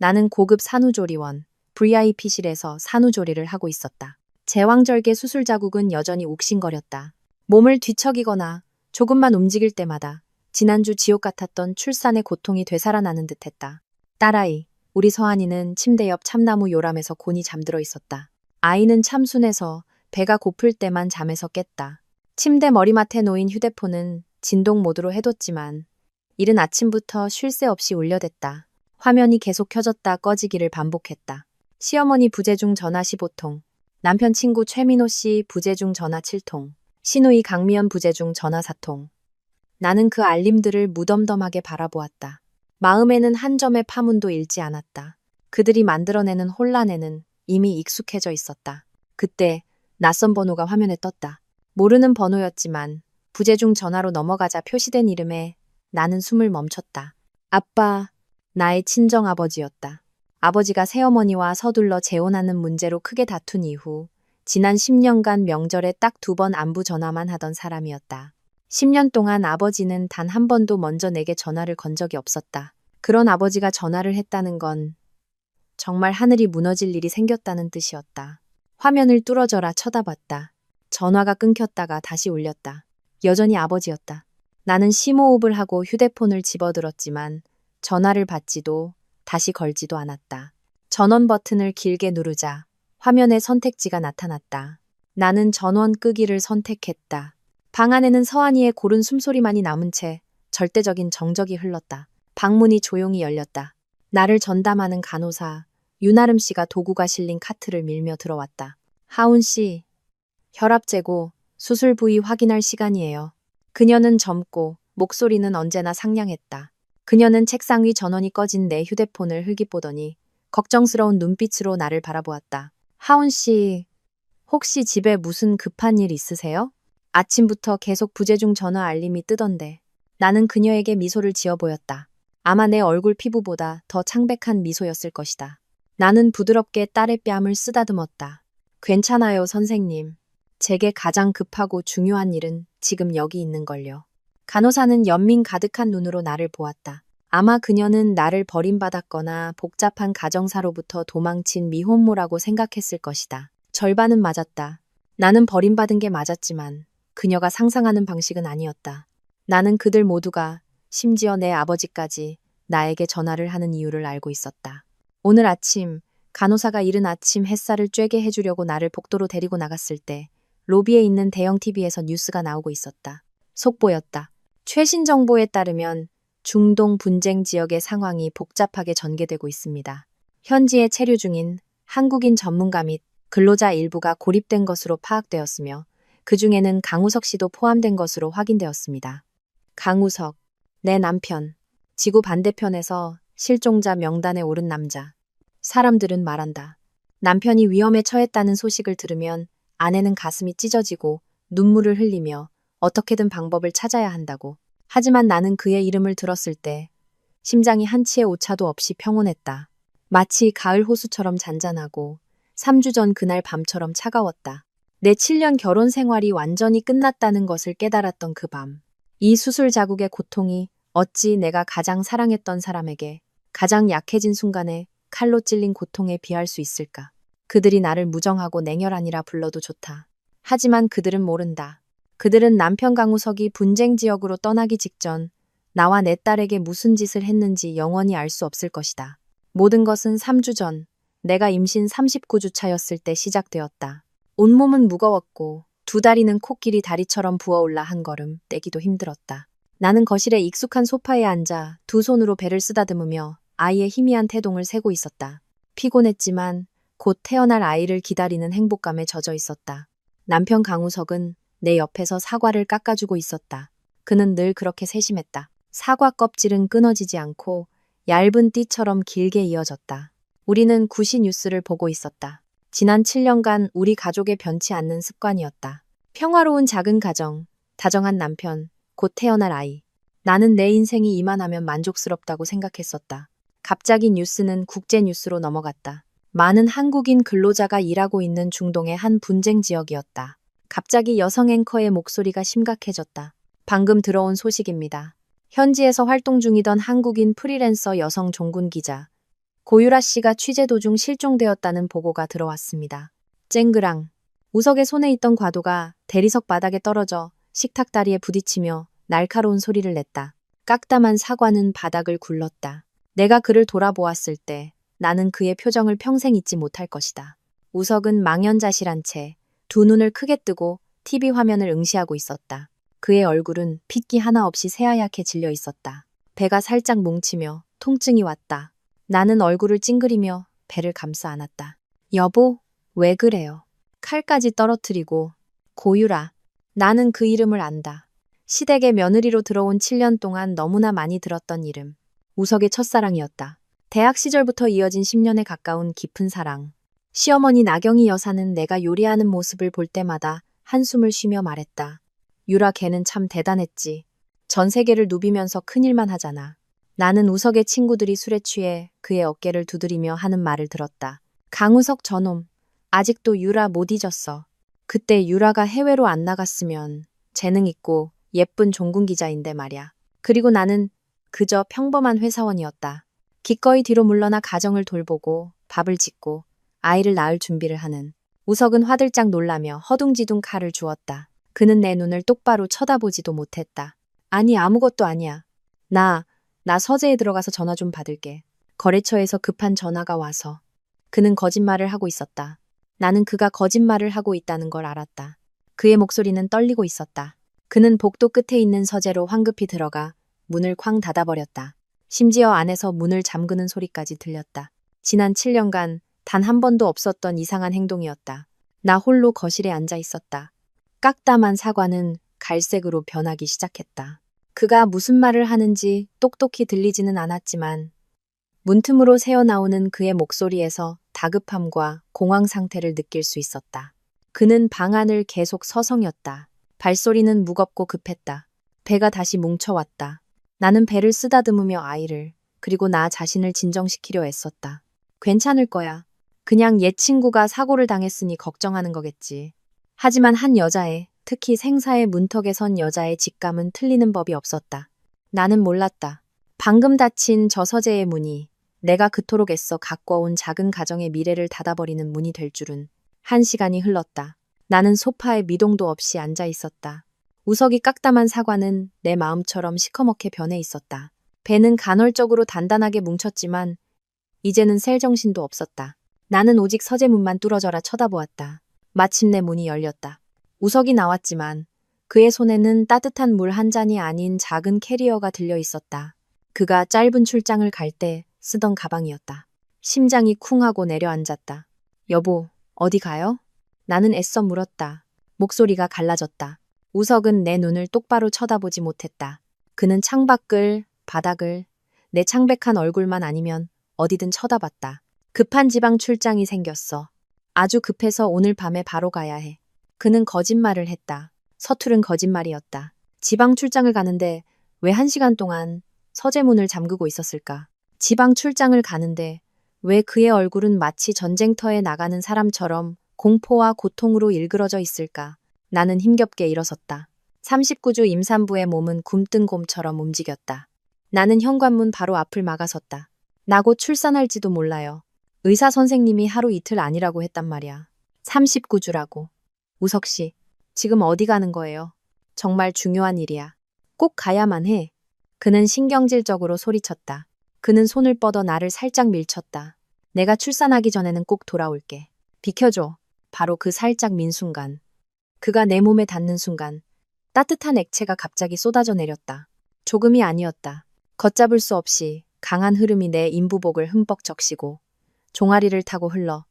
나는 고급 산후조리원, VIP실에서 산후조리를 하고 있었다. 제왕절개 수술 자국은 여전히 욱신거렸다. 몸을 뒤척이거나 조금만 움직일 때마다 지난주 지옥 같았던 출산의 고통이 되살아나는 듯했다. 딸아이, 우리 서한이는 침대 옆 참나무 요람에서 곤히 잠들어 있었다. 아이는 참 순해서 배가 고플 때만 잠에서 깼다. 침대 머리맡에 놓인 휴대폰은 진동 모드로 해뒀지만 이른 아침부터 쉴 새 없이 울려댔다. 화면이 계속 켜졌다 꺼지기를 반복했다. 시어머니 부재중 전화 15통, 남편 친구 최민호 씨 부재중 전화 7통, 시누이 강미연 부재중 전화 4통. 나는 그 알림들을 무덤덤하게 바라보았다. 마음에는 한 점의 파문도 잃지 않았다. 그들이 만들어내는 혼란에는 이미 익숙해져 있었다. 그때 낯선 번호가 화면에 떴다. 모르는 번호였지만 부재중 전화로 넘어가자 표시된 이름에 나는 숨을 멈췄다. 아빠, 나의 친정아버지였다. 아버지가 새어머니와 서둘러 재혼하는 문제로 크게 다툰 이후 지난 10년간 명절에 딱 2번 안부 전화만 하던 사람이었다. 10년 동안 아버지는 단 한 번도 먼저 내게 전화를 건 적이 없었다. 그런 아버지가 전화를 했다는 건 정말 하늘이 무너질 일이 생겼다는 뜻이었다. 화면을 뚫어져라 쳐다봤다. 전화가 끊겼다가 다시 울렸다. 여전히 아버지였다. 나는 심호흡을 하고 휴대폰을 집어들었지만 전화를 받지도 다시 걸지도 않았다. 전원 버튼을 길게 누르자 화면에 선택지가 나타났다. 나는 전원 끄기를 선택했다. 방 안에는 서한이의 고른 숨소리만이 남은 채 절대적인 정적이 흘렀다. 방문이 조용히 열렸다. 나를 전담하는 간호사 윤아름 씨가 도구가 실린 카트를 밀며 들어왔다. 하운 씨, 혈압 재고 수술 부위 확인할 시간이에요. 그녀는 젊고 목소리는 언제나 상냥했다. 그녀는 책상 위 전원이 꺼진 내 휴대폰을 흘깃보더니 걱정스러운 눈빛으로 나를 바라보았다. 하운 씨, 혹시 집에 무슨 급한 일 있으세요? 아침부터 계속 부재중 전화 알림이 뜨던데. 나는 그녀에게 미소를 지어 보였다. 아마 내 얼굴 피부보다 더 창백한 미소였을 것이다. 나는 부드럽게 딸의 뺨을 쓰다듬었다. 괜찮아요, 선생님. 제게 가장 급하고 중요한 일은 지금 여기 있는걸요. 간호사는 연민 가득한 눈으로 나를 보았다. 아마 그녀는 나를 버림받았거나 복잡한 가정사로부터 도망친 미혼모라고 생각했을 것이다. 절반은 맞았다. 나는 버림받은 게 맞았지만 그녀가 상상하는 방식은 아니었다. 나는 그들 모두가 심지어 내 아버지까지 나에게 전화를 하는 이유를 알고 있었다. 오늘 아침 간호사가 이른 아침 햇살을 쬐게 해주려고 나를 복도로 데리고 나갔을 때 로비에 있는 대형 TV에서 뉴스가 나오고 있었다. 속보였다. 최신 정보에 따르면 중동 분쟁 지역의 상황이 복잡하게 전개되고 있습니다. 현지에 체류 중인 한국인 전문가 및 근로자 일부가 고립된 것으로 파악되었으며 그 중에는 강우석 씨도 포함된 것으로 확인되었습니다. 강우석, 내 남편, 지구 반대편에서 실종자 명단에 오른 남자. 사람들은 말한다. 남편이 위험에 처했다는 소식을 들으면 아내는 가슴이 찢어지고 눈물을 흘리며 어떻게든 방법을 찾아야 한다고. 하지만 나는 그의 이름을 들었을 때 심장이 한치의 오차도 없이 평온했다. 마치 가을 호수처럼 잔잔하고 3주 전 그날 밤처럼 차가웠다. 내 7년 결혼 생활이 완전히 끝났다는 것을 깨달았던 그 밤. 이 수술 자국의 고통이 어찌 내가 가장 사랑했던 사람에게 가장 약해진 순간에 칼로 찔린 고통에 비할 수 있을까? 그들이 나를 무정하고 냉혈한이라 불러도 좋다. 하지만 그들은 모른다. 그들은 남편 강우석이 분쟁 지역으로 떠나기 직전 나와 내 딸에게 무슨 짓을 했는지 영원히 알 수 없을 것이다. 모든 것은 3주 전 내가 임신 39주 차였을 때 시작되었다. 온몸은 무거웠고 두 다리는 코끼리 다리처럼 부어올라 한 걸음 떼기도 힘들었다. 나는 거실에 익숙한 소파에 앉아 두 손으로 배를 쓰다듬으며 아이의 희미한 태동을 세고 있었다. 피곤했지만 곧 태어날 아이를 기다리는 행복감에 젖어 있었다. 남편 강우석은 내 옆에서 사과를 깎아주고 있었다. 그는 늘 그렇게 세심했다. 사과 껍질은 끊어지지 않고 얇은 띠처럼 길게 이어졌다. 우리는 구시 뉴스를 보고 있었다. 지난 7년간 우리 가족의 변치 않는 습관이었다. 평화로운 작은 가정, 다정한 남편, 곧 태어날 아이. 나는 내 인생이 이만하면 만족스럽다고 생각했었다. 갑자기 뉴스는 국제 뉴스로 넘어갔다. 많은 한국인 근로자가 일하고 있는 중동의 한 분쟁 지역이었다. 갑자기 여성 앵커의 목소리가 심각해졌다. 방금 들어온 소식입니다. 현지에서 활동 중이던 한국인 프리랜서 여성 종군 기자 고유라 씨가 취재 도중 실종되었다는 보고가 들어왔습니다. 쨍그랑. 우석의 손에 있던 과도가 대리석 바닥에 떨어져 식탁 다리에 부딪히며 날카로운 소리를 냈다. 깍담한 사과는 바닥을 굴렀다. 내가 그를 돌아보았을 때 나는 그의 표정을 평생 잊지 못할 것이다. 우석은 망연자실한 채 두 눈을 크게 뜨고 TV 화면을 응시하고 있었다. 그의 얼굴은 핏기 하나 없이 새하얗게 질려 있었다. 배가 살짝 뭉치며 통증이 왔다. 나는 얼굴을 찡그리며 배를 감싸 안았다. 여보, 왜 그래요? 칼까지 떨어뜨리고. 고유라. 나는 그 이름을 안다. 시댁의 며느리로 들어온 7년 동안 너무나 많이 들었던 이름. 우석의 첫사랑이었다. 대학 시절부터 이어진 10년에 가까운 깊은 사랑. 시어머니 나경이 여사는 내가 요리하는 모습을 볼 때마다 한숨을 쉬며 말했다. 유라 걔는 참 대단했지. 전 세계를 누비면서 큰일만 하잖아. 나는 우석의 친구들이 술에 취해 그의 어깨를 두드리며 하는 말을 들었다. 강우석 저놈. 아직도 유라 못 잊었어. 그때 유라가 해외로 안 나갔으면 재능 있고 예쁜 종군 기자인데 말야. 그리고 나는 그저 평범한 회사원이었다. 기꺼이 뒤로 물러나 가정을 돌보고 밥을 짓고 아이를 낳을 준비를 하는. 우석은 화들짝 놀라며 허둥지둥 칼을 주었다. 그는 내 눈을 똑바로 쳐다보지도 못했다. 아니 아무것도 아니야. 나 서재에 들어가서 전화 좀 받을게. 거래처에서 급한 전화가 와서. 그는 거짓말을 하고 있었다. 나는 그가 거짓말을 하고 있다는 걸 알았다. 그의 목소리는 떨리고 있었다. 그는 복도 끝에 있는 서재로 황급히 들어가 문을 쾅 닫아버렸다. 심지어 안에서 문을 잠그는 소리까지 들렸다. 지난 7년간 단 한 번도 없었던 이상한 행동이었다. 나 홀로 거실에 앉아 있었다. 깍담한 사과는 갈색으로 변하기 시작했다. 그가 무슨 말을 하는지 똑똑히 들리지는 않았지만 문틈으로 새어나오는 그의 목소리에서 다급함과 공황 상태를 느낄 수 있었다. 그는 방 안을 계속 서성였다. 발소리는 무겁고 급했다. 배가 다시 뭉쳐왔다. 나는 배를 쓰다듬으며 아이를, 그리고 나 자신을 진정시키려 애썼다. 괜찮을 거야. 그냥 옛 친구가 사고를 당했으니 걱정하는 거겠지. 하지만 한 여자의, 특히 생사의 문턱에 선 여자의 직감은 틀리는 법이 없었다. 나는 몰랐다. 방금 닫힌 저 서재의 문이 내가 그토록 애써 가꿔온 작은 가정의 미래를 닫아버리는 문이 될 줄은. 1시간이 흘렀다. 나는 소파에 미동도 없이 앉아 있었다. 우석이 깍담한 사과는 내 마음처럼 시커멓게 변해 있었다. 배는 간헐적으로 단단하게 뭉쳤지만 이제는 셀 정신도 없었다. 나는 오직 서재문만 뚫어져라 쳐다보았다. 마침내 문이 열렸다. 우석이 나왔지만 그의 손에는 따뜻한 물 한 잔이 아닌 작은 캐리어가 들려 있었다. 그가 짧은 출장을 갈 때 쓰던 가방이었다. 심장이 쿵하고 내려앉았다. 여보, 어디 가요? 나는 애써 물었다. 목소리가 갈라졌다. 우석은 내 눈을 똑바로 쳐다보지 못했다. 그는 창밖을, 바닥을, 내 창백한 얼굴만 아니면 어디든 쳐다봤다. 급한 지방 출장이 생겼어. 아주 급해서 오늘 밤에 바로 가야 해. 그는 거짓말을 했다. 서투른 거짓말이었다. 지방 출장을 가는데 왜 1시간 동안 서재문을 잠그고 있었을까? 지방 출장을 가는데 왜 그의 얼굴은 마치 전쟁터에 나가는 사람처럼 공포와 고통으로 일그러져 있을까? 나는 힘겹게 일어섰다. 39주 임산부의 몸은 굼뜬 곰처럼 움직였다. 나는 현관문 바로 앞을 막아섰다. 나 곧 출산할지도 몰라요. 의사 선생님이 하루 이틀 아니라고 했단 말이야. 39주라고. 우석 씨, 지금 어디 가는 거예요? 정말 중요한 일이야. 꼭 가야만 해. 그는 신경질적으로 소리쳤다. 그는 손을 뻗어 나를 살짝 밀쳤다. 내가 출산하기 전에는 꼭 돌아올게. 비켜줘. 바로 그 살짝 민 순간. 그가 내 몸에 닿는 순간 따뜻한 액체가 갑자기 쏟아져 내렸다. 조금이 아니었다. 걷잡을 수 없이 강한 흐름이 내 인부복을 흠뻑 적시고 종아리를 타고 흘러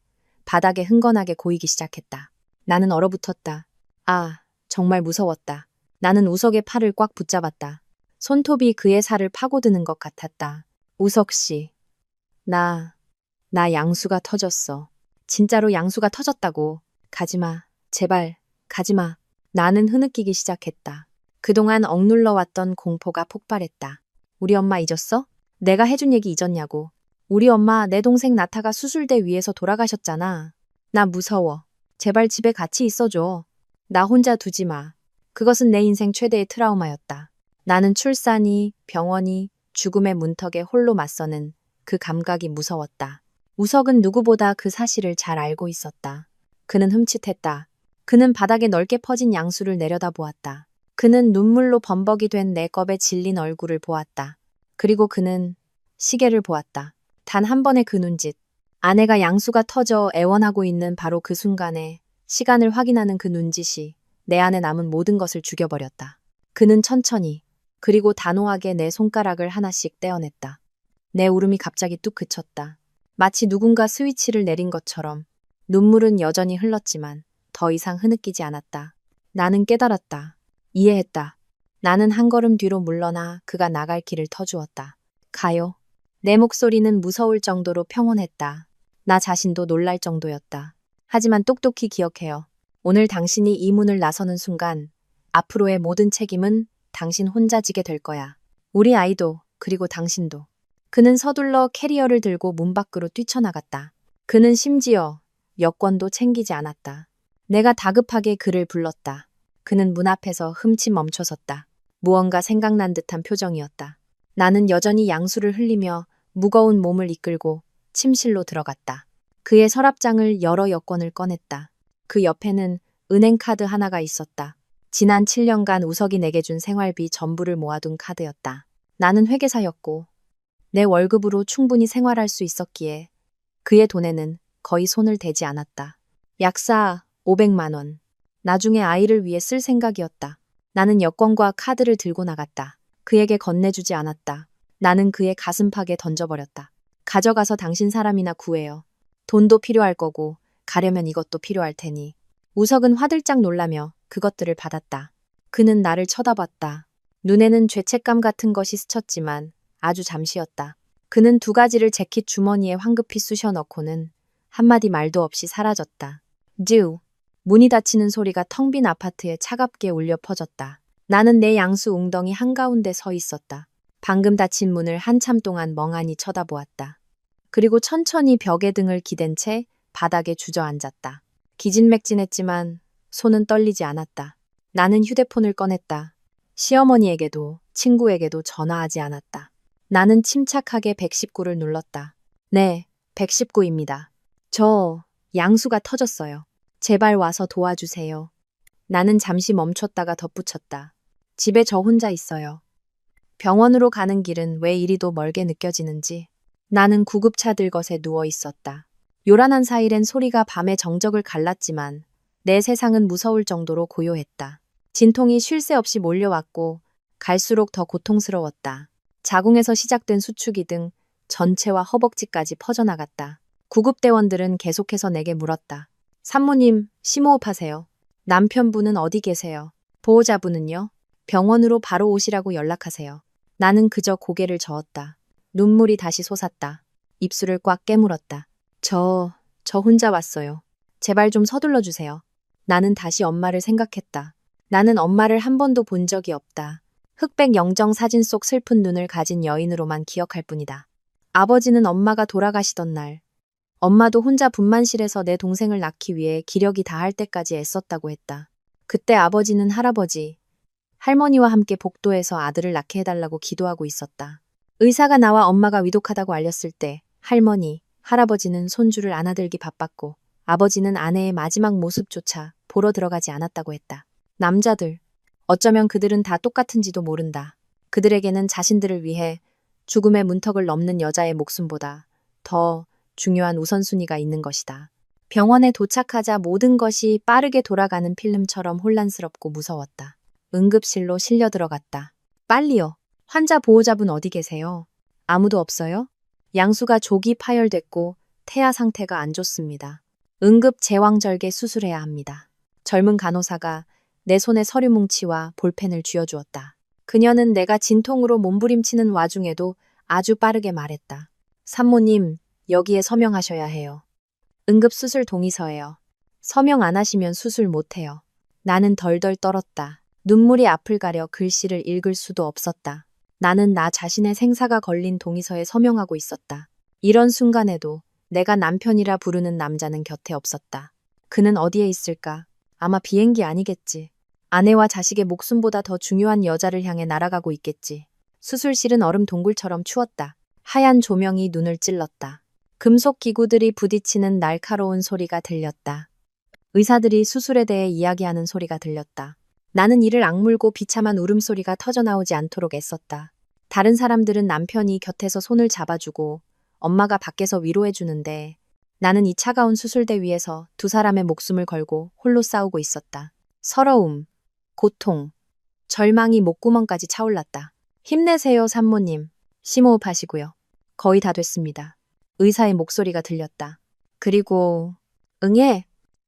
바닥에 흥건하게 고이기 시작했다. 나는 얼어붙었다. 아, 정말 무서웠다. 나는 우석의 팔을 꽉 붙잡았다. 손톱이 그의 살을 파고드는 것 같았다. 우석 씨, 나 양수가 터졌어. 진짜로 양수가 터졌다고. 가지마. 제발, 가지마. 나는 흐느끼기 시작했다. 그동안 억눌러왔던 공포가 폭발했다. 우리 엄마 잊었어? 내가 해준 얘기 잊었냐고. 우리 엄마, 내 동생 나타가 수술대 위에서 돌아가셨잖아. 나 무서워. 제발 집에 같이 있어줘. 나 혼자 두지 마. 그것은 내 인생 최대의 트라우마였다. 나는 출산이, 병원이, 죽음의 문턱에 홀로 맞서는 그 감각이 무서웠다. 우석은 누구보다 그 사실을 잘 알고 있었다. 그는 흠칫했다. 그는 바닥에 넓게 퍼진 양수를 내려다보았다. 그는 눈물로 범벅이 된 내 껍에 질린 얼굴을 보았다. 그리고 그는 시계를 보았다. 단 한 번의 그 눈짓. 아내가 양수가 터져 애원하고 있는 바로 그 순간에 시간을 확인하는 그 눈짓이 내 안에 남은 모든 것을 죽여버렸다. 그는 천천히 그리고 단호하게 내 손가락을 하나씩 떼어냈다. 내 울음이 갑자기 뚝 그쳤다. 마치 누군가 스위치를 내린 것처럼 눈물은 여전히 흘렀지만 더 이상 흐느끼지 않았다. 나는 깨달았다. 이해했다. 나는 한 걸음 뒤로 물러나 그가 나갈 길을 터주었다. 가요. 내 목소리는 무서울 정도로 평온했다. 나 자신도 놀랄 정도였다. 하지만 똑똑히 기억해요. 오늘 당신이 이 문을 나서는 순간 앞으로의 모든 책임은 당신 혼자 지게 될 거야. 우리 아이도 그리고 당신도. 그는 서둘러 캐리어를 들고 문 밖으로 뛰쳐나갔다. 그는 심지어 여권도 챙기지 않았다. 내가 다급하게 그를 불렀다. 그는 문 앞에서 흠칫 멈춰섰다. 무언가 생각난 듯한 표정이었다. 나는 여전히 양수를 흘리며 무거운 몸을 이끌고 침실로 들어갔다. 그의 서랍장을 열어 여권을 꺼냈다. 그 옆에는 은행카드 하나가 있었다. 지난 7년간 우석이 내게 준 생활비 전부를 모아둔 카드였다. 나는 회계사였고 내 월급으로 충분히 생활할 수 있었기에 그의 돈에는 거의 손을 대지 않았다. 약사 500만 원. 나중에 아이를 위해 쓸 생각이었다. 나는 여권과 카드를 들고 나갔다. 그에게 건네주지 않았다. 나는 그의 가슴팍에 던져버렸다. 가져가서 당신 사람이나 구해요. 돈도 필요할 거고 가려면 이것도 필요할 테니. 우석은 화들짝 놀라며 그것들을 받았다. 그는 나를 쳐다봤다. 눈에는 죄책감 같은 것이 스쳤지만 아주 잠시였다. 그는 두 가지를 재킷 주머니에 황급히 쑤셔 넣고는 한마디 말도 없이 사라졌다. 듀. 문이 닫히는 소리가 텅 빈 아파트에 차갑게 울려 퍼졌다. 나는 내 양수 웅덩이 한가운데 서 있었다. 방금 닫힌 문을 한참 동안 멍하니 쳐다보았다. 그리고 천천히 벽에 등을 기댄 채 바닥에 주저앉았다. 기진맥진했지만 손은 떨리지 않았다. 나는 휴대폰을 꺼냈다. 시어머니에게도 친구에게도 전화하지 않았다. 나는 침착하게 119를 눌렀다. 네, 119입니다. 저 양수가 터졌어요. 제발 와서 도와주세요. 나는 잠시 멈췄다가 덧붙였다. 집에 저 혼자 있어요. 병원으로 가는 길은 왜 이리도 멀게 느껴지는지. 나는 구급차 들것에 누워 있었다. 요란한 사이렌 소리가 밤의 정적을 갈랐지만 내 세상은 무서울 정도로 고요했다. 진통이 쉴 새 없이 몰려왔고 갈수록 더 고통스러웠다. 자궁에서 시작된 수축이 등 전체와 허벅지까지 퍼져나갔다. 구급대원들은 계속해서 내게 물었다. 산모님, 심호흡하세요. 남편분은 어디 계세요? 보호자분은요? 병원으로 바로 오시라고 연락하세요. 나는 그저 고개를 저었다. 눈물이 다시 솟았다. 입술을 꽉 깨물었다. 저 혼자 왔어요. 제발 좀 서둘러 주세요. 나는 다시 엄마를 생각했다. 나는 엄마를 한 번도 본 적이 없다. 흑백 영정 사진 속 슬픈 눈을 가진 여인으로만 기억할 뿐이다. 아버지는 엄마가 돌아가시던 날, 엄마도 혼자 분만실에서 내 동생을 낳기 위해 기력이 다할 때까지 애썼다고 했다. 그때 아버지는 할아버지, 할머니와 함께 복도에서 아들을 낳게 해달라고 기도하고 있었다. 의사가 나와 엄마가 위독하다고 알렸을 때 할머니, 할아버지는 손주를 안아들기 바빴고 아버지는 아내의 마지막 모습조차 보러 들어가지 않았다고 했다. 남자들, 어쩌면 그들은 다 똑같은지도 모른다. 그들에게는 자신들을 위해 죽음의 문턱을 넘는 여자의 목숨보다 더 중요한 우선순위가 있는 것이다. 병원에 도착하자 모든 것이 빠르게 돌아가는 필름처럼 혼란스럽고 무서웠다. 응급실로 실려 들어갔다. 빨리요. 환자 보호자분 어디 계세요? 아무도 없어요? 양수가 조기 파열됐고 태아 상태가 안 좋습니다. 응급 제왕절개 수술해야 합니다. 젊은 간호사가 내 손에 서류 뭉치와 볼펜을 쥐어주었다. 그녀는 내가 진통으로 몸부림치는 와중에도 아주 빠르게 말했다. 산모님, 여기에 서명하셔야 해요. 응급수술 동의서예요. 서명 안 하시면 수술 못해요. 나는 덜덜 떨었다. 눈물이 앞을 가려 글씨를 읽을 수도 없었다. 나는 나 자신의 생사가 걸린 동의서에 서명하고 있었다. 이런 순간에도 내가 남편이라 부르는 남자는 곁에 없었다. 그는 어디에 있을까? 아마 비행기 아니겠지. 아내와 자식의 목숨보다 더 중요한 여자를 향해 날아가고 있겠지. 수술실은 얼음 동굴처럼 추웠다. 하얀 조명이 눈을 찔렀다. 금속 기구들이 부딪히는 날카로운 소리가 들렸다. 의사들이 수술에 대해 이야기하는 소리가 들렸다. 나는 이를 악물고 비참한 울음소리가 터져나오지 않도록 애썼다. 다른 사람들은 남편이 곁에서 손을 잡아주고 엄마가 밖에서 위로해주는데 나는 이 차가운 수술대 위에서 두 사람의 목숨을 걸고 홀로 싸우고 있었다. 서러움, 고통, 절망이 목구멍까지 차올랐다. 힘내세요, 산모님. 심호흡하시고요. 거의 다 됐습니다. 의사의 목소리가 들렸다. 그리고 응애,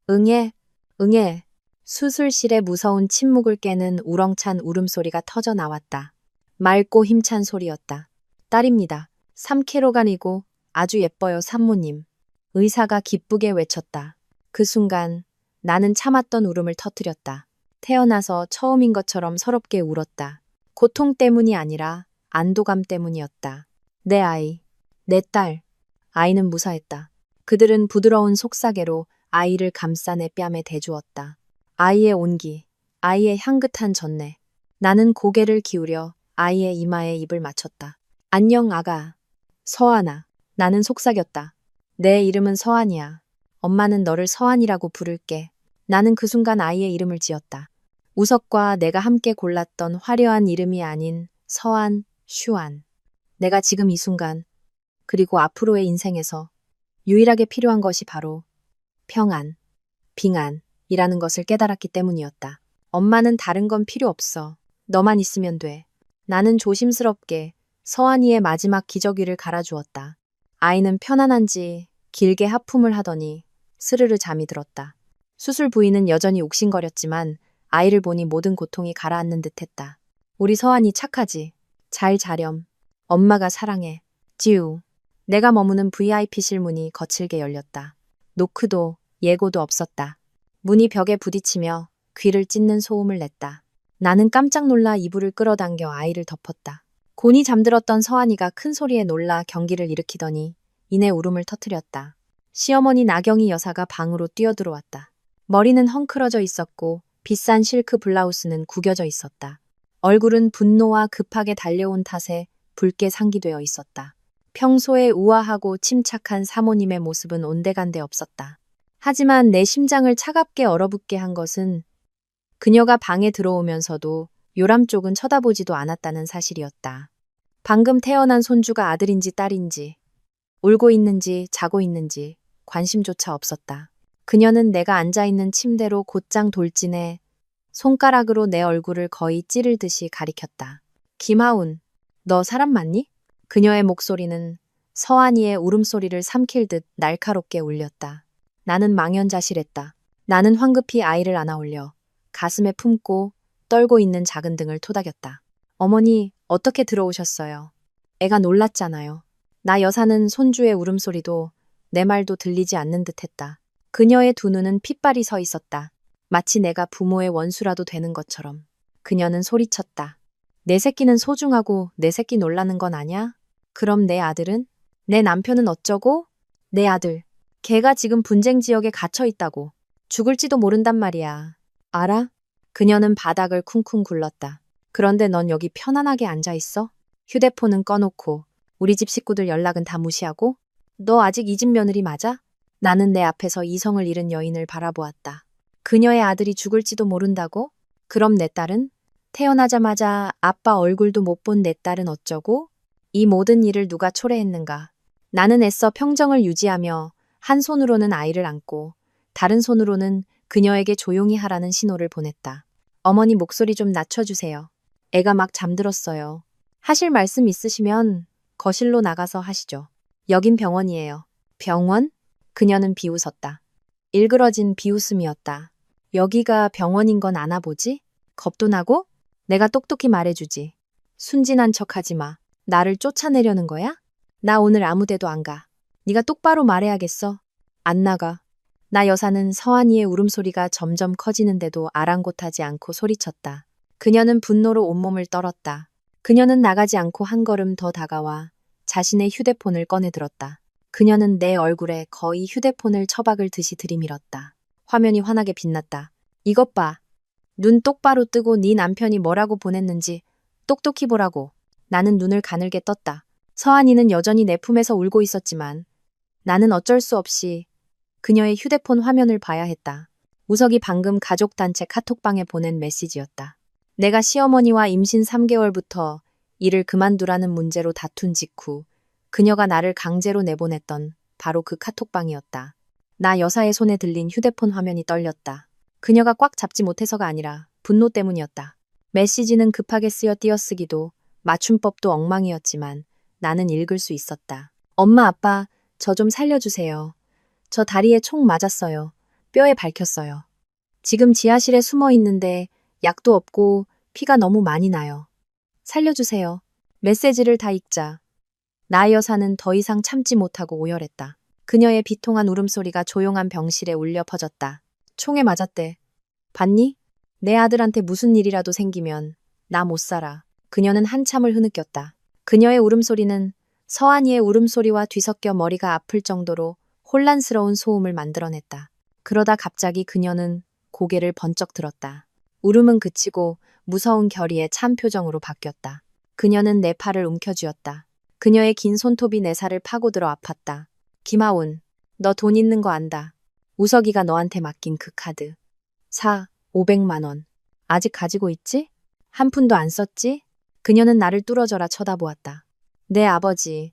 응애, 응애. 수술실의 무서운 침묵을 깨는 우렁찬 울음소리가 터져 나왔다. 맑고 힘찬 소리였다. 딸입니다. 3kg이고 아주 예뻐요, 산모님. 의사가 기쁘게 외쳤다. 그 순간 나는 참았던 울음을 터뜨렸다. 태어나서 처음인 것처럼 서럽게 울었다. 고통 때문이 아니라 안도감 때문이었다. 내 아이, 내 딸. 아이는 무사했다. 그들은 부드러운 속삭이로 아이를 감싸 내 뺨에 대주었다. 아이의 온기, 아이의 향긋한 전내. 나는 고개를 기울여 아이의 이마에 입을 맞췄다. 안녕 아가. 서한아. 나는 속삭였다. 내 이름은 서한이야. 엄마는 너를 서한이라고 부를게. 나는 그 순간 아이의 이름을 지었다. 우석과 내가 함께 골랐던 화려한 이름이 아닌 서한, 슈안. 내가 지금 이 순간, 그리고 앞으로의 인생에서 유일하게 필요한 것이 바로 평안, 빙안이라는 것을 깨달았기 때문이었다. 엄마는 다른 건 필요 없어. 너만 있으면 돼. 나는 조심스럽게 서한이의 마지막 기저귀를 갈아주었다. 아이는 편안한지 길게 하품을 하더니 스르르 잠이 들었다. 수술 부위는 여전히 욱신거렸지만 아이를 보니 모든 고통이 가라앉는 듯했다. 우리 서한이 착하지. 잘 자렴. 엄마가 사랑해. 지우. 내가 머무는 VIP실 문이 거칠게 열렸다. 노크도 예고도 없었다. 문이 벽에 부딪히며 귀를 찢는 소음을 냈다. 나는 깜짝 놀라 이불을 끌어당겨 아이를 덮었다. 곤히 잠들었던 서한이가 큰 소리에 놀라 경기를 일으키더니 이내 울음을 터뜨렸다. 시어머니 나경이 여사가 방으로 뛰어들어왔다. 머리는 헝클어져 있었고 비싼 실크 블라우스는 구겨져 있었다. 얼굴은 분노와 급하게 달려온 탓에 붉게 상기되어 있었다. 평소에 우아하고 침착한 사모님의 모습은 온데간데 없었다. 하지만 내 심장을 차갑게 얼어붙게 한 것은 그녀가 방에 들어오면서도 요람 쪽은 쳐다보지도 않았다는 사실이었다. 방금 태어난 손주가 아들인지 딸인지, 울고 있는지 자고 있는지 관심조차 없었다. 그녀는 내가 앉아있는 침대로 곧장 돌진해 손가락으로 내 얼굴을 거의 찌르듯이 가리켰다. 김하운, 너 사람 맞니? 그녀의 목소리는 서한이의 울음소리를 삼킬 듯 날카롭게 울렸다. 나는 망연자실했다. 나는 황급히 아이를 안아올려 가슴에 품고 떨고 있는 작은 등을 토닥였다. 어머니, 어떻게 들어오셨어요? 애가 놀랐잖아요. 나 여사는 손주의 울음소리도 내 말도 들리지 않는 듯했다. 그녀의 두 눈은 핏발이 서 있었다. 마치 내가 부모의 원수라도 되는 것처럼. 그녀는 소리쳤다. 내 새끼는 소중하고 내 새끼 놀라는 건 아냐? 그럼 내 아들은? 내 남편은 어쩌고? 내 아들. 걔가 지금 분쟁 지역에 갇혀 있다고. 죽을지도 모른단 말이야. 알아? 그녀는 바닥을 쿵쿵 굴렀다. 그런데 넌 여기 편안하게 앉아 있어? 휴대폰은 꺼놓고 우리 집 식구들 연락은 다 무시하고? 너 아직 이 집 며느리 맞아? 나는 내 앞에서 이성을 잃은 여인을 바라보았다. 그녀의 아들이 죽을지도 모른다고? 그럼 내 딸은? 태어나자마자 아빠 얼굴도 못 본 내 딸은 어쩌고? 이 모든 일을 누가 초래했는가? 나는 애써 평정을 유지하며 한 손으로는 아이를 안고 다른 손으로는 그녀에게 조용히 하라는 신호를 보냈다. 어머니 목소리 좀 낮춰주세요. 애가 막 잠들었어요. 하실 말씀 있으시면 거실로 나가서 하시죠. 여긴 병원이에요. 병원? 그녀는 비웃었다. 일그러진 비웃음이었다. 여기가 병원인 건 아나 보지? 겁도 나고? 내가 똑똑히 말해주지. 순진한 척하지 마. 나를 쫓아내려는 거야? 나 오늘 아무 데도 안 가. 네가 똑바로 말해야겠어. 안 나가. 나 여사는 서한이의 울음소리가 점점 커지는데도 아랑곳하지 않고 소리쳤다. 그녀는 분노로 온몸을 떨었다. 그녀는 나가지 않고 한 걸음 더 다가와 자신의 휴대폰을 꺼내들었다. 그녀는 내 얼굴에 거의 휴대폰을 처박을 듯이 들이밀었다. 화면이 환하게 빛났다. 이것 봐. 눈 똑바로 뜨고 네 남편이 뭐라고 보냈는지 똑똑히 보라고. 나는 눈을 가늘게 떴다. 서한이는 여전히 내 품에서 울고 있었지만 나는 어쩔 수 없이 그녀의 휴대폰 화면을 봐야 했다. 우석이 방금 가족단체 카톡방에 보낸 메시지였다. 내가 시어머니와 임신 3개월부터 일을 그만두라는 문제로 다툰 직후 그녀가 나를 강제로 내보냈던 바로 그 카톡방이었다. 나 여사의 손에 들린 휴대폰 화면이 떨렸다. 그녀가 꽉 잡지 못해서가 아니라 분노 때문이었다. 메시지는 급하게 쓰여 띄어쓰기도 맞춤법도 엉망이었지만 나는 읽을 수 있었다. 엄마, 아빠, 저 좀 살려주세요. 저 다리에 총 맞았어요. 뼈에 밝혔어요. 지금 지하실에 숨어 있는데 약도 없고 피가 너무 많이 나요. 살려주세요. 메시지를 다 읽자 나 여사는 더 이상 참지 못하고 오열했다. 그녀의 비통한 울음소리가 조용한 병실에 울려 퍼졌다. 총에 맞았대. 봤니? 내 아들한테 무슨 일이라도 생기면 나 못 살아. 그녀는 한참을 흐느꼈다. 그녀의 울음소리는 서한이의 울음소리와 뒤섞여 머리가 아플 정도로 혼란스러운 소음을 만들어냈다. 그러다 갑자기 그녀는 고개를 번쩍 들었다. 울음은 그치고 무서운 결의의 참 표정으로 바뀌었다. 그녀는 내 팔을 움켜쥐었다. 그녀의 긴 손톱이 내 살을 파고들어 아팠다. 김하운, 너 돈 있는 거 안다. 우석이가 너한테 맡긴 그 카드. 500만 원. 아직 가지고 있지? 한 푼도 안 썼지? 그녀는 나를 뚫어져라 쳐다보았다. 내 아버지,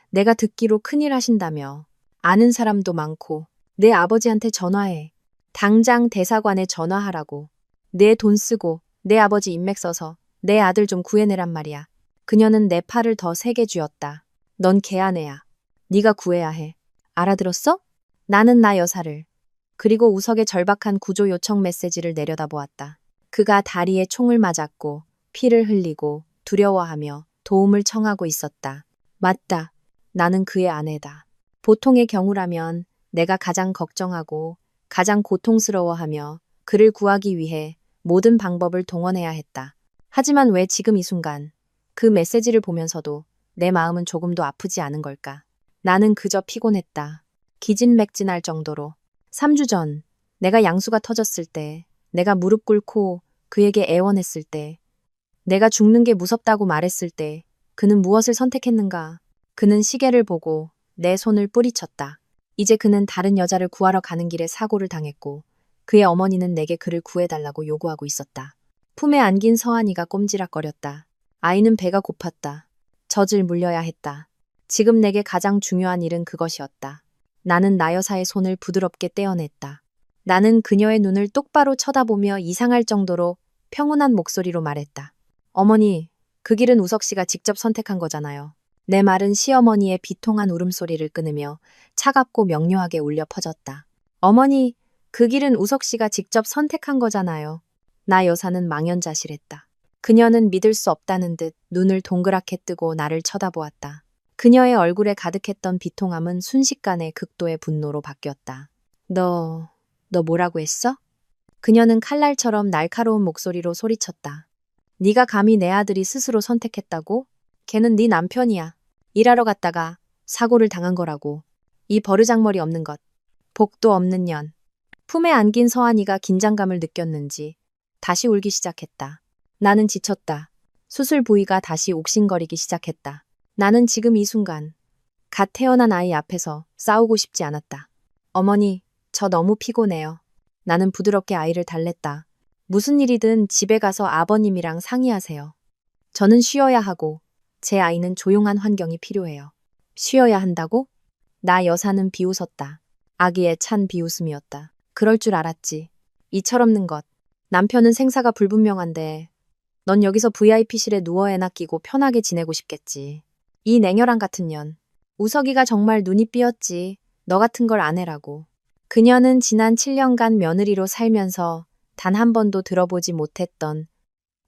내가 듣기로 큰일 하신다며. 아는 사람도 많고. 내 아버지한테 전화해. 당장 대사관에 전화하라고. 내 돈 쓰고 내 아버지 인맥 써서 내 아들 좀 구해내란 말이야. 그녀는 내 팔을 더 세게 쥐었다. 넌 개아내야. 네가 구해야 해. 알아들었어? 나는 나 여사를. 그리고 우석의 절박한 구조 요청 메시지를 내려다보았다. 그가 다리에 총을 맞았고 피를 흘리고 두려워하며 도움을 청하고 있었다. 맞다. 나는 그의 아내다. 보통의 경우라면 내가 가장 걱정하고 가장 고통스러워하며 그를 구하기 위해 모든 방법을 동원해야 했다. 하지만 왜 지금 이 순간 그 메시지를 보면서도 내 마음은 조금도 아프지 않은 걸까? 나는 그저 피곤했다. 기진맥진할 정도로. 3주 전 내가 양수가 터졌을 때, 내가 무릎 꿇고 그에게 애원했을 때, 내가 죽는 게 무섭다고 말했을 때 그는 무엇을 선택했는가? 그는 시계를 보고 내 손을 뿌리쳤다. 이제 그는 다른 여자를 구하러 가는 길에 사고를 당했고 그의 어머니는 내게 그를 구해달라고 요구하고 있었다. 품에 안긴 서한이가 꼼지락거렸다. 아이는 배가 고팠다. 젖을 물려야 했다. 지금 내게 가장 중요한 일은 그것이었다. 나는 나 여사의 손을 부드럽게 떼어냈다. 나는 그녀의 눈을 똑바로 쳐다보며 이상할 정도로 평온한 목소리로 말했다. 어머니, 그 길은 우석 씨가 직접 선택한 거잖아요. 내 말은 시어머니의 비통한 울음소리를 끊으며 차갑고 명료하게 울려 퍼졌다. 어머니, 그 길은 우석 씨가 직접 선택한 거잖아요. 나 여사는 망연자실했다. 그녀는 믿을 수 없다는 듯 눈을 동그랗게 뜨고 나를 쳐다보았다. 그녀의 얼굴에 가득했던 비통함은 순식간에 극도의 분노로 바뀌었다. 너 뭐라고 했어? 그녀는 칼날처럼 날카로운 목소리로 소리쳤다. 네가 감히 내 아들이 스스로 선택했다고? 걔는 네 남편이야. 일하러 갔다가 사고를 당한 거라고. 이 버르장머리 없는 것. 복도 없는 년. 품에 안긴 서한이가 긴장감을 느꼈는지 다시 울기 시작했다. 나는 지쳤다. 수술 부위가 다시 옥신거리기 시작했다. 나는 지금 이 순간 갓 태어난 아이 앞에서 싸우고 싶지 않았다. 어머니, 저 너무 피곤해요. 나는 부드럽게 아이를 달랬다. 무슨 일이든 집에 가서 아버님이랑 상의하세요. 저는 쉬어야 하고 제 아이는 조용한 환경이 필요해요. 쉬어야 한다고? 나 여사는 비웃었다. 아기에 찬 비웃음이었다. 그럴 줄 알았지. 이 철없는 것. 남편은 생사가 불분명한데 넌 여기서 VIP실에 누워 애나 끼고 편하게 지내고 싶겠지. 이 냉혈한 같은 년. 우석이가 정말 눈이 삐었지. 너 같은 걸 아내라고. 그녀는 지난 7년간 며느리로 살면서 단 한 번도 들어보지 못했던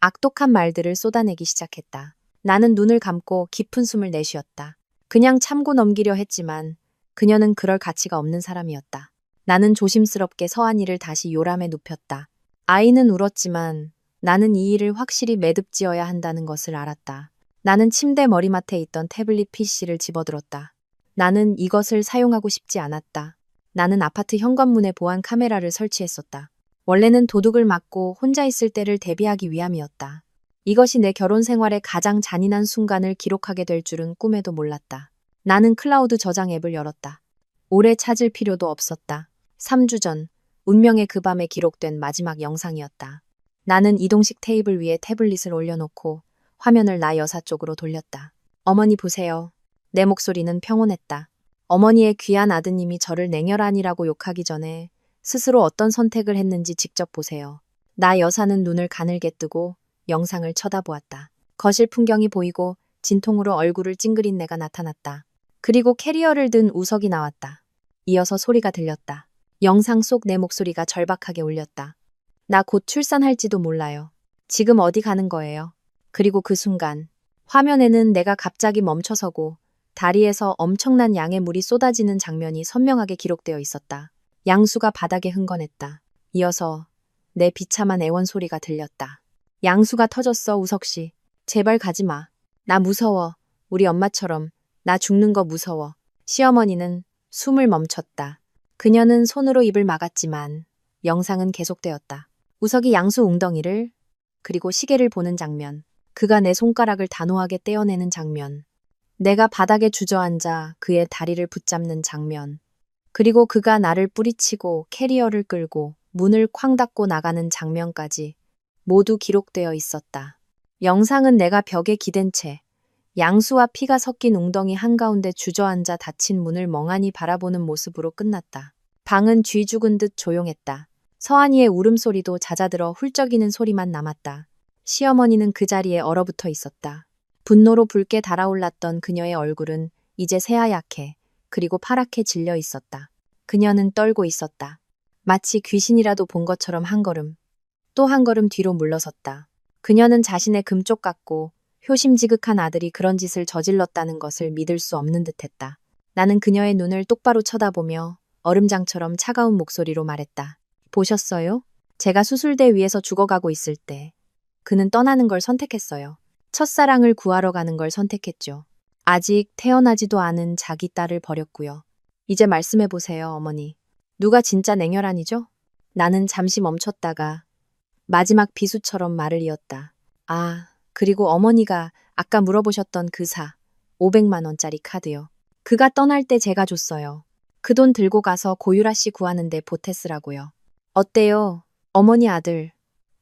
악독한 말들을 쏟아내기 시작했다. 나는 눈을 감고 깊은 숨을 내쉬었다. 그냥 참고 넘기려 했지만 그녀는 그럴 가치가 없는 사람이었다. 나는 조심스럽게 서한이를 다시 요람에 눕혔다. 아이는 울었지만 나는 이 일을 확실히 매듭지어야 한다는 것을 알았다. 나는 침대 머리맡에 있던 태블릿 PC를 집어들었다. 나는 이것을 사용하고 싶지 않았다. 나는 아파트 현관문에 보안 카메라를 설치했었다. 원래는 도둑을 막고 혼자 있을 때를 대비하기 위함이었다. 이것이 내 결혼 생활의 가장 잔인한 순간을 기록하게 될 줄은 꿈에도 몰랐다. 나는 클라우드 저장 앱을 열었다. 오래 찾을 필요도 없었다. 3주 전, 운명의 그 밤에 기록된 마지막 영상이었다. 나는 이동식 테이블 위에 태블릿을 올려놓고 화면을 나 여사 쪽으로 돌렸다. 어머니 보세요. 내 목소리는 평온했다. 어머니의 귀한 아드님이 저를 냉혈한이라고 욕하기 전에 스스로 어떤 선택을 했는지 직접 보세요. 나 여사는 눈을 가늘게 뜨고 영상을 쳐다보았다. 거실 풍경이 보이고 진통으로 얼굴을 찡그린 내가 나타났다. 그리고 캐리어를 든 우석이 나왔다. 이어서 소리가 들렸다. 영상 속 내 목소리가 절박하게 울렸다. 나 곧 출산할지도 몰라요. 지금 어디 가는 거예요? 그리고 그 순간 화면에는 내가 갑자기 멈춰서고 다리에서 엄청난 양의 물이 쏟아지는 장면이 선명하게 기록되어 있었다. 양수가 바닥에 흥건했다. 이어서 내 비참한 애원 소리가 들렸다. 양수가 터졌어, 우석 씨. 제발 가지 마. 나 무서워. 우리 엄마처럼. 나 죽는 거 무서워. 시어머니는 숨을 멈췄다. 그녀는 손으로 입을 막았지만 영상은 계속되었다. 우석이 양수 웅덩이를 그리고 시계를 보는 장면. 그가 내 손가락을 단호하게 떼어내는 장면. 내가 바닥에 주저앉아 그의 다리를 붙잡는 장면. 그리고 그가 나를 뿌리치고 캐리어를 끌고 문을 쾅 닫고 나가는 장면까지 모두 기록되어 있었다. 영상은 내가 벽에 기댄 채 양수와 피가 섞인 웅덩이 한가운데 주저앉아 닫힌 문을 멍하니 바라보는 모습으로 끝났다. 방은 쥐 죽은 듯 조용했다. 서한이의 울음소리도 잦아들어 훌쩍이는 소리만 남았다. 시어머니는 그 자리에 얼어붙어 있었다. 분노로 붉게 달아올랐던 그녀의 얼굴은 이제 새하얗게 그리고 파랗게 질려 있었다. 그녀는 떨고 있었다. 마치 귀신이라도 본 것처럼 한 걸음, 또 한 걸음 뒤로 물러섰다. 그녀는 자신의 금쪽 같고 효심지극한 아들이 그런 짓을 저질렀다는 것을 믿을 수 없는 듯했다. 나는 그녀의 눈을 똑바로 쳐다보며 얼음장처럼 차가운 목소리로 말했다. 보셨어요? 제가 수술대 위에서 죽어가고 있을 때 그는 떠나는 걸 선택했어요. 첫사랑을 구하러 가는 걸 선택했죠. 아직 태어나지도 않은 자기 딸을 버렸고요. 이제 말씀해보세요, 어머니. 누가 진짜 냉혈한이죠? 나는 잠시 멈췄다가 마지막 비수처럼 말을 이었다. 아, 그리고 어머니가 아까 물어보셨던 그 500만 원짜리 카드요. 그가 떠날 때 제가 줬어요. 그 돈 들고 가서 고유라 씨 구하는데 보탰으라고요. 어때요? 어머니 아들.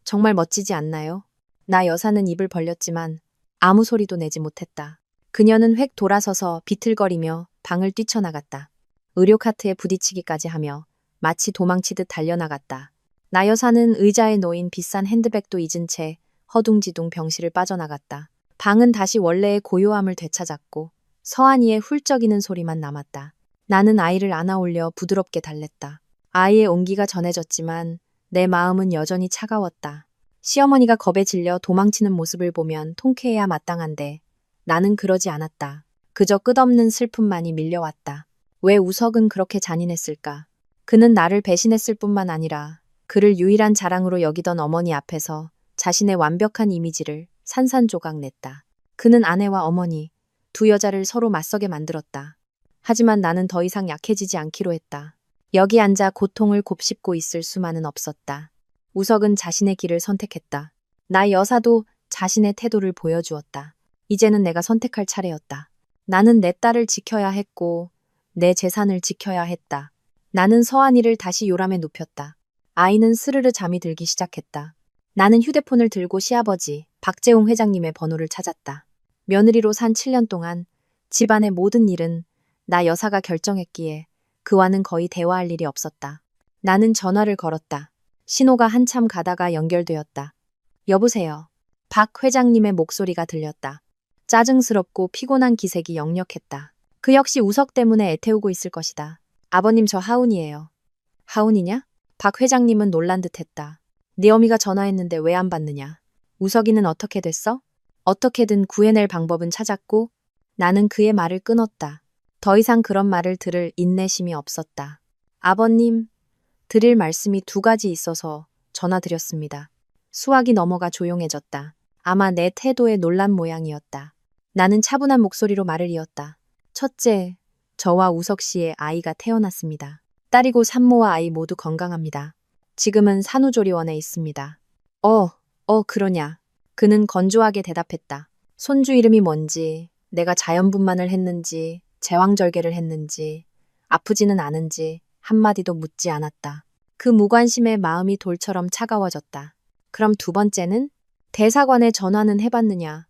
정말 멋지지 않나요? 나 여사는 입을 벌렸지만 아무 소리도 내지 못했다. 그녀는 획 돌아서서 비틀거리며 방을 뛰쳐나갔다. 의료카트에 부딪히기까지 하며 마치 도망치듯 달려나갔다. 나 여사는 의자에 놓인 비싼 핸드백도 잊은 채 허둥지둥 병실을 빠져나갔다. 방은 다시 원래의 고요함을 되찾았고 서한이의 훌쩍이는 소리만 남았다. 나는 아이를 안아올려 부드럽게 달랬다. 아이의 온기가 전해졌지만 내 마음은 여전히 차가웠다. 시어머니가 겁에 질려 도망치는 모습을 보면 통쾌해야 마땅한데 나는 그러지 않았다. 그저 끝없는 슬픔만이 밀려왔다. 왜 우석은 그렇게 잔인했을까? 그는 나를 배신했을 뿐만 아니라 그를 유일한 자랑으로 여기던 어머니 앞에서 자신의 완벽한 이미지를 산산조각 냈다. 그는 아내와 어머니, 두 여자를 서로 맞서게 만들었다. 하지만 나는 더 이상 약해지지 않기로 했다. 여기 앉아 고통을 곱씹고 있을 수만은 없었다. 우석은 자신의 길을 선택했다. 나 여사도 자신의 태도를 보여주었다. 이제는 내가 선택할 차례였다. 나는 내 딸을 지켜야 했고 내 재산을 지켜야 했다. 나는 서한이를 다시 요람에 눕혔다. 아이는 스르르 잠이 들기 시작했다. 나는 휴대폰을 들고 시아버지 박재홍 회장님의 번호를 찾았다. 며느리로 산 7년 동안 집안의 모든 일은 나 여사가 결정했기에 그와는 거의 대화할 일이 없었다. 나는 전화를 걸었다. 신호가 한참 가다가 연결되었다. 여보세요. 박 회장님의 목소리가 들렸다. 짜증스럽고 피곤한 기색이 역력했다. 그 역시 우석 때문에 애태우고 있을 것이다. 아버님 저 하운이에요. 하운이냐? 박 회장님은 놀란 듯했다. 네 어미가 전화했는데 왜 안 받느냐? 우석이는 어떻게 됐어? 어떻게든 구해낼 방법은 찾았고 나는 그의 말을 끊었다. 더 이상 그런 말을 들을 인내심이 없었다. 아버님, 드릴 말씀이 2가지 있어서 전화드렸습니다. 수화기 넘어가 조용해졌다. 아마 내 태도에 놀란 모양이었다. 나는 차분한 목소리로 말을 이었다. 첫째, 저와 우석 씨의 아이가 태어났습니다. 딸이고 산모와 아이 모두 건강합니다. 지금은 산후조리원에 있습니다. 그러냐. 그는 건조하게 대답했다. 손주 이름이 뭔지, 내가 자연분만을 했는지, 제왕절개를 했는지, 아프지는 않은지 한마디도 묻지 않았다. 그 무관심에 마음이 돌처럼 차가워졌다. 그럼 두 번째는? 대사관에 전화는 해봤느냐?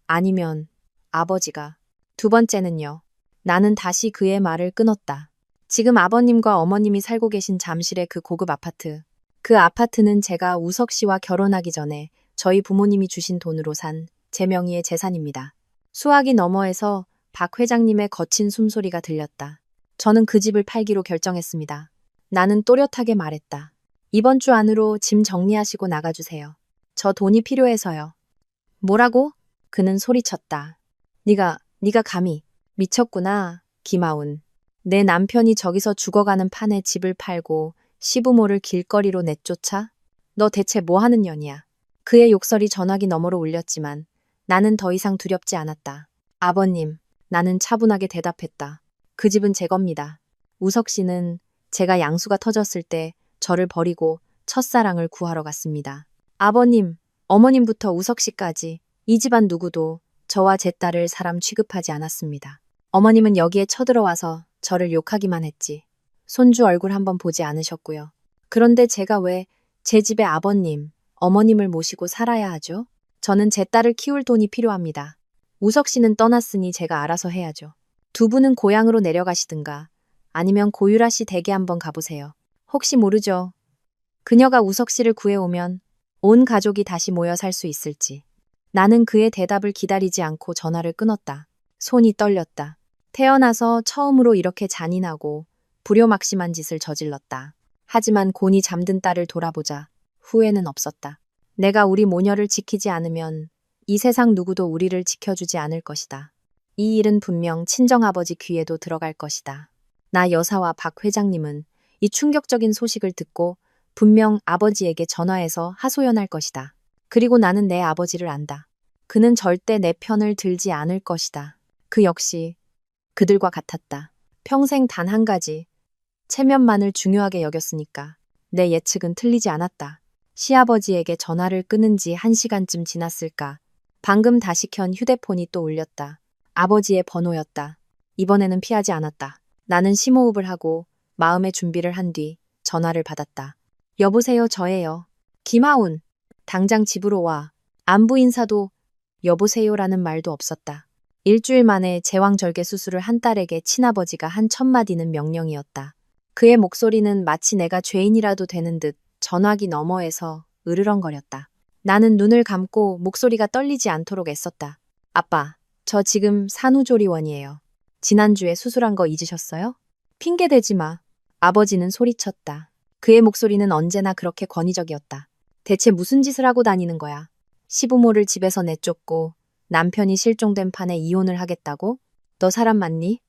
아니면 아버지가. 두 번째는요. 나는 다시 그의 말을 끊었다. 지금 아버님과 어머님이 살고 계신 잠실의 그 고급 아파트. 그 아파트는 제가 우석 씨와 결혼하기 전에 저희 부모님이 주신 돈으로 산 제 명의의 재산입니다. 수화기 너머에서 박 회장님의 거친 숨소리가 들렸다. 저는 그 집을 팔기로 결정했습니다. 나는 또렷하게 말했다. 이번 주 안으로 짐 정리하시고 나가주세요. 저 돈이 필요해서요. 뭐라고? 그는 소리쳤다. 네가 감히. 미쳤구나, 김아운. 내 남편이 저기서 죽어가는 판에 집을 팔고 시부모를 길거리로 내쫓아? 너 대체 뭐 하는 년이야? 그의 욕설이 전화기 너머로 울렸지만 나는 더 이상 두렵지 않았다. 아버님, 나는 차분하게 대답했다. 그 집은 제 겁니다. 우석 씨는 제가 양수가 터졌을 때 저를 버리고 첫사랑을 구하러 갔습니다. 아버님, 어머님부터 우석 씨까지 이 집안 누구도 저와 제 딸을 사람 취급하지 않았습니다. 어머님은 여기에 쳐들어와서 저를 욕하기만 했지. 손주 얼굴 한번 보지 않으셨고요. 그런데 제가 왜 제 집에 아버님, 어머님을 모시고 살아야 하죠? 저는 제 딸을 키울 돈이 필요합니다. 우석 씨는 떠났으니 제가 알아서 해야죠. 두 분은 고향으로 내려가시든가 아니면 고유라 씨 댁에 한번 가보세요. 혹시 모르죠. 그녀가 우석 씨를 구해오면 온 가족이 다시 모여 살 수 있을지. 나는 그의 대답을 기다리지 않고 전화를 끊었다. 손이 떨렸다. 태어나서 처음으로 이렇게 잔인하고 불효막심한 짓을 저질렀다. 하지만 곤히 잠든 딸을 돌아보자 후회는 없었다. 내가 우리 모녀를 지키지 않으면 이 세상 누구도 우리를 지켜주지 않을 것이다. 이 일은 분명 친정아버지 귀에도 들어갈 것이다. 나 여사와 박 회장님은 이 충격적인 소식을 듣고 분명 아버지에게 전화해서 하소연할 것이다. 그리고 나는 내 아버지를 안다. 그는 절대 내 편을 들지 않을 것이다. 그 역시 그들과 같았다. 평생 단 한 가지, 체면만을 중요하게 여겼으니까 내 예측은 틀리지 않았다. 시아버지에게 전화를 끊은 지 1시간쯤 지났을까. 방금 다시 켠 휴대폰이 또 울렸다. 아버지의 번호였다. 이번에는 피하지 않았다. 나는 심호흡을 하고 마음의 준비를 한 뒤 전화를 받았다. 여보세요, 저예요. 김아운. 당장 집으로 와. 안부 인사도 여보세요라는 말도 없었다. 일주일 만에 제왕절개 수술을 한 딸에게 친아버지가 한 첫마디는 명령이었다. 그의 목소리는 마치 내가 죄인이라도 되는 듯 전화기 너머에서 으르렁거렸다. 나는 눈을 감고 목소리가 떨리지 않도록 애썼다. 아빠, 저 지금 산후조리원이에요. 지난주에 수술한 거 잊으셨어요? 핑계대지 마. 아버지는 소리쳤다. 그의 목소리는 언제나 그렇게 권위적이었다. 대체 무슨 짓을 하고 다니는 거야? 시부모를 집에서 내쫓고 남편이 실종된 판에 이혼을 하겠다고? 너 사람 맞니?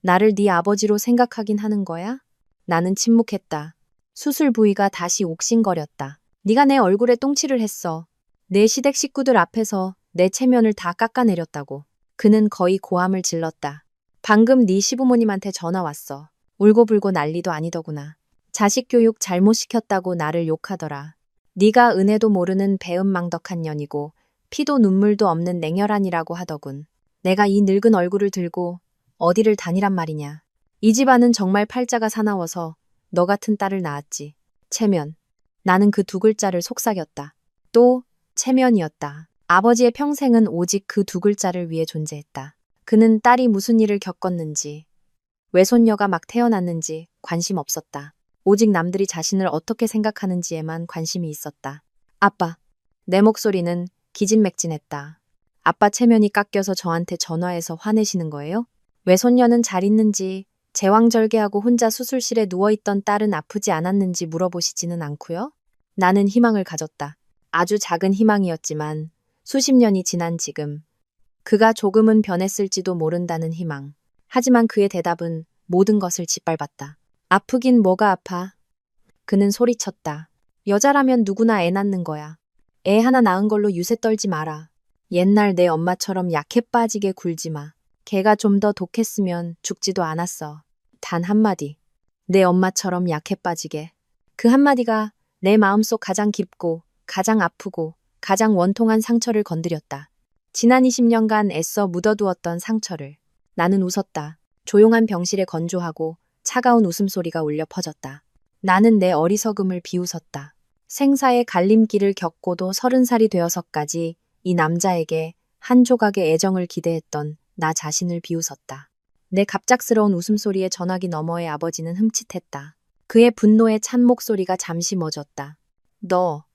나를 네 아버지로 생각하긴 하는 거야? 나는 침묵했다. 수술 부위가 다시 옥신거렸다. 네가 내 얼굴에 똥칠을 했어. 내 시댁 식구들 앞에서 내 체면을 다 깎아내렸다고. 그는 거의 고함을 질렀다. 방금 네 시부모님한테 전화 왔어. 울고불고 난리도 아니더구나. 자식 교육 잘못 시켰다고 나를 욕하더라. 네가 은혜도 모르는 배은망덕한 년이고 피도 눈물도 없는 냉혈한이라고 하더군. 내가 이 늙은 얼굴을 들고 어디를 다니란 말이냐. 이 집안은 정말 팔자가 사나워서 너 같은 딸을 낳았지. 체면. 나는 그 두 글자를 속삭였다. 또 체면이었다. 아버지의 평생은 오직 그 두 글자를 위해 존재했다. 그는 딸이 무슨 일을 겪었는지, 외손녀가 막 태어났는지 관심 없었다. 오직 남들이 자신을 어떻게 생각하는지에만 관심이 있었다. 아빠. 내 목소리는 기진맥진했다. 아빠 체면이 깎여서 저한테 전화해서 화내시는 거예요? 외손녀는 잘 있는지, 제왕절개하고 혼자 수술실에 누워있던 딸은 아프지 않았는지 물어보시지는 않고요? 나는 희망을 가졌다. 아주 작은 희망이었지만 수십 년이 지난 지금 그가 조금은 변했을지도 모른다는 희망. 하지만 그의 대답은 모든 것을 짓밟았다. 아프긴 뭐가 아파? 그는 소리쳤다. 여자라면 누구나 애 낳는 거야. 애 하나 낳은 걸로 유세 떨지 마라. 옛날 내 엄마처럼 약해 빠지게 굴지 마. 걔가 좀 더 독했으면 죽지도 않았어. 단 한마디. 내 엄마처럼 약해 빠지게. 그 한마디가 내 마음속 가장 깊고 가장 아프고 가장 원통한 상처를 건드렸다. 지난 20년간 애써 묻어두었던 상처를. 나는 웃었다. 조용한 병실에 건조하고 차가운 웃음소리가 울려 퍼졌다. 나는 내 어리석음을 비웃었다. 생사의 갈림길을 겪고도 30살이 되어서까지 이 남자에게 한 조각의 애정을 기대했던 나 자신을 비웃었다. 내 갑작스러운 웃음소리에 전화기 너머의 아버지는 흠칫했다. 그의 분노에 찬 목소리가 잠시 멎었다. 너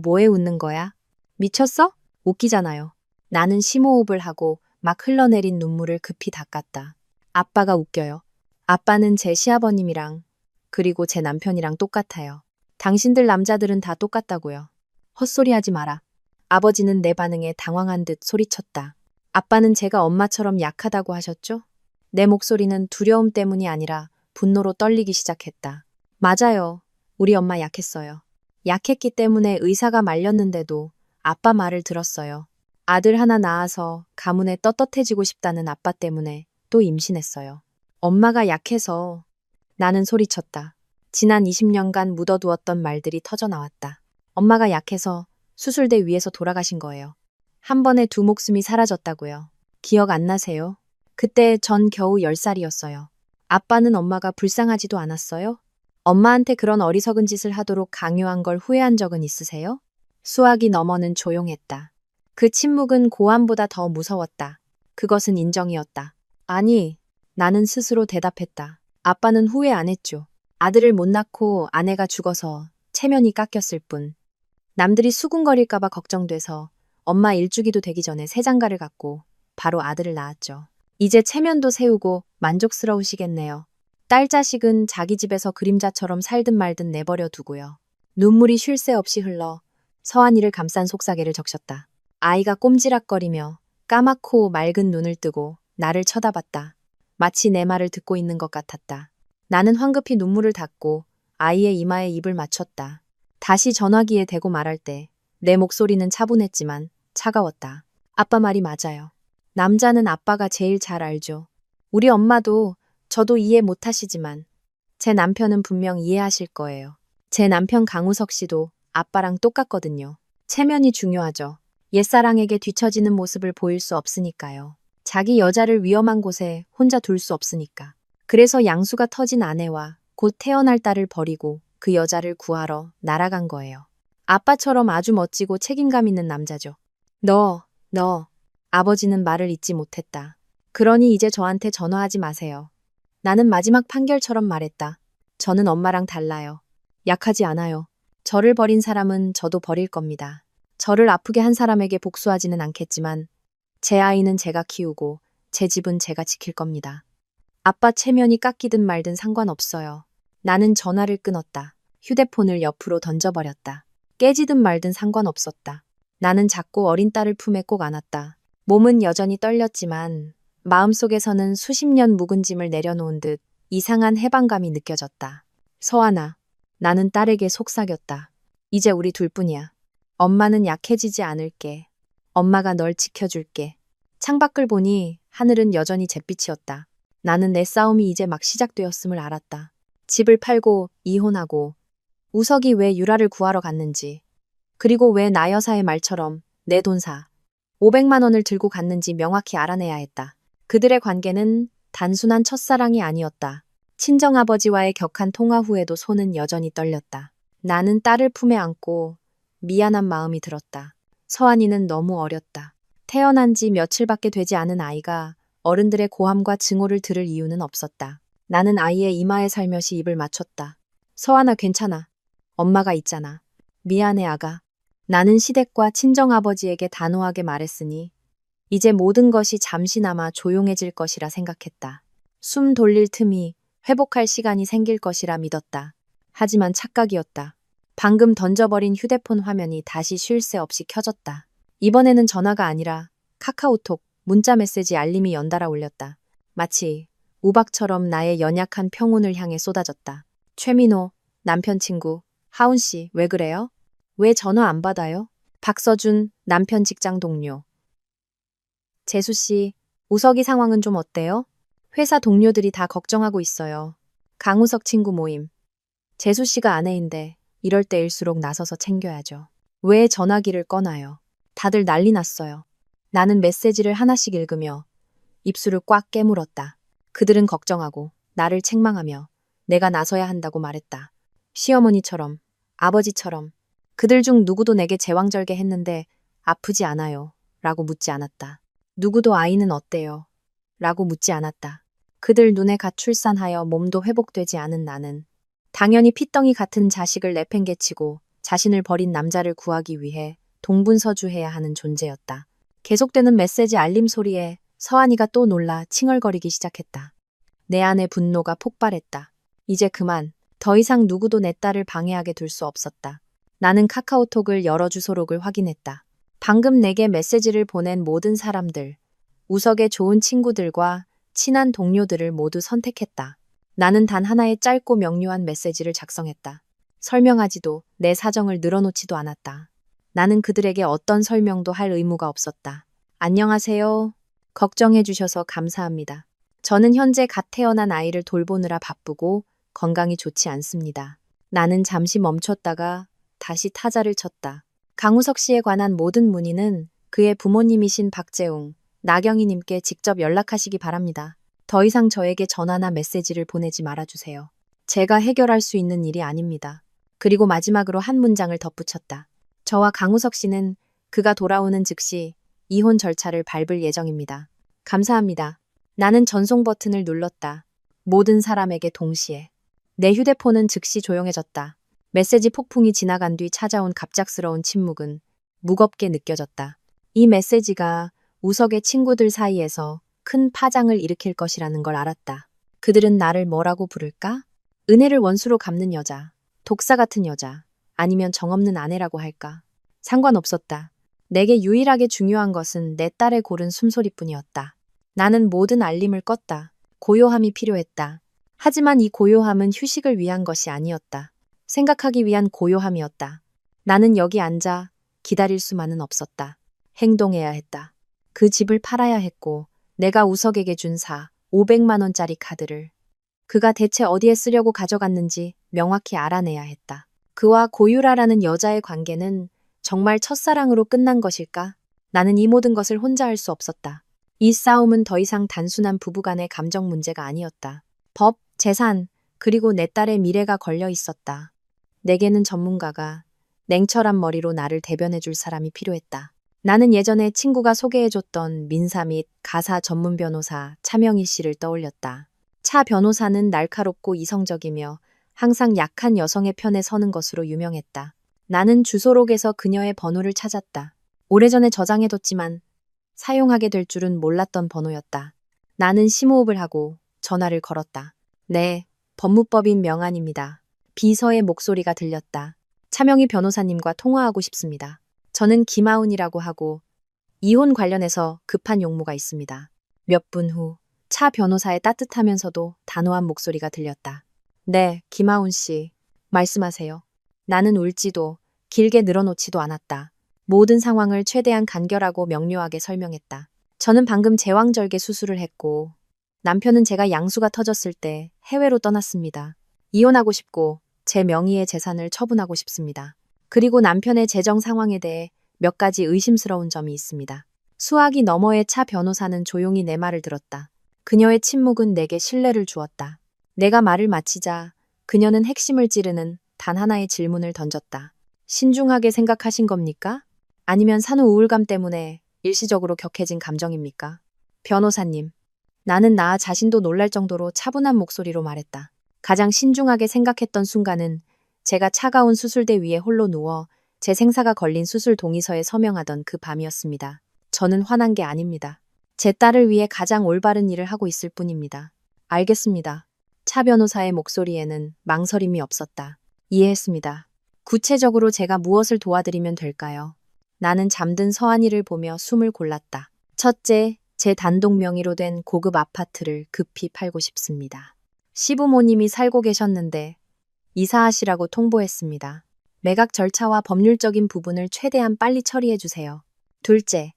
뭐에 웃는 거야? 미쳤어? 웃기잖아요. 나는 심호흡을 하고 막 흘러내린 눈물을 급히 닦았다. 아빠가 웃겨요. 아빠는 제 시아버님이랑 그리고 제 남편이랑 똑같아요. 당신들 남자들은 다 똑같다고요. 헛소리하지 마라. 아버지는 내 반응에 당황한 듯 소리쳤다. 아빠는 제가 엄마처럼 약하다고 하셨죠? 내 목소리는 두려움 때문이 아니라 분노로 떨리기 시작했다. 맞아요. 우리 엄마 약했어요. 약했기 때문에 의사가 말렸는데도 아빠 말을 들었어요. 아들 하나 낳아서 가문에 떳떳해지고 싶다는 아빠 때문에 또 임신했어요. 엄마가 약해서 나는 소리쳤다. 지난 20년간 묻어두었던 말들이 터져나왔다. 엄마가 약해서 수술대 위에서 돌아가신 거예요. 한 번에 두 목숨이 사라졌다고요. 기억 안 나세요? 그때 전 겨우 10살이었어요. 아빠는 엄마가 불쌍하지도 않았어요? 엄마한테 그런 어리석은 짓을 하도록 강요한 걸 후회한 적은 있으세요? 수학이 너머는 조용했다. 그 침묵은 고함보다 더 무서웠다. 그것은 인정이었다. 아니, 나는 스스로 대답했다. 아빠는 후회 안 했죠. 아들을 못 낳고 아내가 죽어서 체면이 깎였을 뿐. 남들이 수군거릴까봐 걱정돼서 엄마 일주기도 되기 전에 새 장가를 갔고 바로 아들을 낳았죠. 이제 체면도 세우고 만족스러우시겠네요. 딸 자식은 자기 집에서 그림자처럼 살든 말든 내버려 두고요. 눈물이 쉴 새 없이 흘러 서한이를 감싼 속삭이를 적셨다. 아이가 꼼지락거리며 까맣고 맑은 눈을 뜨고 나를 쳐다봤다. 마치 내 말을 듣고 있는 것 같았다. 나는 황급히 눈물을 닦고 아이의 이마에 입을 맞췄다. 다시 전화기에 대고 말할 때 내 목소리는 차분했지만 차가웠다. 아빠 말이 맞아요. 남자는 아빠가 제일 잘 알죠. 우리 엄마도 저도 이해 못하시지만 제 남편은 분명 이해하실 거예요. 제 남편 강우석 씨도 아빠랑 똑같거든요. 체면이 중요하죠. 옛사랑에게 뒤처지는 모습을 보일 수 없으니까요. 자기 여자를 위험한 곳에 혼자 둘 수 없으니까. 그래서 양수가 터진 아내와 곧 태어날 딸을 버리고 그 여자를 구하러 날아간 거예요. 아빠처럼 아주 멋지고 책임감 있는 남자죠. 너. 아버지는 말을 잇지 못했다. 그러니 이제 저한테 전화하지 마세요. 나는 마지막 판결처럼 말했다. 저는 엄마랑 달라요. 약하지 않아요. 저를 버린 사람은 저도 버릴 겁니다. 저를 아프게 한 사람에게 복수하지는 않겠지만 제 아이는 제가 키우고 제 집은 제가 지킬 겁니다. 아빠 체면이 깎이든 말든 상관없어요. 나는 전화를 끊었다. 휴대폰을 옆으로 던져버렸다. 깨지든 말든 상관없었다. 나는 작고 어린 딸을 품에 꼭 안았다. 몸은 여전히 떨렸지만 마음속에서는 수십 년 묵은 짐을 내려놓은 듯 이상한 해방감이 느껴졌다. 서하나, 나는 딸에게 속삭였다. 이제 우리 둘뿐이야. 엄마는 약해지지 않을게. 엄마가 널 지켜줄게. 창밖을 보니 하늘은 여전히 잿빛이었다. 나는 내 싸움이 이제 막 시작되었음을 알았다. 집을 팔고 이혼하고 우석이 왜 유라를 구하러 갔는지 그리고 왜 나 여사의 말처럼 내 돈사 500만 원을 들고 갔는지 명확히 알아내야 했다. 그들의 관계는 단순한 첫사랑이 아니었다. 친정아버지와의 격한 통화 후에도 손은 여전히 떨렸다. 나는 딸을 품에 안고 미안한 마음이 들었다. 서한이는 너무 어렸다. 태어난 지 며칠밖에 되지 않은 아이가 어른들의 고함과 증오를 들을 이유는 없었다. 나는 아이의 이마에 살며시 입을 맞췄다. 서한아, 괜찮아. 엄마가 있잖아. 미안해, 아가. 나는 시댁과 친정아버지에게 단호하게 말했으니 이제 모든 것이 잠시나마 조용해질 것이라 생각했다. 숨 돌릴 틈이 회복할 시간이 생길 것이라 믿었다. 하지만 착각이었다. 방금 던져버린 휴대폰 화면이 다시 쉴 새 없이 켜졌다. 이번에는 전화가 아니라 카카오톡, 문자 메시지 알림이 연달아 울렸다. 마치 우박처럼 나의 연약한 평온을 향해 쏟아졌다. 최민호, 남편 친구, 하운 씨, 왜 그래요? 왜 전화 안 받아요? 박서준, 남편 직장 동료. 재수 씨, 우석이 상황은 좀 어때요? 회사 동료들이 다 걱정하고 있어요. 강우석 친구 모임. 재수 씨가 아내인데 이럴 때일수록 나서서 챙겨야죠. 왜 전화기를 꺼나요? 다들 난리 났어요. 나는 메시지를 하나씩 읽으며 입술을 꽉 깨물었다. 그들은 걱정하고 나를 책망하며 내가 나서야 한다고 말했다. 시어머니처럼, 아버지처럼 그들 중 누구도 내게 제왕절개 했는데 아프지 않아요. 라고 묻지 않았다. 누구도 아이는 어때요? 라고 묻지 않았다. 그들 눈에 갓 출산하여 몸도 회복되지 않은 나는 당연히 핏덩이 같은 자식을 내팽개치고 자신을 버린 남자를 구하기 위해 동분서주해야 하는 존재였다. 계속되는 메시지 알림 소리에 서한이가 또 놀라 칭얼거리기 시작했다. 내 안의 분노가 폭발했다. 이제 그만, 더 이상 누구도 내 딸을 방해하게 둘 수 없었다. 나는 카카오톡을 열어 주소록을 확인했다. 방금 내게 메시지를 보낸 모든 사람들, 우석의 좋은 친구들과 친한 동료들을 모두 선택했다. 나는 단 하나의 짧고 명료한 메시지를 작성했다. 설명하지도 내 사정을 늘어놓지도 않았다. 나는 그들에게 어떤 설명도 할 의무가 없었다. 안녕하세요. 걱정해 주셔서 감사합니다. 저는 현재 갓 태어난 아이를 돌보느라 바쁘고 건강이 좋지 않습니다. 나는 잠시 멈췄다가 다시 타자를 쳤다. 강우석 씨에 관한 모든 문의는 그의 부모님이신 박재웅, 나경희님께 직접 연락하시기 바랍니다. 더 이상 저에게 전화나 메시지를 보내지 말아주세요. 제가 해결할 수 있는 일이 아닙니다. 그리고 마지막으로 한 문장을 덧붙였다. 저와 강우석 씨는 그가 돌아오는 즉시 이혼 절차를 밟을 예정입니다. 감사합니다. 나는 전송 버튼을 눌렀다. 모든 사람에게 동시에. 내 휴대폰은 즉시 조용해졌다. 메시지 폭풍이 지나간 뒤 찾아온 갑작스러운 침묵은 무겁게 느껴졌다. 이 메시지가 우석의 친구들 사이에서 큰 파장을 일으킬 것이라는 걸 알았다. 그들은 나를 뭐라고 부를까? 은혜를 원수로 갚는 여자, 독사 같은 여자, 아니면 정없는 아내라고 할까? 상관없었다. 내게 유일하게 중요한 것은 내 딸의 고른 숨소리뿐이었다. 나는 모든 알림을 껐다. 고요함이 필요했다. 하지만 이 고요함은 휴식을 위한 것이 아니었다. 생각하기 위한 고요함이었다. 나는 여기 앉아 기다릴 수만은 없었다. 행동해야 했다. 그 집을 팔아야 했고 내가 우석에게 준 500만 원짜리 카드를 그가 대체 어디에 쓰려고 가져갔는지 명확히 알아내야 했다. 그와 고유라라는 여자의 관계는 정말 첫사랑으로 끝난 것일까? 나는 이 모든 것을 혼자 할 수 없었다. 이 싸움은 더 이상 단순한 부부간의 감정 문제가 아니었다. 법, 재산, 그리고 내 딸의 미래가 걸려 있었다. 내게는 전문가가 냉철한 머리로 나를 대변해줄 사람이 필요했다. 나는 예전에 친구가 소개해줬던 민사 및 가사 전문 변호사 차명희 씨를 떠올렸다. 차 변호사는 날카롭고 이성적이며 항상 약한 여성의 편에 서는 것으로 유명했다. 나는 주소록에서 그녀의 번호를 찾았다. 오래전에 저장해뒀지만 사용하게 될 줄은 몰랐던 번호였다. 나는 심호흡을 하고 전화를 걸었다. 네, 법무법인 명안입니다. 비서의 목소리가 들렸다. 차명희 변호사님과 통화하고 싶습니다. 저는 김아운이라고 하고 이혼 관련해서 급한 용무가 있습니다. 몇 분 후 차 변호사의 따뜻하면서도 단호한 목소리가 들렸다. 네, 김아운 씨. 말씀하세요. 나는 울지도 길게 늘어놓지도 않았다. 모든 상황을 최대한 간결하고 명료하게 설명했다. 저는 방금 제왕절개 수술을 했고 남편은 제가 양수가 터졌을 때 해외로 떠났습니다. 이혼하고 싶고 제 명의의 재산을 처분하고 싶습니다. 그리고 남편의 재정 상황에 대해 몇 가지 의심스러운 점이 있습니다. 수화기 너머의 차 변호사는 조용히 내 말을 들었다. 그녀의 침묵은 내게 신뢰를 주었다. 내가 말을 마치자 그녀는 핵심을 찌르는 단 하나의 질문을 던졌다. 신중하게 생각하신 겁니까? 아니면 산후 우울감 때문에 일시적으로 격해진 감정입니까? 변호사님, 나는 나 자신도 놀랄 정도로 차분한 목소리로 말했다. 가장 신중하게 생각했던 순간은 제가 차가운 수술대 위에 홀로 누워 제 생사가 걸린 수술 동의서에 서명하던 그 밤이었습니다. 저는 화난 게 아닙니다. 제 딸을 위해 가장 올바른 일을 하고 있을 뿐입니다. 알겠습니다. 차 변호사의 목소리에는 망설임이 없었다. 이해했습니다. 구체적으로 제가 무엇을 도와드리면 될까요? 나는 잠든 서한이를 보며 숨을 골랐다. 첫째, 제 단독 명의로 된 고급 아파트를 급히 팔고 싶습니다. 시부모님이 살고 계셨는데 이사하시라고 통보했습니다. 매각 절차와 법률적인 부분을 최대한 빨리 처리해 주세요. 둘째,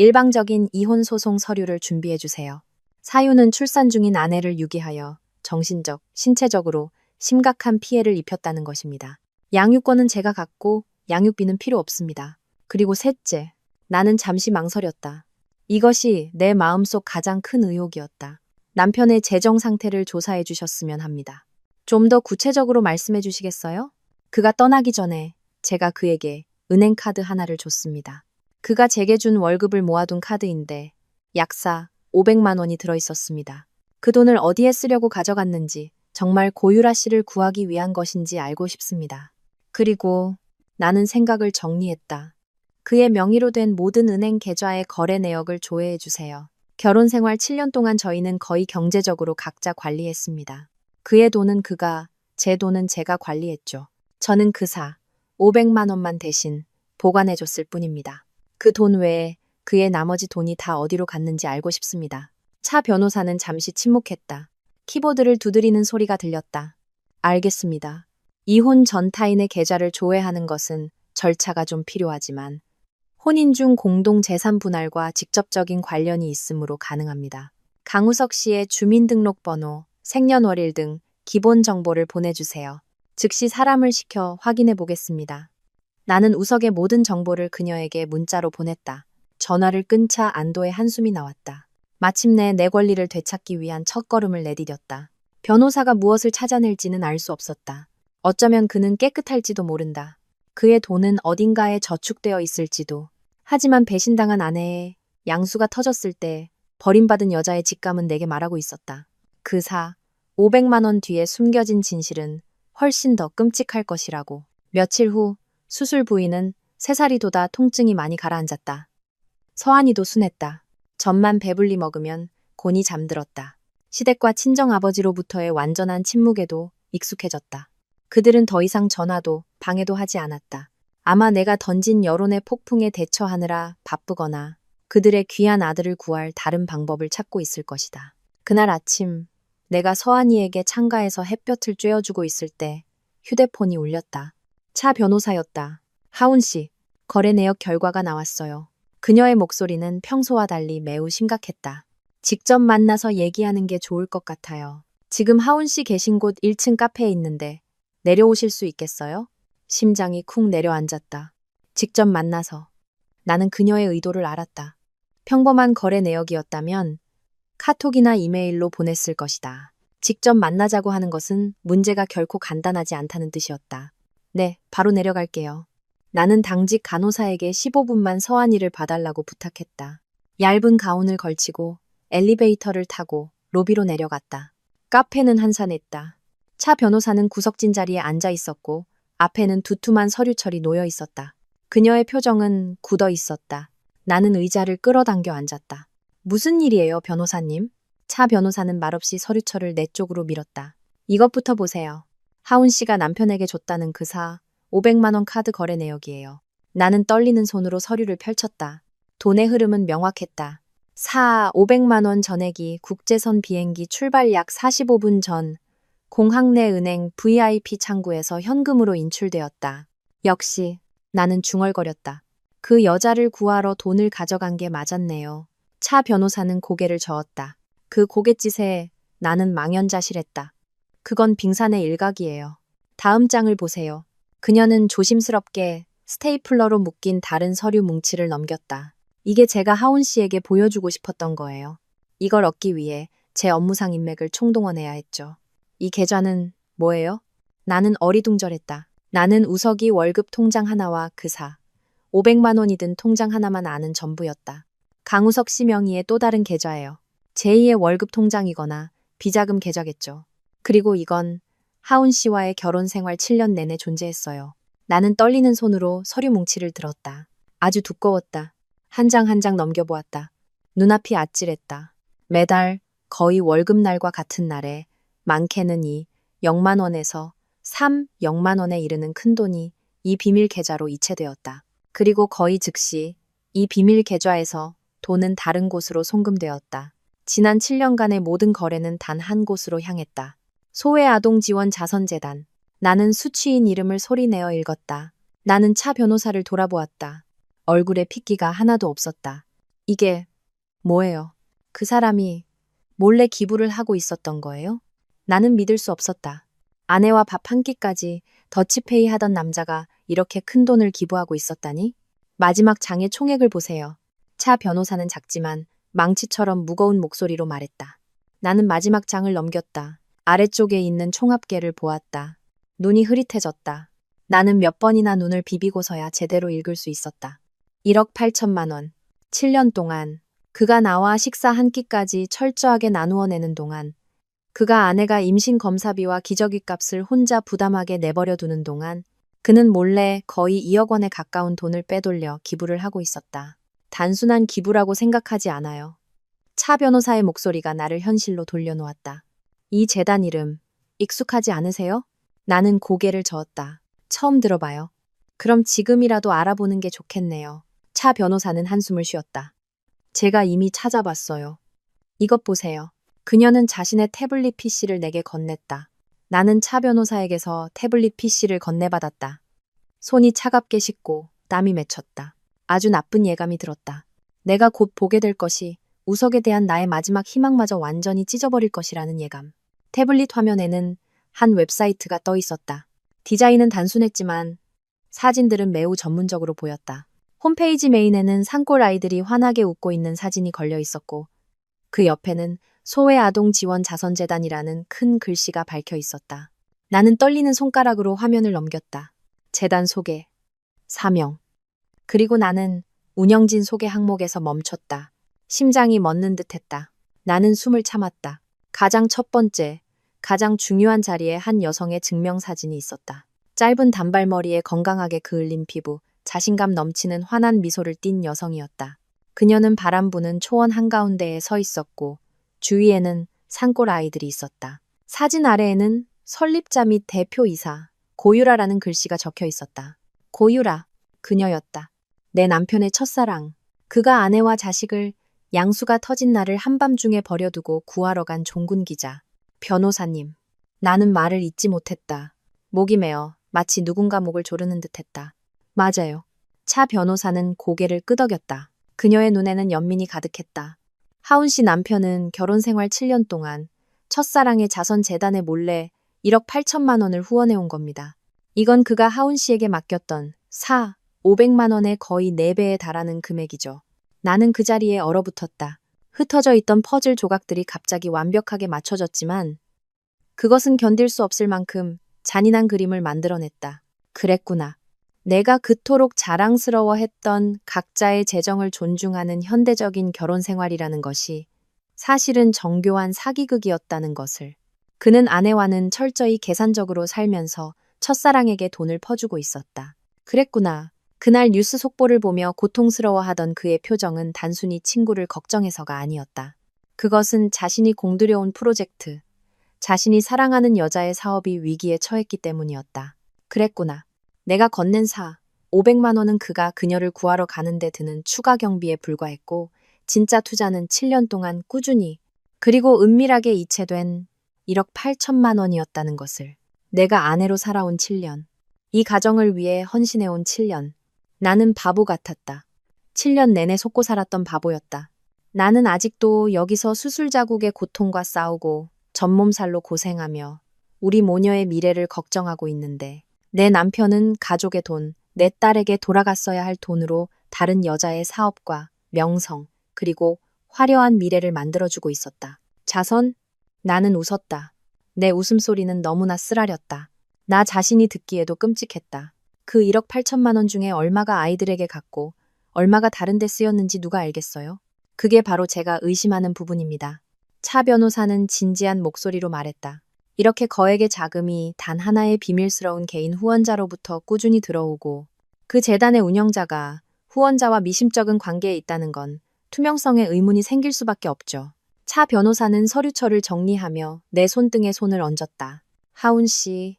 일방적인 이혼 소송 서류를 준비해 주세요. 사유는 출산 중인 아내를 유기하여 정신적, 신체적으로 심각한 피해를 입혔다는 것입니다. 양육권은 제가 갖고 양육비는 필요 없습니다. 그리고 셋째, 나는 잠시 망설였다. 이것이 내 마음속 가장 큰 의혹이었다. 남편의 재정 상태를 조사해 주셨으면 합니다. 좀 더 구체적으로 말씀해 주시겠어요? 그가 떠나기 전에 제가 그에게 은행 카드 하나를 줬습니다. 그가 제게 준 월급을 모아둔 카드인데 약사 500만 원이 들어 있었습니다. 그 돈을 어디에 쓰려고 가져갔는지, 정말 고유라 씨를 구하기 위한 것인지 알고 싶습니다. 그리고 나는 생각을 정리했다. 그의 명의로 된 모든 은행 계좌의 거래 내역을 조회해 주세요. 결혼 생활 7년 동안 저희는 거의 경제적으로 각자 관리했습니다. 그의 돈은 그가, 제 돈은 제가 관리했죠. 저는 그사 500만 원만 대신 보관해 줬을 뿐입니다. 그 돈 외에 그의 나머지 돈이 다 어디로 갔는지 알고 싶습니다. 차 변호사는 잠시 침묵했다. 키보드를 두드리는 소리가 들렸다. 알겠습니다. 이혼 전 타인의 계좌를 조회하는 것은 절차가 좀 필요하지만 혼인 중 공동 재산 분할과 직접적인 관련이 있으므로 가능합니다. 강우석 씨의 주민등록번호, 생년월일 등 기본 정보를 보내주세요. 즉시 사람을 시켜 확인해 보겠습니다. 나는 우석의 모든 정보를 그녀에게 문자로 보냈다. 전화를 끊자 안도의 한숨이 나왔다. 마침내 내 권리를 되찾기 위한 첫걸음을 내디뎠다. 변호사가 무엇을 찾아낼지는 알 수 없었다. 어쩌면 그는 깨끗할지도 모른다. 그의 돈은 어딘가에 저축되어 있을지도. 하지만 배신당한 아내의 양수가 터졌을 때 버림받은 여자의 직감은 내게 말하고 있었다. 그사 500만 원 뒤에 숨겨진 진실은 훨씬 더 끔찍할 것이라고. 며칠 후 수술 부위는 새살이 돋아 통증이 많이 가라앉았다. 서한이도 순했다. 젖만 배불리 먹으면 곤히 잠들었다. 시댁과 친정아버지로부터의 완전한 침묵에도 익숙해졌다. 그들은 더 이상 전화도 방해도 하지 않았다. 아마 내가 던진 여론의 폭풍에 대처하느라 바쁘거나 그들의 귀한 아들을 구할 다른 방법을 찾고 있을 것이다. 그날 아침 내가 서한이에게 창가에서 햇볕을 쬐어주고 있을 때 휴대폰이 울렸다. 차 변호사였다. 하운 씨, 거래 내역 결과가 나왔어요. 그녀의 목소리는 평소와 달리 매우 심각했다. 직접 만나서 얘기하는 게 좋을 것 같아요. 지금 하운 씨 계신 곳 1층 카페에 있는데 내려오실 수 있겠어요? 심장이 쿵 내려앉았다. 직접 만나서. 나는 그녀의 의도를 알았다. 평범한 거래 내역이었다면 카톡이나 이메일로 보냈을 것이다. 직접 만나자고 하는 것은 문제가 결코 간단하지 않다는 뜻이었다. 네, 바로 내려갈게요. 나는 당직 간호사에게 15분만 서한이를 봐달라고 부탁했다. 얇은 가운을 걸치고 엘리베이터를 타고 로비로 내려갔다. 카페는 한산했다. 차 변호사는 구석진 자리에 앉아 있었고 앞에는 두툼한 서류철이 놓여 있었다. 그녀의 표정은 굳어 있었다. 나는 의자를 끌어당겨 앉았다. 무슨 일이에요, 변호사님? 차 변호사는 말없이 서류철을 내 쪽으로 밀었다. 이것부터 보세요. 하운 씨가 남편에게 줬다는 그사 500만 원 카드 거래 내역이에요. 나는 떨리는 손으로 서류를 펼쳤다. 돈의 흐름은 명확했다. 500만 원 전액이 국제선 비행기 출발 약 45분 전 공항 내 은행 VIP 창구에서 현금으로 인출되었다. 역시 나는 중얼거렸다. 그 여자를 구하러 돈을 가져간 게 맞았네요. 차 변호사는 고개를 저었다. 그 고갯짓에 나는 망연자실했다. 그건 빙산의 일각이에요. 다음 장을 보세요. 그녀는 조심스럽게 스테이플러로 묶인 다른 서류 뭉치를 넘겼다. 이게 제가 하운 씨에게 보여주고 싶었던 거예요. 이걸 얻기 위해 제 업무상 인맥을 총동원해야 했죠. 이 계좌는 뭐예요? 나는 어리둥절했다. 나는 우석이 월급 통장 하나와 그사 500만 원이 든 통장 하나만 아는 전부였다. 강우석 씨 명의의 또 다른 계좌예요. 제2의 월급 통장이거나 비자금 계좌겠죠. 그리고 이건 하운 씨와의 결혼 생활 7년 내내 존재했어요. 나는 떨리는 손으로 서류 뭉치를 들었다. 아주 두꺼웠다. 한 장 한 장 넘겨보았다. 눈앞이 아찔했다. 매달 거의 월급날과 같은 날에 많게는 0만 원에서 0만 원에 이르는 큰돈이 이 비밀 계좌로 이체되었다. 그리고 거의 즉시 이 비밀 계좌에서 돈은 다른 곳으로 송금되었다. 지난 7년간의 모든 거래는 단 한 곳으로 향했다. 소외아동지원 자선재단. 나는 수취인 이름을 소리내어 읽었다. 나는 차 변호사를 돌아보았다. 얼굴에 핏기가 하나도 없었다. 이게 뭐예요? 그 사람이 몰래 기부를 하고 있었던 거예요? 나는 믿을 수 없었다. 아내와 밥 한 끼까지 더치페이 하던 남자가 이렇게 큰 돈을 기부하고 있었다니? 마지막 장의 총액을 보세요. 차 변호사는 작지만 망치처럼 무거운 목소리로 말했다. 나는 마지막 장을 넘겼다. 아래쪽에 있는 총합계를 보았다. 눈이 흐릿해졌다. 나는 몇 번이나 눈을 비비고서야 제대로 읽을 수 있었다. 1억 8천만 원. 7년 동안 그가 나와 식사 한 끼까지 철저하게 나누어 내는 동안, 그가 아내가 임신 검사비와 기저귀 값을 혼자 부담하게 내버려 두는 동안 그는 몰래 거의 2억 원에 가까운 돈을 빼돌려 기부를 하고 있었다. 단순한 기부라고 생각하지 않아요. 차 변호사의 목소리가 나를 현실로 돌려놓았다. 이 재단 이름 익숙하지 않으세요? 나는 고개를 저었다. 처음 들어봐요. 그럼 지금이라도 알아보는 게 좋겠네요. 차 변호사는 한숨을 쉬었다. 제가 이미 찾아봤어요. 이것 보세요. 그녀는 자신의 태블릿 PC를 내게 건넸다. 나는 차 변호사에게서 태블릿 PC를 건네받았다. 손이 차갑게 식고 땀이 맺혔다. 아주 나쁜 예감이 들었다. 내가 곧 보게 될 것이 우석에 대한 나의 마지막 희망마저 완전히 찢어버릴 것이라는 예감. 태블릿 화면에는 한 웹사이트가 떠 있었다. 디자인은 단순했지만 사진들은 매우 전문적으로 보였다. 홈페이지 메인에는 산골 아이들이 환하게 웃고 있는 사진이 걸려 있었고 그 옆에는 소외 아동 지원 자선재단이라는 큰 글씨가 밝혀 있었다. 나는 떨리는 손가락으로 화면을 넘겼다. 재단 소개, 사명. 그리고 나는 운영진 소개 항목에서 멈췄다. 심장이 멎는 듯했다. 나는 숨을 참았다. 가장 첫 번째, 가장 중요한 자리에 한 여성의 증명사진이 있었다. 짧은 단발머리에 건강하게 그을린 피부, 자신감 넘치는 환한 미소를 띤 여성이었다. 그녀는 바람 부는 초원 한가운데에 서 있었고 주위에는 산골 아이들이 있었다. 사진 아래에는 설립자 및 대표이사 고유라라는 글씨가 적혀 있었다. 고유라, 그녀였다. 내 남편의 첫사랑. 그가 아내와 자식을 양수가 터진 날을 한밤중에 버려두고 구하러 간 종군 기자. 변호사님. 나는 말을 잇지 못했다. 목이 메어 마치 누군가 목을 조르는 듯했다. 맞아요. 차 변호사는 고개를 끄덕였다. 그녀의 눈에는 연민이 가득했다. 하운 씨 남편은 결혼 생활 7년 동안 첫사랑의 자선재단에 몰래 1억 8천만 원을 후원해 온 겁니다. 이건 그가 하운 씨에게 맡겼던 500만 원의 거의 4배에 달하는 금액이죠. 나는 그 자리에 얼어붙었다. 흩어져 있던 퍼즐 조각들이 갑자기 완벽하게 맞춰졌지만 그것은 견딜 수 없을 만큼 잔인한 그림을 만들어냈다. 그랬구나. 내가 그토록 자랑스러워했던 각자의 재정을 존중하는 현대적인 결혼 생활이라는 것이 사실은 정교한 사기극이었다는 것을. 그는 아내와는 철저히 계산적으로 살면서 첫사랑에게 돈을 퍼주고 있었다. 그랬구나. 그날 뉴스 속보를 보며 고통스러워하던 그의 표정은 단순히 친구를 걱정해서가 아니었다. 그것은 자신이 공들여온 프로젝트, 자신이 사랑하는 여자의 사업이 위기에 처했기 때문이었다. 그랬구나. 내가 건넨 500만 원은 그가 그녀를 구하러 가는데 드는 추가 경비에 불과했고 진짜 투자는 7년 동안 꾸준히 그리고 은밀하게 이체된 1억 8천만 원이었다는 것을. 내가 아내로 살아온 7년. 이 가정을 위해 헌신해온 7년. 나는 바보 같았다. 7년 내내 속고 살았던 바보였다. 나는 아직도 여기서 수술 자국의 고통과 싸우고 전몸살로 고생하며 우리 모녀의 미래를 걱정하고 있는데 내 남편은 가족의 돈, 내 딸에게 돌아갔어야 할 돈으로 다른 여자의 사업과 명성, 그리고 화려한 미래를 만들어주고 있었다. 자선? 나는 웃었다. 내 웃음소리는 너무나 쓰라렸다. 나 자신이 듣기에도 끔찍했다. 그 1억 8천만 원 중에 얼마가 아이들에게 갔고 얼마가 다른 데 쓰였는지 누가 알겠어요? 그게 바로 제가 의심하는 부분입니다. 차 변호사는 진지한 목소리로 말했다. 이렇게 거액의 자금이 단 하나의 비밀스러운 개인 후원자로부터 꾸준히 들어오고 그 재단의 운영자가 후원자와 미심쩍은 관계에 있다는 건 투명성에 의문이 생길 수밖에 없죠. 차 변호사는 서류처를 정리하며 내 손등에 손을 얹었다. 하운 씨,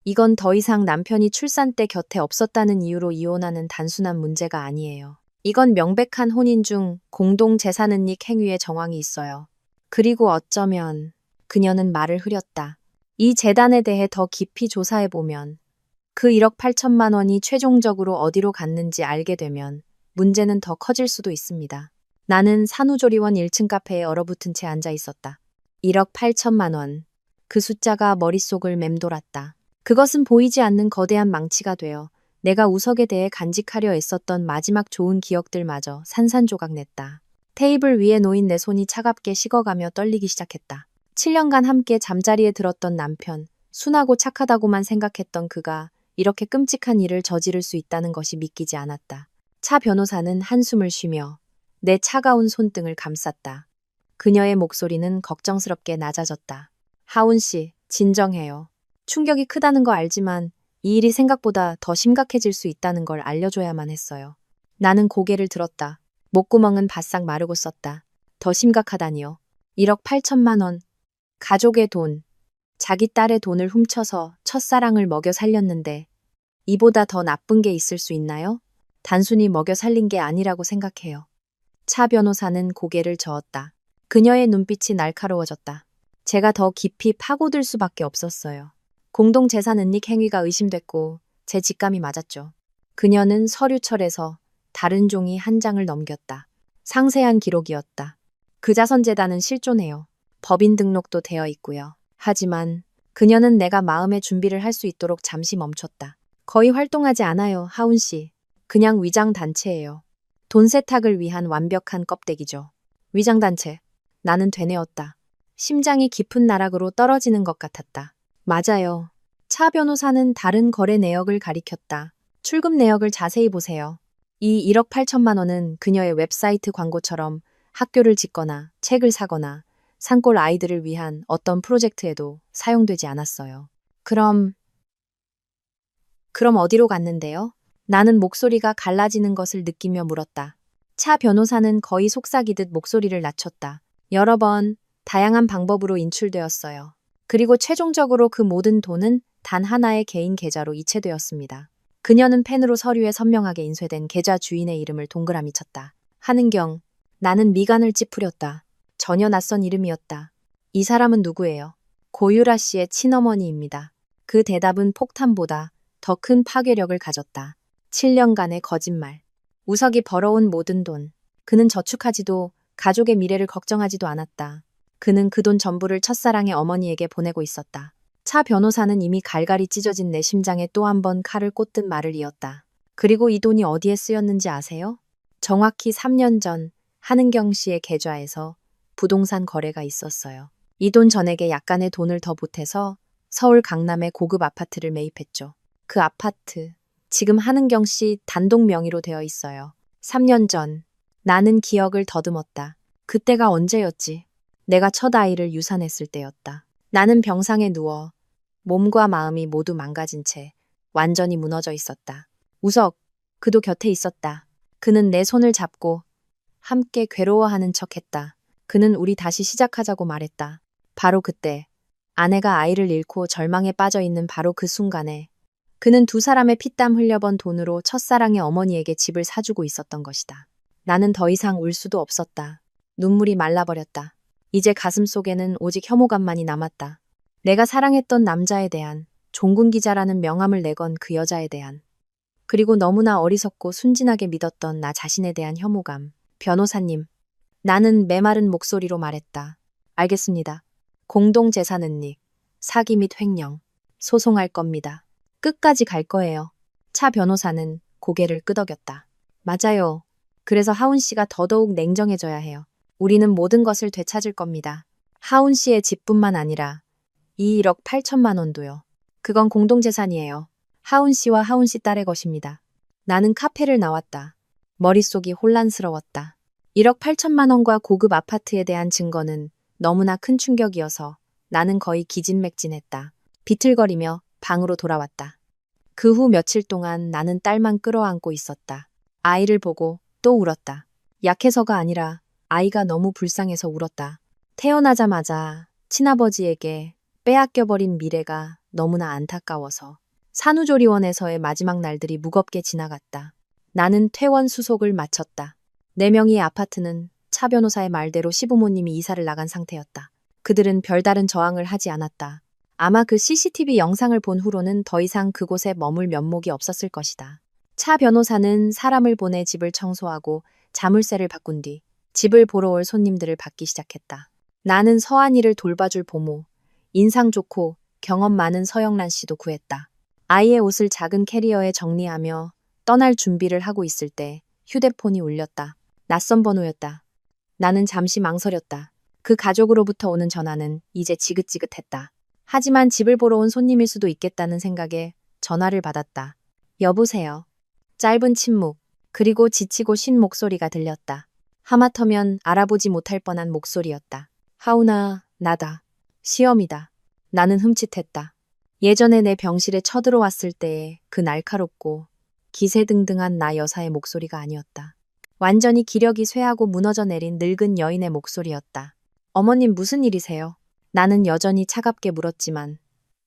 이건 더 이상 남편이 출산 때 곁에 없었다는 이유로 이혼하는 단순한 문제가 아니에요. 이건 명백한 혼인 중 공동 재산은닉 행위의 정황이 있어요. 그리고 어쩌면 그녀는 말을 흐렸다. 이 재단에 대해 더 깊이 조사해보면 그 1억 8천만 원이 최종적으로 어디로 갔는지 알게 되면 문제는 더 커질 수도 있습니다. 나는 산후조리원 1층 카페에 얼어붙은 채 앉아 있었다. 1억 8천만 원. 그 숫자가 머릿속을 맴돌았다. 그것은 보이지 않는 거대한 망치가 되어 내가 우석에 대해 간직하려 애썼던 마지막 좋은 기억들마저 산산조각냈다. 테이블 위에 놓인 내 손이 차갑게 식어가며 떨리기 시작했다. 7년간 함께 잠자리에 들었던 남편, 순하고 착하다고만 생각했던 그가 이렇게 끔찍한 일을 저지를 수 있다는 것이 믿기지 않았다. 차 변호사는 한숨을 쉬며 내 차가운 손등을 감쌌다. 그녀의 목소리는 걱정스럽게 낮아졌다. 하운 씨, 진정해요. 충격이 크다는 거 알지만 이 일이 생각보다 더 심각해질 수 있다는 걸 알려줘야만 했어요. 나는 고개를 들었다. 목구멍은 바싹 마르고 썼다. 더 심각하다니요. 1억 8천만 원. 가족의 돈. 자기 딸의 돈을 훔쳐서 첫사랑을 먹여 살렸는데 이보다 더 나쁜 게 있을 수 있나요? 단순히 먹여 살린 게 아니라고 생각해요. 차 변호사는 고개를 저었다. 그녀의 눈빛이 날카로워졌다. 제가 더 깊이 파고들 수밖에 없었어요. 공동재산 은닉 행위가 의심됐고 제 직감이 맞았죠. 그녀는 서류철에서 다른 종이 한 장을 넘겼다. 상세한 기록이었다. 그 자선재단은 실존해요. 법인 등록도 되어 있고요. 하지만 그녀는 내가 마음의 준비를 할 수 있도록 잠시 멈췄다. 거의 활동하지 않아요, 하운 씨. 그냥 위장단체예요. 돈 세탁을 위한 완벽한 껍데기죠. 위장단체. 나는 되뇌었다. 심장이 깊은 나락으로 떨어지는 것 같았다. 맞아요. 차 변호사는 다른 거래 내역을 가리켰다. 출금 내역을 자세히 보세요. 이 1억 8천만 원은 그녀의 웹사이트 광고처럼 학교를 짓거나 책을 사거나 산골 아이들을 위한 어떤 프로젝트에도 사용되지 않았어요. 그럼 어디로 갔는데요? 나는 목소리가 갈라지는 것을 느끼며 물었다. 차 변호사는 거의 속삭이듯 목소리를 낮췄다. 여러 번 다양한 방법으로 인출되었어요. 그리고 최종적으로 그 모든 돈은 단 하나의 개인 계좌로 이체되었습니다. 그녀는 펜으로 서류에 선명하게 인쇄된 계좌 주인의 이름을 동그라미 쳤다. 하는경. 나는 미간을 찌푸렸다. 전혀 낯선 이름이었다. 이 사람은 누구예요? 고유라 씨의 친어머니입니다. 그 대답은 폭탄보다 더 큰 파괴력을 가졌다. 7년간의 거짓말. 우석이 벌어온 모든 돈. 그는 저축하지도 가족의 미래를 걱정하지도 않았다. 그는 그 돈 전부를 첫사랑의 어머니에게 보내고 있었다. 차 변호사는 이미 갈갈이 찢어진 내 심장에 또 한 번 칼을 꽂듯 말을 이었다. 그리고 이 돈이 어디에 쓰였는지 아세요? 정확히 3년 전 한은경 씨의 계좌에서 부동산 거래가 있었어요. 이 돈 전액에 약간의 돈을 더 보태서 서울 강남의 고급 아파트를 매입했죠. 그 아파트, 지금 한은경 씨 단독 명의로 되어 있어요. 3년 전, 나는 기억을 더듬었다. 그때가 언제였지? 내가 첫 아이를 유산했을 때였다. 나는 병상에 누워 몸과 마음이 모두 망가진 채 완전히 무너져 있었다. 우석, 그도 곁에 있었다. 그는 내 손을 잡고 함께 괴로워하는 척했다. 그는 우리 다시 시작하자고 말했다. 바로 그때, 아내가 아이를 잃고 절망에 빠져 있는 바로 그 순간에 그는 두 사람의 피땀 흘려번 돈으로 첫사랑의 어머니에게 집을 사주고 있었던 것이다. 나는 더 이상 울 수도 없었다. 눈물이 말라버렸다. 이제 가슴 속에는 오직 혐오감만이 남았다. 내가 사랑했던 남자에 대한, 종군 기자라는 명함을 내건 그 여자에 대한, 그리고 너무나 어리석고 순진하게 믿었던 나 자신에 대한 혐오감. 변호사님, 나는 메마른 목소리로 말했다. 알겠습니다. 공동재산 은닉, 사기 및 횡령, 소송할 겁니다. 끝까지 갈 거예요. 차 변호사는 고개를 끄덕였다. 맞아요. 그래서 하운 씨가 더더욱 냉정해져야 해요. 우리는 모든 것을 되찾을 겁니다. 하운 씨의 집뿐만 아니라 이 1억 8천만 원도요. 그건 공동재산이에요. 하운 씨와 하운 씨 딸의 것입니다. 나는 카페를 나왔다. 머릿속이 혼란스러웠다. 1억 8천만 원과 고급 아파트에 대한 증거는 너무나 큰 충격이어서 나는 거의 기진맥진했다. 비틀거리며 방으로 돌아왔다. 그 후 며칠 동안 나는 딸만 끌어안고 있었다. 아이를 보고 또 울었다. 약해서가 아니라 아이가 너무 불쌍해서 울었다. 태어나자마자 친아버지에게 빼앗겨버린 미래가 너무나 안타까워서. 산후조리원에서의 마지막 날들이 무겁게 지나갔다. 나는 퇴원 수속을 마쳤다. 4명의 아파트는 차 변호사의 말대로 시부모님이 이사를 나간 상태였다. 그들은 별다른 저항을 하지 않았다. 아마 그 CCTV 영상을 본 후로는 더 이상 그곳에 머물 면목이 없었을 것이다. 차 변호사는 사람을 보내 집을 청소하고 자물쇠를 바꾼 뒤 집을 보러 올 손님들을 받기 시작했다. 나는 서한이를 돌봐줄 보모, 인상 좋고 경험 많은 서영란 씨도 구했다. 아이의 옷을 작은 캐리어에 정리하며 떠날 준비를 하고 있을 때 휴대폰이 울렸다. 낯선 번호였다. 나는 잠시 망설였다. 그 가족으로부터 오는 전화는 이제 지긋지긋했다. 하지만 집을 보러 온 손님일 수도 있겠다는 생각에 전화를 받았다. 여보세요. 짧은 침묵, 그리고 지치고 쉰 목소리가 들렸다. 하마터면 알아보지 못할 뻔한 목소리였다. 하운아, 나다. 시험이다. 나는 흠칫했다. 예전에 내 병실에 쳐들어왔을 때의 그 날카롭고 기세등등한 나 여사의 목소리가 아니었다. 완전히 기력이 쇠하고 무너져 내린 늙은 여인의 목소리였다. 어머님 무슨 일이세요? 나는 여전히 차갑게 물었지만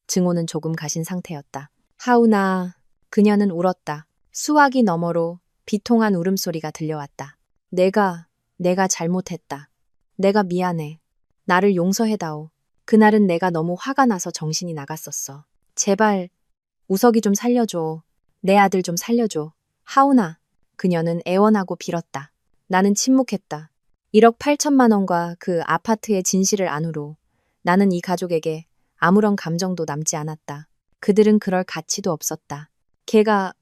증오는 조금 가신 상태였다. 하운아, 그녀는 울었다. 수화기 너머로 비통한 울음소리가 들려왔다. 내가 잘못했다. 내가 미안해. 나를 용서해다오. 그날은 내가 너무 화가 나서 정신이 나갔었어. 제발 우석이 좀 살려줘. 내 아들 좀 살려줘. 하운아. 그녀는 애원하고 빌었다. 나는 침묵했다. 1억 8천만 원과 그 아파트의 진실을 안 후로 나는 이 가족에게 아무런 감정도 남지 않았다. 그들은 그럴 가치도 없었다. 걔가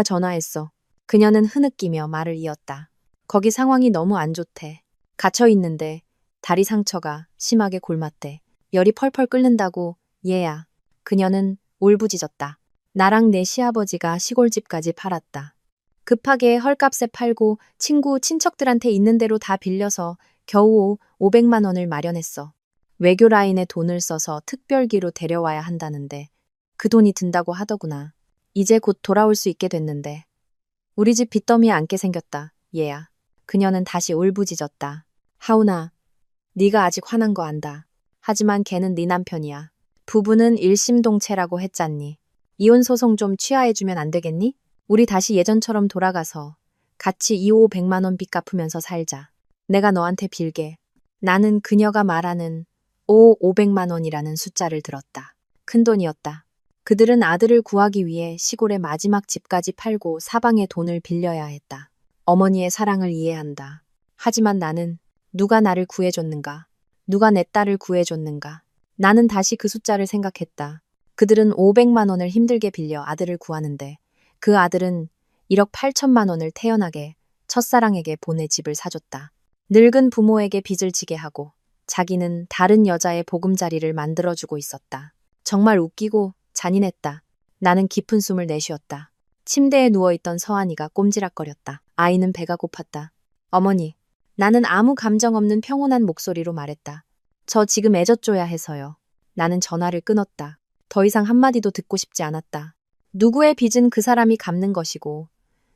전화했어. 그녀는 흐느끼며 말을 이었다. 거기 상황이 너무 안 좋대. 갇혀 있는데 다리 상처가 심하게 골맞대. 열이 펄펄 끓는다고 얘야. 그녀는 울부짖었다. 나랑 내 시아버지가 시골집까지 팔았다. 급하게 헐값에 팔고 친구 친척들한테 있는 대로 다 빌려서 겨우 500만 원을 마련했어. 외교 라인에 돈을 써서 특별기로 데려와야 한다는데 그 돈이 든다고 하더구나. 이제 곧 돌아올 수 있게 됐는데 우리 집 빚더미에 앉게 생겼다. 얘야. 그녀는 다시 울부짖었다. 하운아, 네가 아직 화난 거 안다. 하지만 걔는 네 남편이야. 부부는 일심동체라고 했잖니. 이혼 소송 좀 취하해주면 안 되겠니? 우리 다시 예전처럼 돌아가서 같이 2호 100만 원 빚 갚으면서 살자. 내가 너한테 빌게. 나는 그녀가 말하는 5 500만 원이라는 숫자를 들었다. 큰 돈이었다. 그들은 아들을 구하기 위해 시골의 마지막 집까지 팔고 사방에 돈을 빌려야 했다. 어머니의 사랑을 이해한다. 하지만 나는 누가 나를 구해줬는가? 누가 내 딸을 구해줬는가? 나는 다시 그 숫자를 생각했다. 그들은 500만 원을 힘들게 빌려 아들을 구하는데 그 아들은 1억 8천만 원을 태연하게 첫사랑에게 보내 집을 사줬다. 늙은 부모에게 빚을 지게 하고 자기는 다른 여자의 보금자리를 만들어주고 있었다. 정말 웃기고 잔인했다. 나는 깊은 숨을 내쉬었다. 침대에 누워있던 서한이가 꼼지락거렸다. 아이는 배가 고팠다. 어머니, 나는 아무 감정 없는 평온한 목소리로 말했다. 저 지금 애젖줘야 해서요. 나는 전화를 끊었다. 더 이상 한마디도 듣고 싶지 않았다. 누구의 빚은 그 사람이 갚는 것이고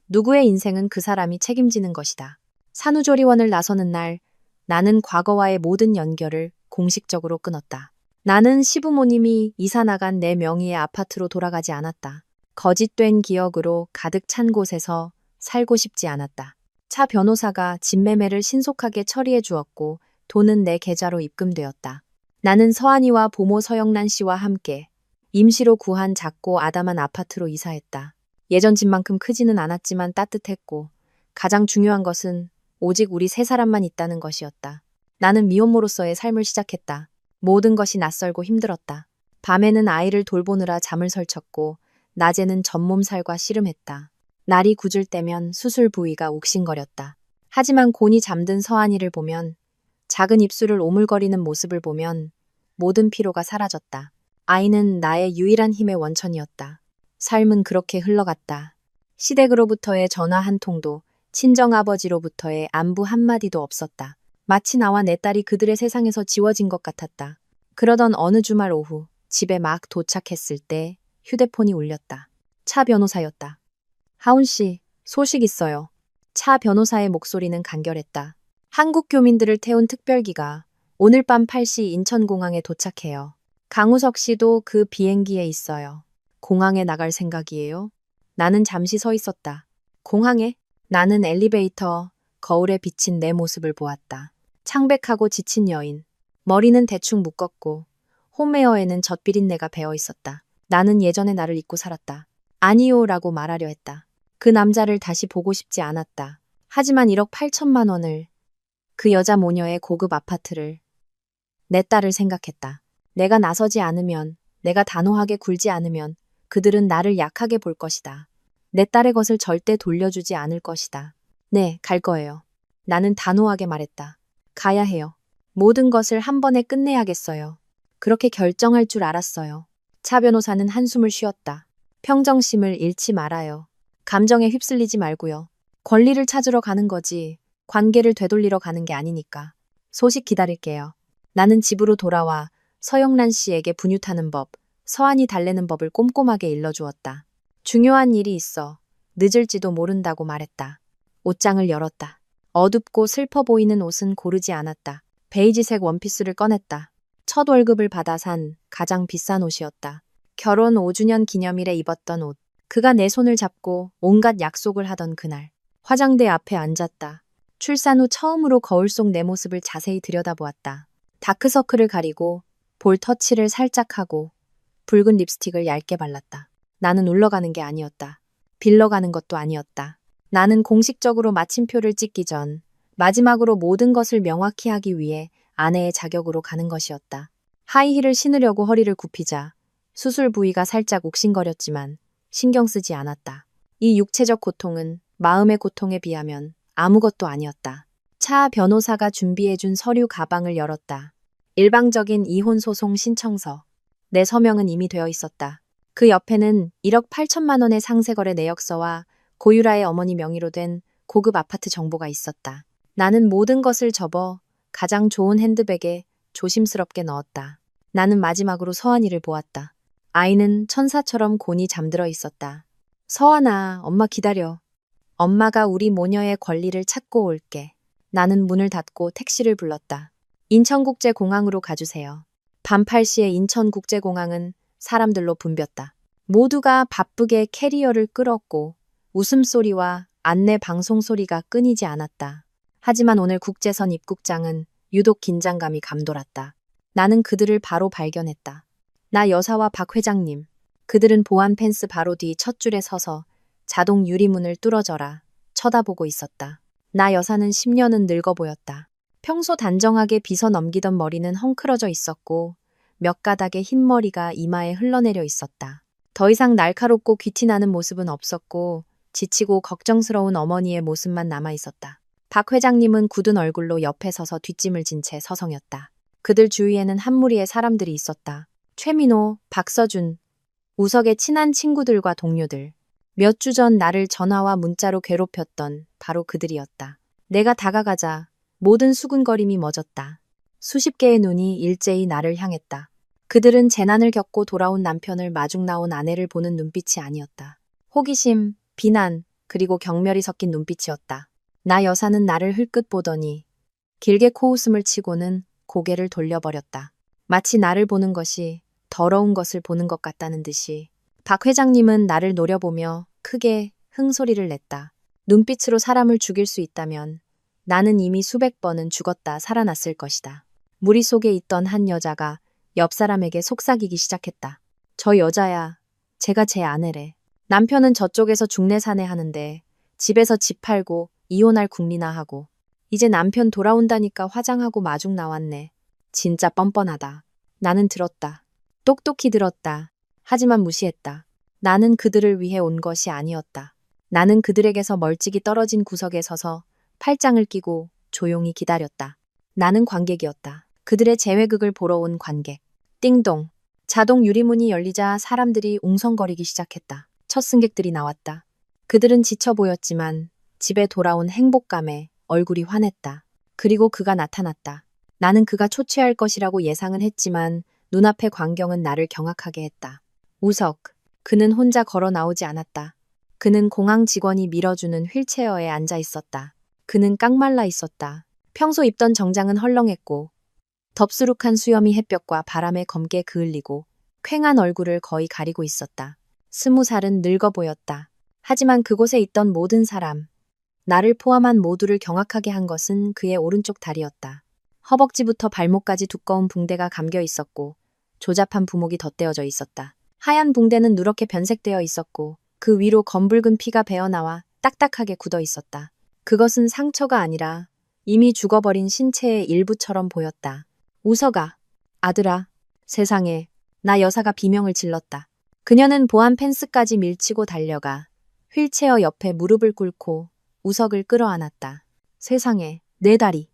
누구의 인생은 그 사람이 책임지는 것이다. 산후조리원을 나서는 날 나는 과거와의 모든 연결을 공식적으로 끊었다. 나는 시부모님이 이사 나간 내 명의의 아파트로 돌아가지 않았다. 거짓된 기억으로 가득 찬 곳에서 살고 싶지 않았다. 차 변호사가 집매매를 신속하게 처리해 주었고 돈은 내 계좌로 입금되었다. 나는 서한이와 보모 서영란 씨와 함께 임시로 구한 작고 아담한 아파트로 이사했다. 예전 집만큼 크지는 않았지만 따뜻했고 가장 중요한 것은 오직 우리 세 사람만 있다는 것이었다. 나는 미혼모로서의 삶을 시작했다. 모든 것이 낯설고 힘들었다. 밤에는 아이를 돌보느라 잠을 설쳤고 낮에는 전몸살과 씨름했다. 날이 굳을 때면 수술 부위가 욱신거렸다. 하지만 곤히 잠든 서한이를 보면 작은 입술을 오물거리는 모습을 보면 모든 피로가 사라졌다. 아이는 나의 유일한 힘의 원천이었다. 삶은 그렇게 흘러갔다. 시댁으로부터의 전화 한 통도 친정아버지로부터의 안부 한마디도 없었다. 마치 나와 내 딸이 그들의 세상에서 지워진 것 같았다. 그러던 어느 주말 오후 집에 막 도착했을 때 휴대폰이 울렸다. 차 변호사였다. 하운 씨, 소식 있어요. 차 변호사의 목소리는 간결했다. 한국 교민들을 태운 특별기가 오늘 밤 8시 인천공항에 도착해요. 강우석 씨도 그 비행기에 있어요. 공항에 나갈 생각이에요? 나는 잠시 서 있었다. 공항에? 나는 엘리베이터, 거울에 비친 내 모습을 보았다. 창백하고 지친 여인. 머리는 대충 묶었고 홈웨어에는 젖비린내가 배어 있었다. 나는 예전의 나를 잊고 살았다. 아니요 라고 말하려 했다. 그 남자를 다시 보고 싶지 않았다. 하지만 1억 8천만 원을, 그 여자 모녀의 고급 아파트를, 내 딸을 생각했다. 내가 나서지 않으면, 내가 단호하게 굴지 않으면 그들은 나를 약하게 볼 것이다. 내 딸의 것을 절대 돌려주지 않을 것이다. 네, 갈 거예요. 나는 단호하게 말했다. 가야 해요. 모든 것을 한 번에 끝내야겠어요. 그렇게 결정할 줄 알았어요. 차 변호사는 한숨을 쉬었다. 평정심을 잃지 말아요. 감정에 휩쓸리지 말고요. 권리를 찾으러 가는 거지, 관계를 되돌리러 가는 게 아니니까. 소식 기다릴게요. 나는 집으로 돌아와 서영란 씨에게 분유 타는 법, 서한이 달래는 법을 꼼꼼하게 일러주었다. 중요한 일이 있어. 늦을지도 모른다고 말했다. 옷장을 열었다. 어둡고 슬퍼 보이는 옷은 고르지 않았다. 베이지색 원피스를 꺼냈다. 첫 월급을 받아 산 가장 비싼 옷이었다. 결혼 5주년 기념일에 입었던 옷. 그가 내 손을 잡고 온갖 약속을 하던 그날. 화장대 앞에 앉았다. 출산 후 처음으로 거울 속 내 모습을 자세히 들여다보았다. 다크서클을 가리고 볼 터치를 살짝 하고 붉은 립스틱을 얇게 발랐다. 나는 울러가는 게 아니었다. 빌러가는 것도 아니었다. 나는 공식적으로 마침표를 찍기 전 마지막으로 모든 것을 명확히 하기 위해 아내의 자격으로 가는 것이었다. 하이힐을 신으려고 허리를 굽히자 수술 부위가 살짝 욱신거렸지만 신경 쓰지 않았다. 이 육체적 고통은 마음의 고통에 비하면 아무것도 아니었다. 차 변호사가 준비해준 서류 가방을 열었다. 일방적인 이혼 소송 신청서. 내 서명은 이미 되어 있었다. 그 옆에는 1억 8천만 원의 상세거래 내역서와 고유라의 어머니 명의로 된 고급 아파트 정보가 있었다. 나는 모든 것을 접어 가장 좋은 핸드백에 조심스럽게 넣었다. 나는 마지막으로 서한이를 보았다. 아이는 천사처럼 곤히 잠들어 있었다. 서한아, 엄마 기다려. 엄마가 우리 모녀의 권리를 찾고 올게. 나는 문을 닫고 택시를 불렀다. 인천국제공항으로 가주세요. 밤 8시에 인천국제공항은 사람들로 붐볐다. 모두가 바쁘게 캐리어를 끌었고 웃음소리와 안내 방송 소리가 끊이지 않았다. 하지만 오늘 국제선 입국장은 유독 긴장감이 감돌았다. 나는 그들을 바로 발견했다. 나 여사와 박 회장님. 그들은 보안 펜스 바로 뒤 첫 줄에 서서 자동 유리문을 뚫어져라 쳐다보고 있었다. 나 여사는 10년은 늙어 보였다. 평소 단정하게 빗어 넘기던 머리는 헝클어져 있었고 몇 가닥의 흰머리가 이마에 흘러내려 있었다. 더 이상 날카롭고 귀티나는 모습은 없었고 지치고 걱정스러운 어머니의 모습만 남아 있었다. 박 회장님은 굳은 얼굴로 옆에 서서 뒷짐을 진 채 서성였다. 그들 주위에는 한 무리의 사람들이 있었다. 최민호, 박서준, 우석의 친한 친구들과 동료들. 몇 주 전 나를 전화와 문자로 괴롭혔던 바로 그들이었다. 내가 다가가자 모든 수군거림이 멎었다. 수십 개의 눈이 일제히 나를 향했다. 그들은 재난을 겪고 돌아온 남편을 마중 나온 아내를 보는 눈빛이 아니었다. 호기심, 비난, 그리고 경멸이 섞인 눈빛이었다. 나 여사는 나를 흘끗 보더니 길게 코웃음을 치고는 고개를 돌려버렸다. 마치 나를 보는 것이 더러운 것을 보는 것 같다는 듯이. 박 회장님은 나를 노려보며 크게 흥소리를 냈다. 눈빛으로 사람을 죽일 수 있다면 나는 이미 수백 번은 죽었다 살아났을 것이다. 무리 속에 있던 한 여자가 옆 사람에게 속삭이기 시작했다. 저 여자야. 제가 제 아내래. 남편은 저쪽에서 중내사내 하는데 집에서 집 팔고 이혼할 궁리나 하고 이제 남편 돌아온다니까 화장하고 마중 나왔네. 진짜 뻔뻔하다. 나는 들었다. 똑똑히 들었다. 하지만 무시했다. 나는 그들을 위해 온 것이 아니었다. 나는 그들에게서 멀찍이 떨어진 구석에 서서 팔짱을 끼고 조용히 기다렸다. 나는 관객이었다. 그들의 재회극을 보러 온 관객. 띵동. 자동 유리문이 열리자 사람들이 웅성거리기 시작했다. 첫 승객들이 나왔다. 그들은 지쳐 보였지만 집에 돌아온 행복감에 얼굴이 환했다. 그리고 그가 나타났다. 나는 그가 초췌할 것이라고 예상은 했지만 눈앞의 광경은 나를 경악하게 했다. 우석. 그는 혼자 걸어 나오지 않았다. 그는 공항 직원이 밀어주는 휠체어에 앉아 있었다. 그는 깡말라 있었다. 평소 입던 정장은 헐렁했고 덥수룩한 수염이 햇볕과 바람에 검게 그을리고 퀭한 얼굴을 거의 가리고 있었다. 20살은 늙어 보였다. 하지만 그곳에 있던 모든 사람, 나를 포함한 모두를 경악하게 한 것은 그의 오른쪽 다리였다. 허벅지부터 발목까지 두꺼운 붕대가 감겨 있었고 조잡한 부목이 덧대어져 있었다. 하얀 붕대는 누렇게 변색되어 있었고 그 위로 검붉은 피가 배어나와 딱딱하게 굳어 있었다. 그것은 상처가 아니라 이미 죽어버린 신체의 일부처럼 보였다. 우석아, 아들아, 세상에, 나 여사가 비명을 질렀다. 그녀는 보안 펜스까지 밀치고 달려가 휠체어 옆에 무릎을 꿇고 우석을 끌어안았다. 세상에, 내 다리.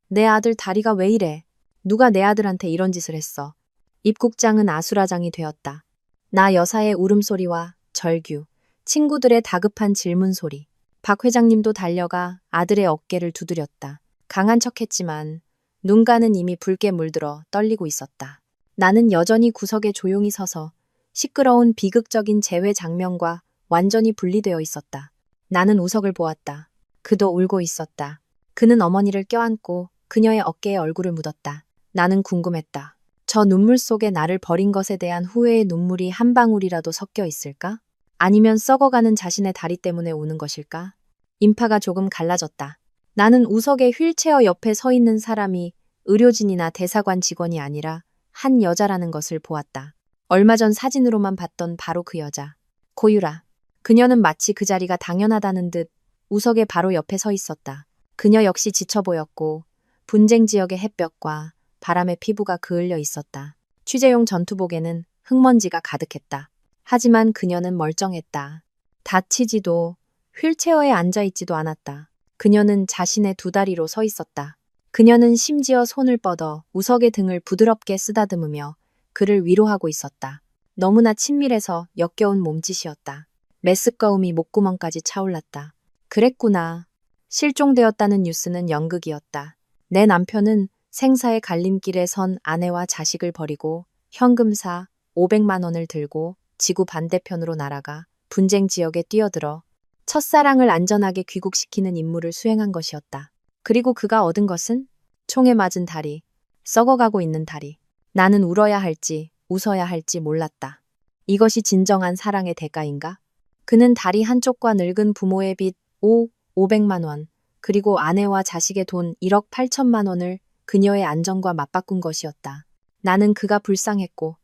내 아들 다리가 왜 이래? 누가 내 아들한테 이런 짓을 했어? 입국장은 아수라장이 되었다. 나 여사의 울음소리와 절규, 친구들의 다급한 질문 소리. 박 회장님도 달려가 아들의 어깨를 두드렸다. 강한 척했지만 눈가는 이미 붉게 물들어 떨리고 있었다. 나는 여전히 구석에 조용히 서서 시끄러운 비극적인 재회 장면과 완전히 분리되어 있었다. 나는 우석을 보았다. 그도 울고 있었다. 그는 어머니를 껴안고 그녀의 어깨에 얼굴을 묻었다. 나는 궁금했다. 저 눈물 속에 나를 버린 것에 대한 후회의 눈물이 한 방울이라도 섞여 있을까? 아니면 썩어가는 자신의 다리 때문에 우는 것일까? 인파가 조금 갈라졌다. 나는 우석의 휠체어 옆에 서 있는 사람이 의료진이나 대사관 직원이 아니라 한 여자라는 것을 보았다. 얼마 전 사진으로만 봤던 바로 그 여자. 고유라. 그녀는 마치 그 자리가 당연하다는 듯 우석의 바로 옆에 서 있었다. 그녀 역시 지쳐 보였고 분쟁 지역의 햇볕과 바람에 피부가 그을려 있었다. 취재용 전투복에는 흙먼지가 가득했다. 하지만 그녀는 멀쩡했다. 다치지도 휠체어에 앉아있지도 않았다. 그녀는 자신의 두 다리로 서 있었다. 그녀는 심지어 손을 뻗어 우석의 등을 부드럽게 쓰다듬으며 그를 위로하고 있었다. 너무나 친밀해서 역겨운 몸짓이었다. 메스꺼움이 목구멍까지 차올랐다. 그랬구나. 실종되었다는 뉴스는 연극이었다. 내 남편은 생사의 갈림길에 선 아내와 자식을 버리고 현금사 500만 원을 들고 지구 반대편으로 날아가 분쟁 지역에 뛰어들어 첫사랑을 안전하게 귀국시키는 임무를 수행한 것이었다. 그리고 그가 얻은 것은 총에 맞은 다리, 썩어가고 있는 다리. 나는 울어야 할지 웃어야 할지 몰랐다. 이것이 진정한 사랑의 대가인가? 그는 다리 한쪽과 늙은 부모의 빚 500만 원, 그리고 아내와 자식의 돈 1억 8천만 원을 그녀의 안전과 맞바꾼 것이었다. 나는 그가 불쌍했고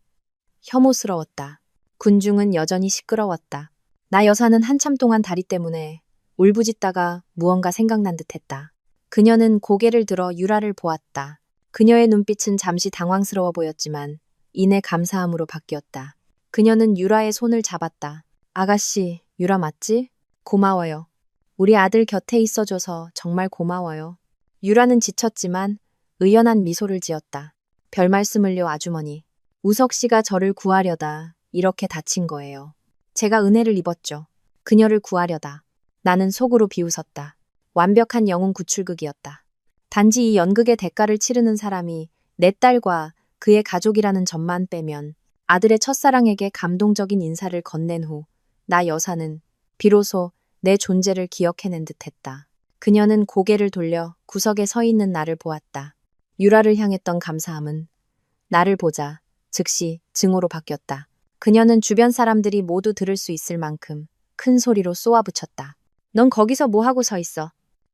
혐오스러웠다. 군중은 여전히 시끄러웠다. 나 여사는 한참 동안 다리 때문에 울부짖다가 무언가 생각난 듯했다. 그녀는 고개를 들어 유라를 보았다. 그녀의 눈빛은 잠시 당황스러워 보였지만 이내 감사함으로 바뀌었다. 그녀는 유라의 손을 잡았다. 아가씨, 유라 맞지? 고마워요. 우리 아들 곁에 있어줘서 정말 고마워요. 유라는 지쳤지만 의연한 미소를 지었다. 별 말씀을요, 아주머니. 우석 씨가 저를 구하려다 이렇게 다친 거예요. 제가 은혜를 입었죠. 그녀를 구하려다. 나는 속으로 비웃었다. 완벽한 영웅 구출극이었다. 단지 이 연극의 대가를 치르는 사람이 내 딸과 그의 가족이라는 점만 빼면 아들의 첫사랑에게 감동적인 인사를 건넨 후 나 여사는 비로소 내 존재를 기억해낸 듯했다. 그녀는 고개를 돌려 구석에 서 있는 나를 보았다. 유라를 향했던 감사함은 나를 보자 즉시 증오로 바뀌었다. 그녀는 주변 사람들이 모두 들을 수 있을 만큼 큰 소리로 쏘아붙였다. 넌 거기서 뭐하고 서 있어?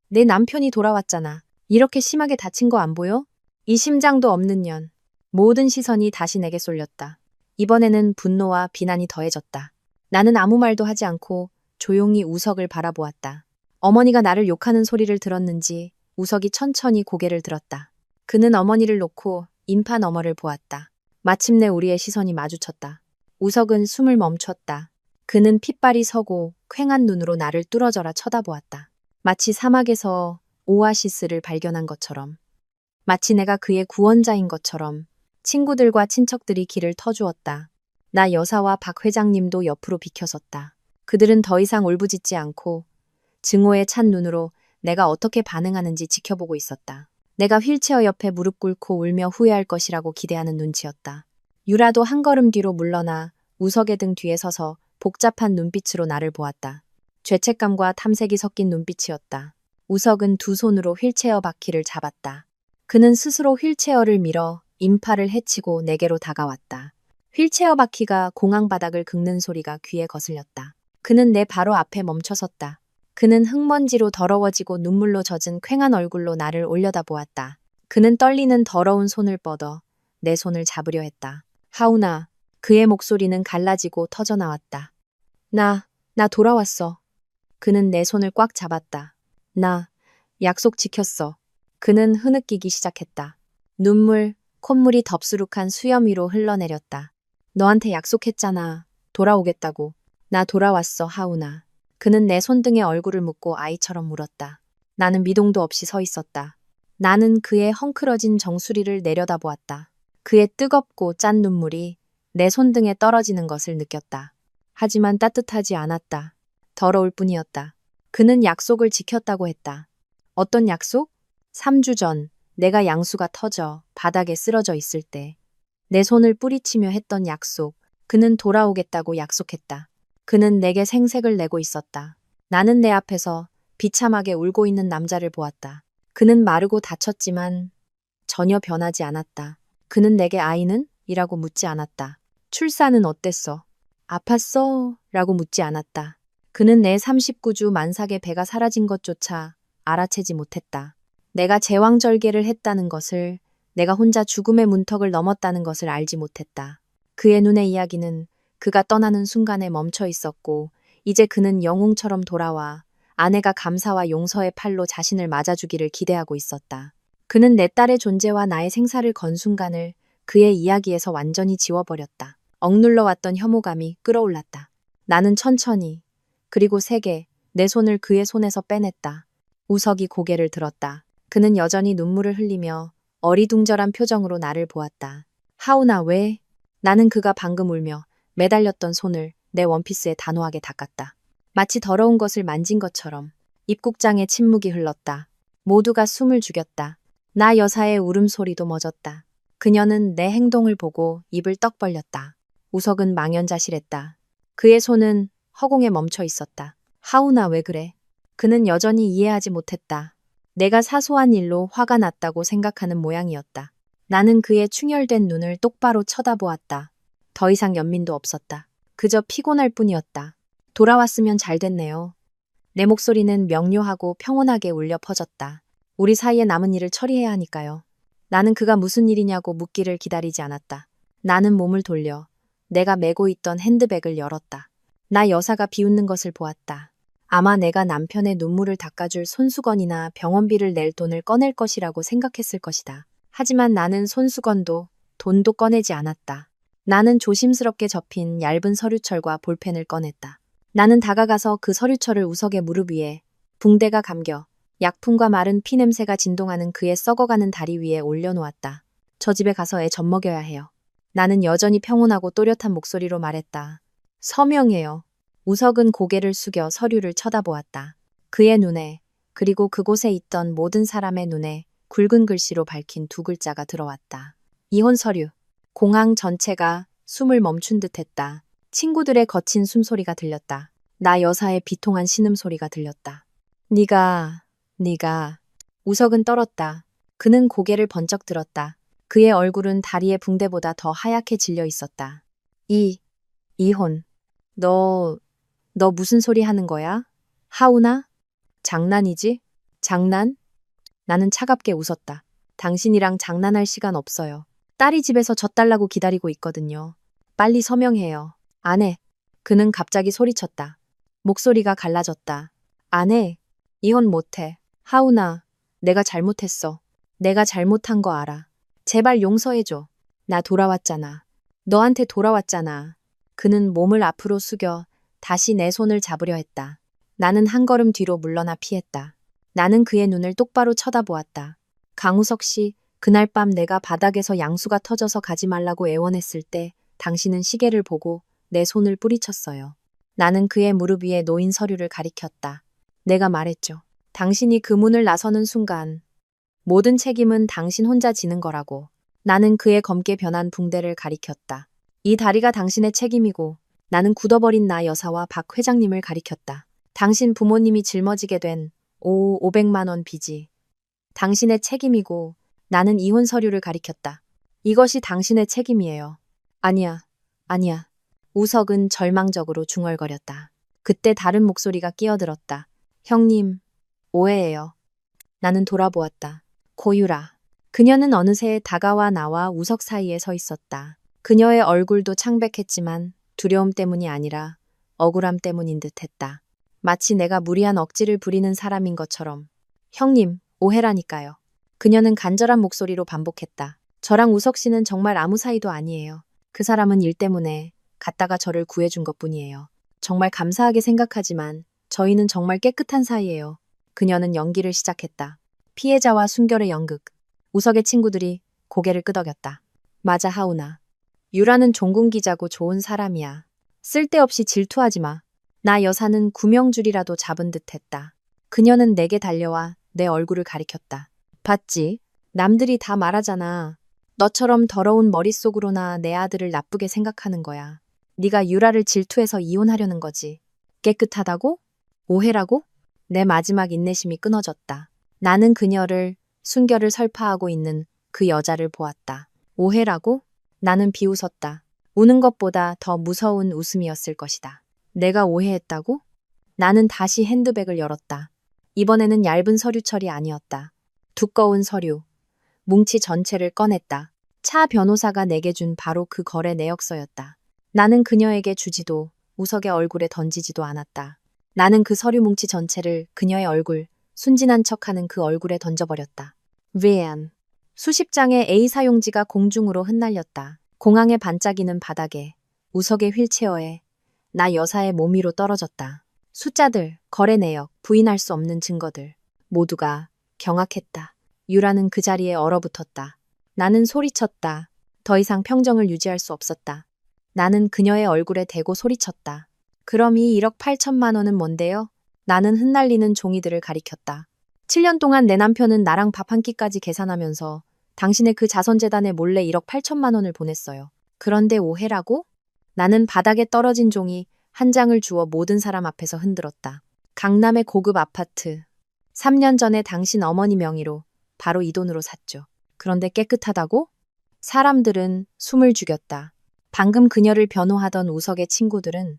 내 남편이 돌아왔잖아. 이렇게 심하게 다친 거 안 보여? 이 심장도 없는 년. 모든 시선이 다시 내게 쏠렸다. 이번에는 분노와 비난이 더해졌다. 나는 아무 말도 하지 않고 조용히 우석을 바라보았다. 어머니가 나를 욕하는 소리를 들었는지 우석이 천천히 고개를 들었다. 그는 어머니를 놓고 인파 너머를 보았다. 마침내 우리의 시선이 마주쳤다. 우석은 숨을 멈췄다. 그는 핏발이 서고 퀭한 눈으로 나를 뚫어져라 쳐다보았다. 마치 사막에서 오아시스를 발견한 것처럼, 마치 내가 그의 구원자인 것처럼 친구들과 친척들이 길을 터주었다. 나 여사와 박 회장님도 옆으로 비켜섰다. 그들은 더 이상 울부짖지 않고 증오에 찬 눈으로 내가 어떻게 반응하는지 지켜보고 있었다. 내가 휠체어 옆에 무릎 꿇고 울며 후회할 것이라고 기대하는 눈치였다. 유라도 한 걸음 뒤로 물러나 우석의 등 뒤에 서서 복잡한 눈빛으로 나를 보았다. 죄책감과 탐색이 섞인 눈빛이었다. 우석은 두 손으로 휠체어 바퀴를 잡았다. 그는 스스로 휠체어를 밀어 인파를 헤치고 내게로 다가왔다. 휠체어 바퀴가 공항 바닥을 긁는 소리가 귀에 거슬렸다. 그는 내 바로 앞에 멈춰섰다. 그는 흙먼지로 더러워지고 눈물로 젖은 퀭한 얼굴로 나를 올려다보았다. 그는 떨리는 더러운 손을 뻗어 내 손을 잡으려 했다. 하우나. 그의 목소리는 갈라지고 터져나왔다. 나 돌아왔어. 그는 내 손을 꽉 잡았다. 나 약속 지켰어. 그는 흐느끼기 시작했다. 눈물, 콧물이 덥수룩한 수염 위로 흘러내렸다. 너한테 약속했잖아. 돌아오겠다고. 나 돌아왔어, 하우나. 그는 내 손등에 얼굴을 묻고 아이처럼 물었다. 나는 미동도 없이 서 있었다. 나는 그의 헝클어진 정수리를 내려다보았다. 그의 뜨겁고 짠 눈물이 내 손등에 떨어지는 것을 느꼈다. 하지만 따뜻하지 않았다. 더러울 뿐이었다. 그는 약속을 지켰다고 했다. 어떤 약속? 3주 전 내가 양수가 터져 바닥에 쓰러져 있을 때 내 손을 뿌리치며 했던 약속. 그는 돌아오겠다고 약속했다. 그는 내게 생색을 내고 있었다. 나는 내 앞에서 비참하게 울고 있는 남자를 보았다. 그는 마르고 다쳤지만 전혀 변하지 않았다. 그는 내게 아이는? 이라고 묻지 않았다. 출산은 어땠어? 아팠어? 라고 묻지 않았다. 그는 내 39주 만삭의 배가 사라진 것조차 알아채지 못했다. 내가 제왕절개를 했다는 것을, 내가 혼자 죽음의 문턱을 넘었다는 것을 알지 못했다. 그의 눈의 이야기는 그가 떠나는 순간에 멈춰 있었고, 이제 그는 영웅처럼 돌아와 아내가 감사와 용서의 팔로 자신을 맞아주기를 기대하고 있었다. 그는 내 딸의 존재와 나의 생사를 건 순간을 그의 이야기에서 완전히 지워버렸다. 억눌러왔던 혐오감이 끌어올랐다. 나는 천천히, 그리고 세게 내 손을 그의 손에서 빼냈다. 우석이 고개를 들었다. 그는 여전히 눈물을 흘리며 어리둥절한 표정으로 나를 보았다. 하우나 왜? 나는 그가 방금 울며 매달렸던 손을 내 원피스에 단호하게 닦았다. 마치 더러운 것을 만진 것처럼. 입국장에 침묵이 흘렀다. 모두가 숨을 죽였다. 나 여사의 울음소리도 멎었다. 그녀는 내 행동을 보고 입을 떡 벌렸다. 우석은 망연자실했다. 그의 손은 허공에 멈춰 있었다. 하우나 왜 그래? 그는 여전히 이해하지 못했다. 내가 사소한 일로 화가 났다고 생각하는 모양이었다. 나는 그의 충혈된 눈을 똑바로 쳐다보았다. 더 이상 연민도 없었다. 그저 피곤할 뿐이었다. 돌아왔으면 잘 됐네요. 내 목소리는 명료하고 평온하게 울려 퍼졌다. 우리 사이에 남은 일을 처리해야 하니까요. 나는 그가 무슨 일이냐고 묻기를 기다리지 않았다. 나는 몸을 돌려 내가 메고 있던 핸드백을 열었다. 나 여사가 비웃는 것을 보았다. 아마 내가 남편의 눈물을 닦아줄 손수건이나 병원비를 낼 돈을 꺼낼 것이라고 생각했을 것이다. 하지만 나는 손수건도 돈도 꺼내지 않았다. 나는 조심스럽게 접힌 얇은 서류철과 볼펜을 꺼냈다. 나는 다가가서 그 서류철을 우석의 무릎 위에, 붕대가 감겨 약품과 마른 피 냄새가 진동하는 그의 썩어가는 다리 위에 올려놓았다. 저 집에 가서 애 젖먹여야 해요. 나는 여전히 평온하고 또렷한 목소리로 말했다. 서명해요. 우석은 고개를 숙여 서류를 쳐다보았다. 그의 눈에, 그리고 그곳에 있던 모든 사람의 눈에 굵은 글씨로 밝힌 두 글자가 들어왔다. 이혼 서류. 공항 전체가 숨을 멈춘 듯 했다. 친구들의 거친 숨소리가 들렸다. 나 여사의 비통한 신음소리가 들렸다. 네가. 우석은 떨었다. 그는 고개를 번쩍 들었다. 그의 얼굴은 다리의 붕대보다 더 하얗게 질려 있었다. 이혼. 너 무슨 소리 하는 거야? 하우나? 장난이지? 장난? 나는 차갑게 웃었다. 당신이랑 장난할 시간 없어요. 딸이 집에서 젖달라고 기다리고 있거든요. 빨리 서명해요. 안 해. 그는 갑자기 소리쳤다. 목소리가 갈라졌다. 안 해. 이혼 못해. 하우나, 내가 잘못했어. 내가 잘못한 거 알아. 제발 용서해줘. 나 돌아왔잖아. 너한테 돌아왔잖아. 그는 몸을 앞으로 숙여 다시 내 손을 잡으려 했다. 나는 한 걸음 뒤로 물러나 피했다. 나는 그의 눈을 똑바로 쳐다보았다. 강우석 씨, 그날 밤 내가 바닥에서 양수가 터져서 가지 말라고 애원했을 때 당신은 시계를 보고 내 손을 뿌리쳤어요. 나는 그의 무릎 위에 놓인 서류를 가리켰다. 내가 말했죠. 당신이 그 문을 나서는 순간 모든 책임은 당신 혼자 지는 거라고. 나는 그의 검게 변한 붕대를 가리켰다. 이 다리가 당신의 책임이고 나는 굳어버린 나 여사와 박 회장님을 가리켰다. 당신 부모님이 짊어지게 된 500만 원 빚이 당신의 책임이고 나는 이혼 서류를 가리켰다. 이것이 당신의 책임이에요. 아니야. 우석은 절망적으로 중얼거렸다. 그때 다른 목소리가 끼어들었다. 형님, 오해예요. 나는 돌아보았다. 고유라. 그녀는 어느새 다가와 나와 우석 사이에 서 있었다. 그녀의 얼굴도 창백했지만 두려움 때문이 아니라 억울함 때문인 듯했다. 마치 내가 무리한 억지를 부리는 사람인 것처럼. 형님, 오해라니까요. 그녀는 간절한 목소리로 반복했다. 저랑 우석 씨는 정말 아무 사이도 아니에요. 그 사람은 일 때문에 갔다가 저를 구해준 것뿐이에요. 정말 감사하게 생각하지만 저희는 정말 깨끗한 사이예요. 그녀는 연기를 시작했다. 피해자와 순결의 연극. 우석의 친구들이 고개를 끄덕였다. 맞아, 하우나. 유라는 종군기자고 좋은 사람이야. 쓸데없이 질투하지 마. 나 여사는 구명줄이라도 잡은 듯 했다. 그녀는 내게 달려와 내 얼굴을 가리켰다. 봤지? 남들이 다 말하잖아. 너처럼 더러운 머릿속으로나 내 아들을 나쁘게 생각하는 거야. 네가 유라를 질투해서 이혼하려는 거지. 깨끗하다고? 오해라고? 내 마지막 인내심이 끊어졌다. 나는 그녀를 순결을 설파하고 있는 그 여자를 보았다. 오해라고? 나는 비웃었다. 우는 것보다 더 무서운 웃음이었을 것이다. 내가 오해했다고? 나는 다시 핸드백을 열었다. 이번에는 얇은 서류철이 아니었다. 두꺼운 서류. 뭉치 전체를 꺼냈다. 차 변호사가 내게 준 바로 그 거래 내역서였다. 나는 그녀에게 주지도 우석의 얼굴에 던지지도 않았다. 나는 그 서류 뭉치 전체를 그녀의 얼굴, 순진한 척하는 그 얼굴에 던져버렸다. 위안. 수십 장의 A 사용지가 공중으로 흩날렸다. 공항에 반짝이는 바닥에, 우석의 휠체어에, 나 여사의 몸 위로 떨어졌다. 숫자들, 거래 내역, 부인할 수 없는 증거들. 모두가 경악했다. 유라는 그 자리에 얼어붙었다. 나는 소리쳤다. 더 이상 평정을 유지할 수 없었다. 나는 그녀의 얼굴에 대고 소리쳤다. 그럼 이 1억 8천만 원은 뭔데요? 나는 흩날리는 종이들을 가리켰다. 7년 동안 내 남편은 나랑 밥 한 끼까지 계산하면서 당신의 그 자선재단에 몰래 1억 8천만 원을 보냈어요. 그런데 오해라고? 나는 바닥에 떨어진 종이 한 장을 주워 모든 사람 앞에서 흔들었다. 강남의 고급 아파트. 3년 전에 당신 어머니 명의로 바로 이 돈으로 샀죠. 그런데 깨끗하다고? 사람들은 숨을 죽였다. 방금 그녀를 변호하던 우석의 친구들은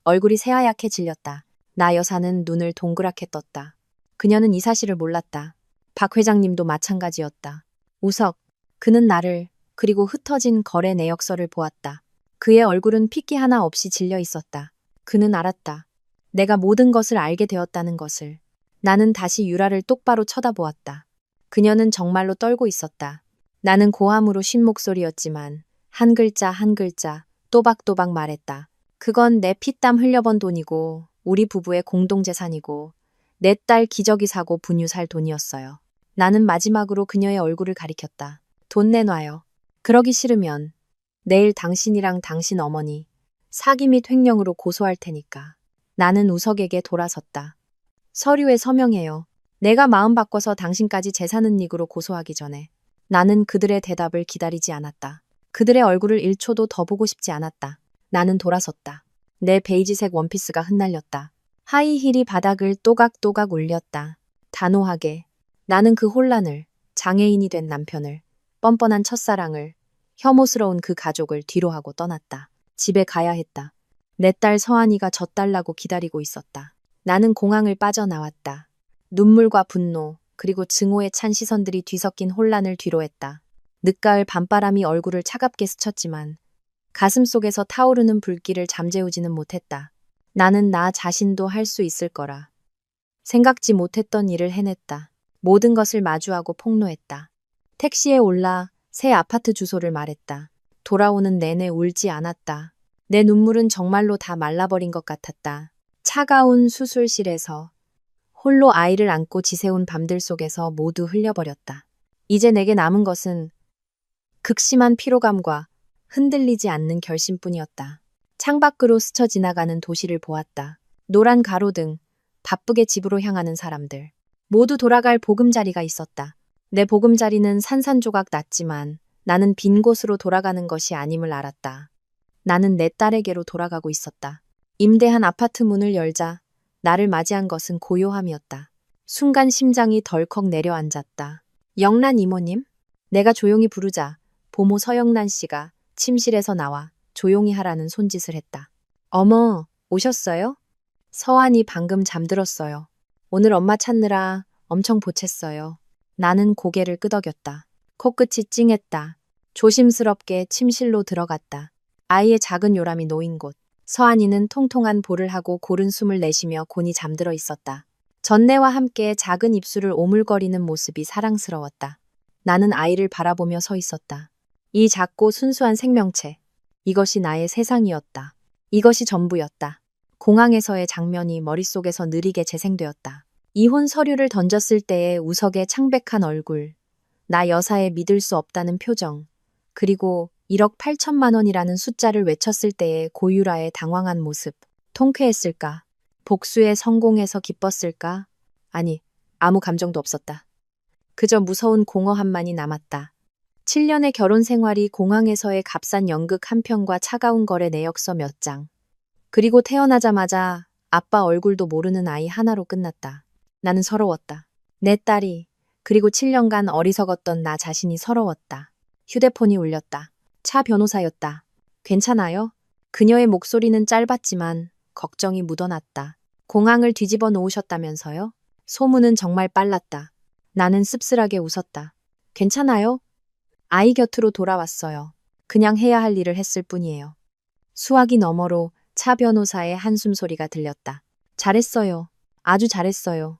얼굴이 새하얗게 질렸다. 나 여사는 눈을 동그랗게 떴다. 그녀는 이 사실을 몰랐다. 박 회장님도 마찬가지였다. 우석, 그는 나를 그리고 흩어진 거래 내역서를 보았다. 그의 얼굴은 핏기 하나 없이 질려 있었다. 그는 알았다. 내가 모든 것을 알게 되었다는 것을. 나는 다시 유라를 똑바로 쳐다보았다. 그녀는 정말로 떨고 있었다. 나는 고함으로 쉰 목소리였지만 한 글자 한 글자 또박또박 말했다. 그건 내 피땀 흘려번 돈이고 우리 부부의 공동재산이고 내 딸 기저귀 사고 분유 살 돈이었어요. 나는 마지막으로 그녀의 얼굴을 가리켰다. 돈 내놔요. 그러기 싫으면 내일 당신이랑 당신 어머니 사기 및 횡령으로 고소할 테니까. 나는 우석에게 돌아섰다. 서류에 서명해요. 내가 마음 바꿔서 당신까지 재산 은닉으로 고소하기 전에. 나는 그들의 대답을 기다리지 않았다. 그들의 얼굴을 1초도 더 보고 싶지 않았다. 나는 돌아섰다. 내 베이지색 원피스가 흩날렸다. 하이힐이 바닥을 또각또각 울렸다. 단호하게. 나는 그 혼란을, 장애인이 된 남편을, 뻔뻔한 첫사랑을, 혐오스러운 그 가족을 뒤로하고 떠났다. 집에 가야 했다. 내 딸 서한이가 젖달라고 기다리고 있었다. 나는 공항을 빠져나왔다. 눈물과 분노, 그리고 증오에 찬 시선들이 뒤섞인 혼란을 뒤로했다. 늦가을 밤바람이 얼굴을 차갑게 스쳤지만 가슴 속에서 타오르는 불길을 잠재우지는 못했다. 나는 나 자신도 할 수 있을 거라. 생각지 못했던 일을 해냈다. 모든 것을 마주하고 폭로했다. 택시에 올라 새 아파트 주소를 말했다. 돌아오는 내내 울지 않았다. 내 눈물은 정말로 다 말라버린 것 같았다. 차가운 수술실에서 홀로 아이를 안고 지새운 밤들 속에서 모두 흘려버렸다. 이제 내게 남은 것은 극심한 피로감과 흔들리지 않는 결심뿐이었다. 창밖으로 스쳐 지나가는 도시를 보았다. 노란 가로등, 바쁘게 집으로 향하는 사람들. 모두 돌아갈 보금자리가 있었다. 내 보금자리는 산산조각 났지만 나는 빈 곳으로 돌아가는 것이 아님을 알았다. 나는 내 딸에게로 돌아가고 있었다. 임대한 아파트 문을 열자 나를 맞이한 것은 고요함이었다. 순간 심장이 덜컥 내려앉았다. 영란 이모님? 내가 조용히 부르자 보모 서영란 씨가 침실에서 나와 조용히 하라는 손짓을 했다. 어머, 오셨어요? 서한이 방금 잠들었어요. 오늘 엄마 찾느라 엄청 보챘어요. 나는 고개를 끄덕였다. 코끝이 찡했다. 조심스럽게 침실로 들어갔다. 아이의 작은 요람이 놓인 곳. 서한이는 통통한 볼을 하고 고른 숨을 내쉬며 곤히 잠들어 있었다. 전내와 함께 작은 입술을 오물거리는 모습이 사랑스러웠다. 나는 아이를 바라보며 서 있었다. 이 작고 순수한 생명체. 이것이 나의 세상이었다. 이것이 전부였다. 공항에서의 장면이 머릿속에서 느리게 재생되었다. 이혼 서류를 던졌을 때의 우석의 창백한 얼굴, 나 여사의 믿을 수 없다는 표정, 그리고 1억 8천만 원이라는 숫자를 외쳤을 때의 고유라의 당황한 모습. 통쾌했을까? 복수에 성공해서 기뻤을까? 아니, 아무 감정도 없었다. 그저 무서운 공허함만이 남았다. 7년의 결혼 생활이 공항에서의 값싼 연극 한 편과 차가운 거래 내역서 몇 장. 그리고 태어나자마자 아빠 얼굴도 모르는 아이 하나로 끝났다. 나는 서러웠다. 내 딸이, 그리고 7년간 어리석었던 나 자신이 서러웠다. 휴대폰이 울렸다. 차 변호사였다. 괜찮아요? 그녀의 목소리는 짧았지만 걱정이 묻어났다. 공항을 뒤집어 놓으셨다면서요? 소문은 정말 빨랐다. 나는 씁쓸하게 웃었다. 괜찮아요? 아이 곁으로 돌아왔어요. 그냥 해야 할 일을 했을 뿐이에요. 수화기 너머로 차 변호사의 한숨 소리가 들렸다. 잘했어요. 아주 잘했어요.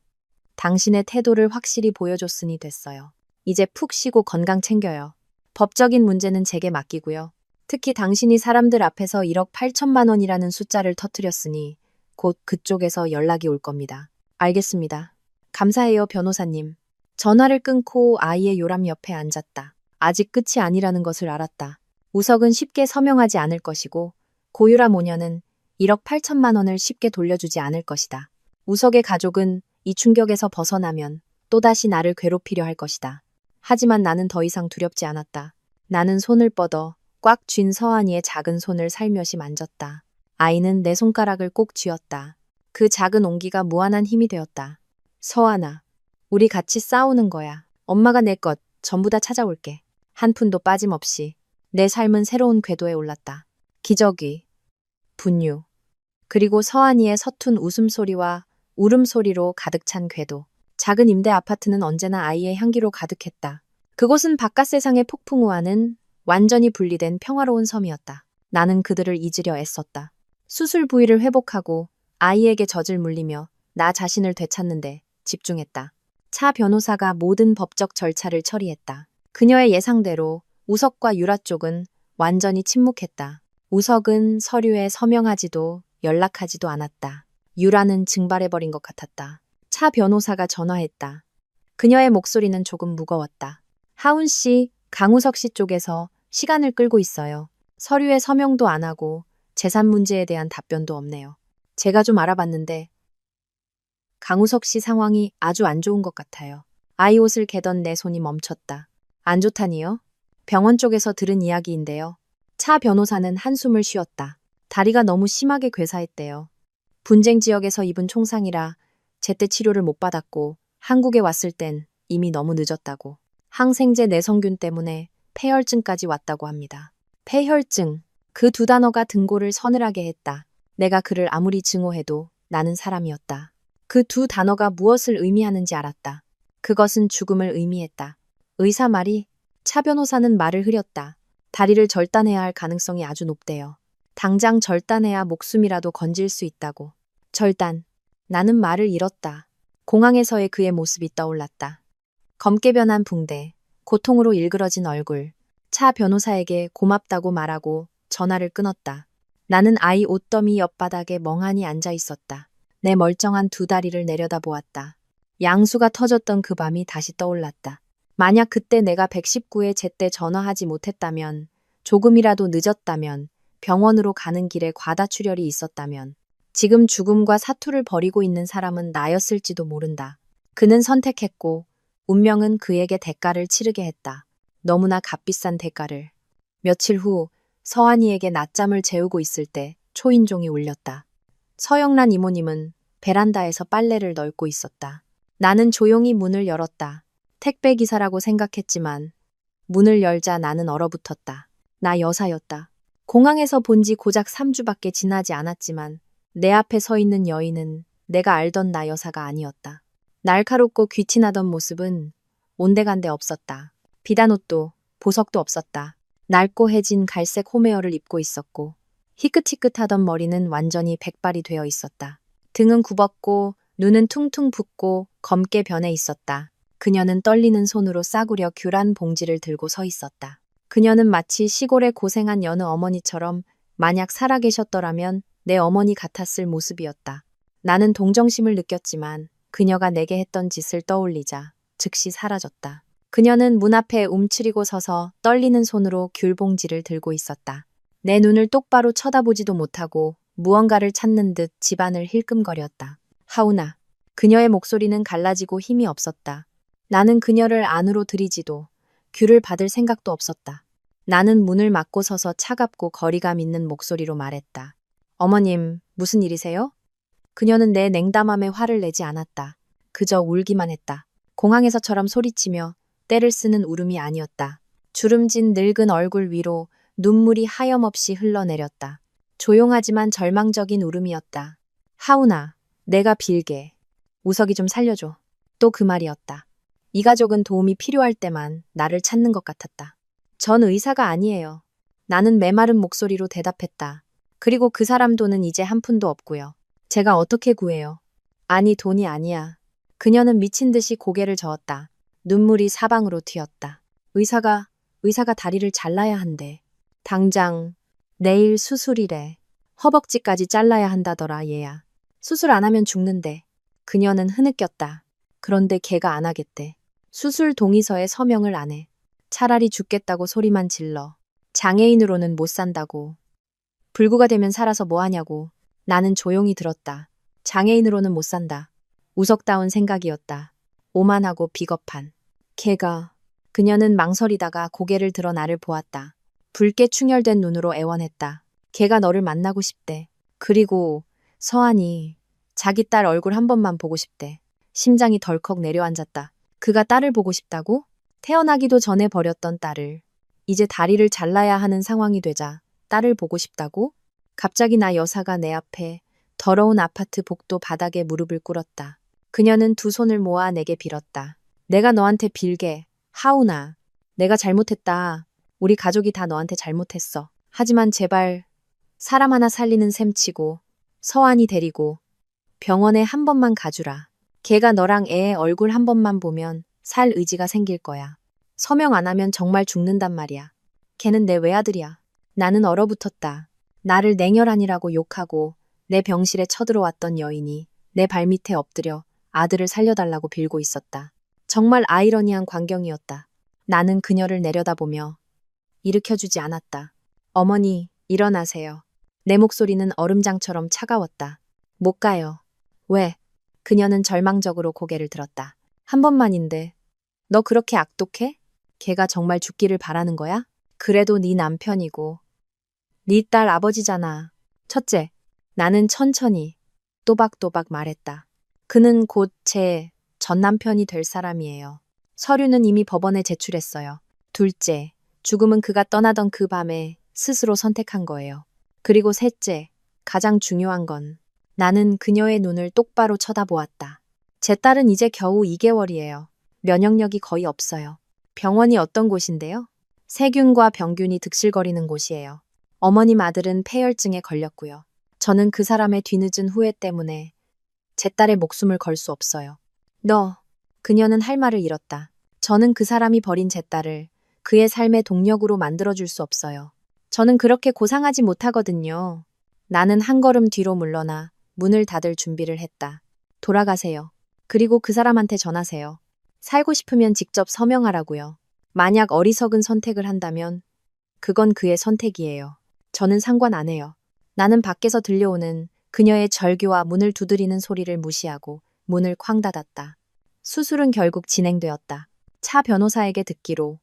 당신의 태도를 확실히 보여줬으니 됐어요. 이제 푹 쉬고 건강 챙겨요. 법적인 문제는 제게 맡기고요. 특히 당신이 사람들 앞에서 1억 8천만 원이라는 숫자를 터뜨렸으니 곧 그쪽에서 연락이 올 겁니다. 알겠습니다. 감사해요, 변호사님. 전화를 끊고 아이의 요람 옆에 앉았다. 아직 끝이 아니라는 것을 알았다. 우석은 쉽게 서명하지 않을 것이고 고유라 모녀는 1억 8천만 원을 쉽게 돌려주지 않을 것이다. 우석의 가족은 이 충격에서 벗어나면 또다시 나를 괴롭히려 할 것이다. 하지만 나는 더 이상 두렵지 않았다. 나는 손을 뻗어 꽉 쥔 서한이의 작은 손을 살며시 만졌다. 아이는 내 손가락을 꼭 쥐었다. 그 작은 온기가 무한한 힘이 되었다. 서한아, 우리 같이 싸우는 거야. 엄마가 내 것 전부 다 찾아올게. 한 푼도 빠짐없이. 내 삶은 새로운 궤도에 올랐다. 기저귀, 분유, 그리고 서한이의 서툰 웃음소리와 울음소리로 가득 찬 궤도. 작은 임대 아파트는 언제나 아이의 향기로 가득했다. 그곳은 바깥 세상의 폭풍우와는 완전히 분리된 평화로운 섬이었다. 나는 그들을 잊으려 애썼다. 수술 부위를 회복하고 아이에게 젖을 물리며 나 자신을 되찾는데 집중했다. 차 변호사가 모든 법적 절차를 처리했다. 그녀의 예상대로 우석과 유라 쪽은 완전히 침묵했다. 우석은 서류에 서명하지도 연락하지도 않았다. 유라는 증발해버린 것 같았다. 차 변호사가 전화했다. 그녀의 목소리는 조금 무거웠다. 하운 씨, 강우석 씨 쪽에서 시간을 끌고 있어요. 서류에 서명도 안 하고 재산 문제에 대한 답변도 없네요. 제가 좀 알아봤는데 강우석 씨 상황이 아주 안 좋은 것 같아요. 아이 옷을 개던 내 손이 멈췄다. 안 좋다니요? 병원 쪽에서 들은 이야기인데요. 차 변호사는 한숨을 쉬었다. 다리가 너무 심하게 괴사했대요. 분쟁 지역에서 입은 총상이라 제때 치료를 못 받았고 한국에 왔을 땐 이미 너무 늦었다고. 항생제 내성균 때문에 폐혈증까지 왔다고 합니다. 폐혈증. 그 두 단어가 등골을 서늘하게 했다. 내가 그를 아무리 증오해도 나는 사람이었다. 그 두 단어가 무엇을 의미하는지 알았다. 그것은 죽음을 의미했다. 의사 말이, 차 변호사는 말을 흐렸다. 다리를 절단해야 할 가능성이 아주 높대요. 당장 절단해야 목숨이라도 건질 수 있다고. 절단. 나는 말을 잃었다. 공항에서의 그의 모습이 떠올랐다. 검게 변한 붕대, 고통으로 일그러진 얼굴. 차 변호사에게 고맙다고 말하고 전화를 끊었다. 나는 아이 옷더미 옆바닥에 멍하니 앉아 있었다. 내 멀쩡한 두 다리를 내려다보았다. 양수가 터졌던 그 밤이 다시 떠올랐다. 만약 그때 내가 119에 제때 전화하지 못했다면, 조금이라도 늦었다면, 병원으로 가는 길에 과다출혈이 있었다면, 지금 죽음과 사투를 벌이고 있는 사람은 나였을지도 모른다. 그는 선택했고, 운명은 그에게 대가를 치르게 했다. 너무나 값비싼 대가를. 며칠 후 서한이에게 낮잠을 재우고 있을 때 초인종이 울렸다. 서영란 이모님은 베란다에서 빨래를 널고 있었다. 나는 조용히 문을 열었다. 택배 기사라고 생각했지만 문을 열자 나는 얼어붙었다. 나 여사였다. 공항에서 본 지 고작 3주밖에 지나지 않았지만 내 앞에 서 있는 여인은 내가 알던 나 여사가 아니었다. 날카롭고 귀티나던 모습은 온데간데 없었다. 비단 옷도 보석도 없었다. 낡고 해진 갈색 홈웨어를 입고 있었고 희끗희끗하던 머리는 완전히 백발이 되어 있었다. 등은 굽었고 눈은 퉁퉁 붓고 검게 변해 있었다. 그녀는 떨리는 손으로 싸구려 귤한 봉지를 들고 서 있었다. 그녀는 마치 시골에 고생한 여느 어머니처럼 만약 살아계셨더라면 내 어머니 같았을 모습이었다. 나는 동정심을 느꼈지만 그녀가 내게 했던 짓을 떠올리자 즉시 사라졌다. 그녀는 문 앞에 움츠리고 서서 떨리는 손으로 귤봉지를 들고 있었다. 내 눈을 똑바로 쳐다보지도 못하고 무언가를 찾는 듯 집안을 힐끔거렸다. 하우나. 그녀의 목소리는 갈라지고 힘이 없었다. 나는 그녀를 안으로 들이지도 귤을 받을 생각도 없었다. 나는 문을 막고 서서 차갑고 거리감 있는 목소리로 말했다. 어머님, 무슨 일이세요? 그녀는 내 냉담함에 화를 내지 않았다. 그저 울기만 했다. 공항에서처럼 소리치며 때를 쓰는 울음이 아니었다. 주름진 늙은 얼굴 위로 눈물이 하염없이 흘러내렸다. 조용하지만 절망적인 울음이었다. 하우나, 내가 빌게. 우석이 좀 살려줘. 또 그 말이었다. 이 가족은 도움이 필요할 때만 나를 찾는 것 같았다. 전 의사가 아니에요. 나는 메마른 목소리로 대답했다. 그리고 그 사람 돈은 이제 한 푼도 없고요. 제가 어떻게 구해요? 아니, 돈이 아니야. 그녀는 미친 듯이 고개를 저었다. 눈물이 사방으로 튀었다. 의사가 다리를 잘라야 한대. 당장 내일 수술이래. 허벅지까지 잘라야 한다더라, 얘야. 수술 안 하면 죽는데. 그녀는 흐느꼈다. 그런데 걔가 안 하겠대. 수술 동의서에 서명을 안 해. 차라리 죽겠다고 소리만 질러. 장애인으로는 못 산다고. 불구가 되면 살아서 뭐 하냐고. 나는 조용히 들었다. 장애인으로는 못 산다. 우석다운 생각이었다. 오만하고 비겁한. 그녀는 망설이다가 고개를 들어 나를 보았다. 붉게 충혈된 눈으로 애원했다. 걔가 너를 만나고 싶대. 그리고 서한이 자기 딸 얼굴 한 번만 보고 싶대. 심장이 덜컥 내려앉았다. 그가 딸을 보고 싶다고? 태어나기도 전에 버렸던 딸을. 이제 다리를 잘라야 하는 상황이 되자 딸을 보고 싶다고? 갑자기 나 여사가 내 앞에 더러운 아파트 복도 바닥에 무릎을 꿇었다. 그녀는 두 손을 모아 내게 빌었다. 내가 너한테 빌게. 하우나. 내가 잘못했다. 우리 가족이 다 너한테 잘못했어. 하지만 제발 사람 하나 살리는 셈 치고 서한이 데리고 병원에 한 번만 가주라. 걔가 너랑 애의 얼굴 한 번만 보면 살 의지가 생길 거야. 서명 안 하면 정말 죽는단 말이야. 걔는 내 외아들이야. 나는 얼어붙었다. 나를 냉혈한이라고 욕하고 내 병실에 쳐들어왔던 여인이 내 발밑에 엎드려 아들을 살려달라고 빌고 있었다. 정말 아이러니한 광경이었다. 나는 그녀를 내려다보며 일으켜주지 않았다. 어머니, 일어나세요. 내 목소리는 얼음장처럼 차가웠다. 못 가요. 왜? 그녀는 절망적으로 고개를 들었다. 한 번만인데. 너 그렇게 악독해? 걔가 정말 죽기를 바라는 거야? 그래도 네 남편이고. 네 딸 아버지잖아. 첫째, 나는 천천히 또박또박 말했다. 그는 곧 제 전 남편이 될 사람이에요. 서류는 이미 법원에 제출했어요. 둘째, 죽음은 그가 떠나던 그 밤에 스스로 선택한 거예요. 그리고 셋째, 가장 중요한 건 나는 그녀의 눈을 똑바로 쳐다보았다. 제 딸은 이제 겨우 2개월이에요. 면역력이 거의 없어요. 병원이 어떤 곳인데요? 세균과 병균이 득실거리는 곳이에요. 어머님 아들은 폐혈증에 걸렸고요. 저는 그 사람의 뒤늦은 후회 때문에 제 딸의 목숨을 걸 수 없어요. 그녀는 할 말을 잃었다. 저는 그 사람이 버린 제 딸을 그의 삶의 동력으로 만들어줄 수 없어요. 저는 그렇게 고상하지 못하거든요. 나는 한 걸음 뒤로 물러나 문을 닫을 준비를 했다. 돌아가세요. 그리고 그 사람한테 전하세요. 살고 싶으면 직접 서명하라고요. 만약 어리석은 선택을 한다면 그건 그의 선택이에요. 저는 상관 안 해요. 나는 밖에서 들려오는 그녀의 절규와 문을 두드리는 소리를 무시하고 문을 쾅 닫았다. 수술은 결국 진행되었다. 차 변호사에게 듣기로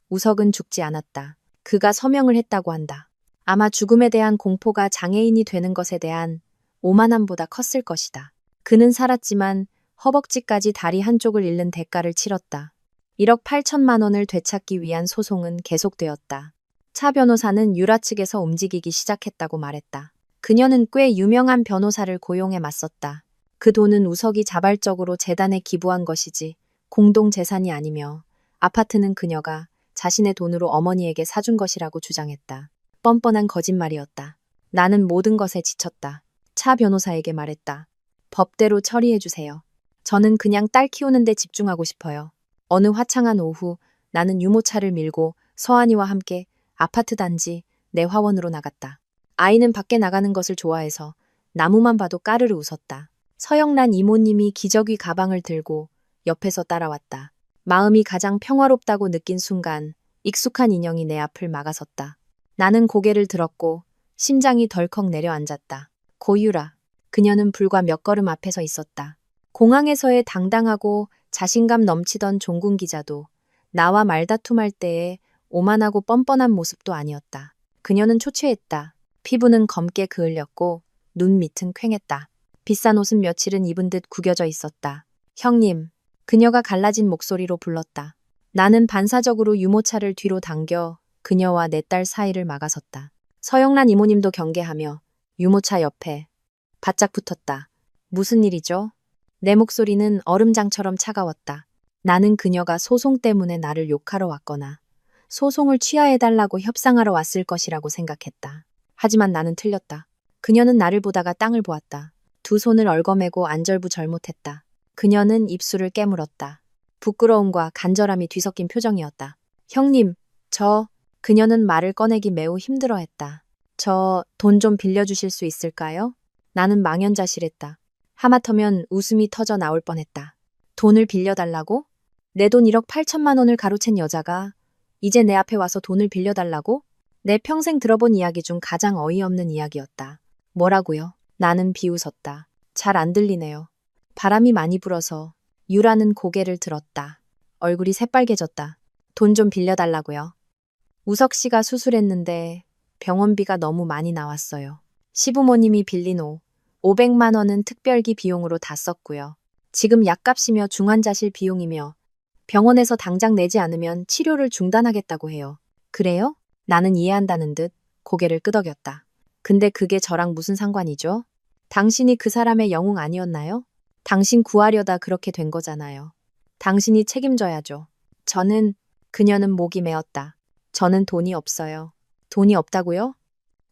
우석은 죽지 않았다. 그가 서명을 했다고 한다. 아마 죽음에 대한 공포가 장애인이 되는 것에 대한 오만함보다 컸을 것이다. 그는 살았지만 허벅지까지 다리 한쪽을 잃는 대가를 치렀다. 1억 8천만 원을 되찾기 위한 소송은 계속되었다. 차 변호사는 유라 측에서 움직이기 시작했다고 말했다. 그녀는 꽤 유명한 변호사를 고용해 맞섰다. 그 돈은 우석이 자발적으로 재단에 기부한 것이지 공동 재산이 아니며 아파트는 그녀가 자신의 돈으로 어머니에게 사준 것이라고 주장했다. 뻔뻔한 거짓말이었다. 나는 모든 것에 지쳤다. 차 변호사에게 말했다. 법대로 처리해주세요. 저는 그냥 딸 키우는 데 집중하고 싶어요. 어느 화창한 오후 나는 유모차를 밀고 서한이와 함께 아파트 단지 내 화원으로 나갔다. 아이는 밖에 나가는 것을 좋아해서 나무만 봐도 까르르 웃었다. 서영란 이모님이 기저귀 가방을 들고 옆에서 따라왔다. 마음이 가장 평화롭다고 느낀 순간 익숙한 인형이 내 앞을 막아섰다. 나는 고개를 들었고 심장이 덜컥 내려앉았다. 고유라. 그녀는 불과 몇 걸음 앞에 서 있었다. 공항에서의 당당하고 자신감 넘치던 종군 기자도 나와 말다툼할 때의 오만하고 뻔뻔한 모습도 아니었다. 그녀는 초췌했다. 피부는 검게 그을렸고 눈 밑은 퀭했다. 비싼 옷은 며칠은 입은 듯 구겨져 있었다. 형님. 그녀가 갈라진 목소리로 불렀다. 나는 반사적으로 유모차를 뒤로 당겨 그녀와 내 딸 사이를 막아섰다. 서영란 이모님도 경계하며 유모차 옆에 바짝 붙었다. 무슨 일이죠? 내 목소리는 얼음장처럼 차가웠다. 나는 그녀가 소송 때문에 나를 욕하러 왔거나 소송을 취하해달라고 협상하러 왔을 것이라고 생각했다. 하지만 나는 틀렸다. 그녀는 나를 보다가 땅을 보았다. 두 손을 얽어매고 안절부절 못했다. 그녀는 입술을 깨물었다. 부끄러움과 간절함이 뒤섞인 표정이었다. 형님, 그녀는 말을 꺼내기 매우 힘들어했다. 돈 좀 빌려주실 수 있을까요? 나는 망연자실했다. 하마터면 웃음이 터져 나올 뻔했다. 돈을 빌려달라고? 내 돈 1억 8천만 원을 가로챈 여자가 이제 내 앞에 와서 돈을 빌려달라고? 내 평생 들어본 이야기 중 가장 어이없는 이야기였다. 뭐라고요? 나는 비웃었다. 잘 안 들리네요. 바람이 많이 불어서 유라는 고개를 들었다. 얼굴이 새빨개졌다. 돈 좀 빌려달라고요. 우석 씨가 수술했는데 병원비가 너무 많이 나왔어요. 시부모님이 빌린 500만 원은 특별기 비용으로 다 썼고요. 지금 약값이며 중환자실 비용이며 병원에서 당장 내지 않으면 치료를 중단하겠다고 해요. 그래요? 나는 이해한다는 듯 고개를 끄덕였다. 근데 그게 저랑 무슨 상관이죠? 당신이 그 사람의 영웅 아니었나요? 당신 구하려다 그렇게 된 거잖아요. 당신이 책임져야죠. 그녀는 목이 메었다. 저는 돈이 없어요. 돈이 없다고요?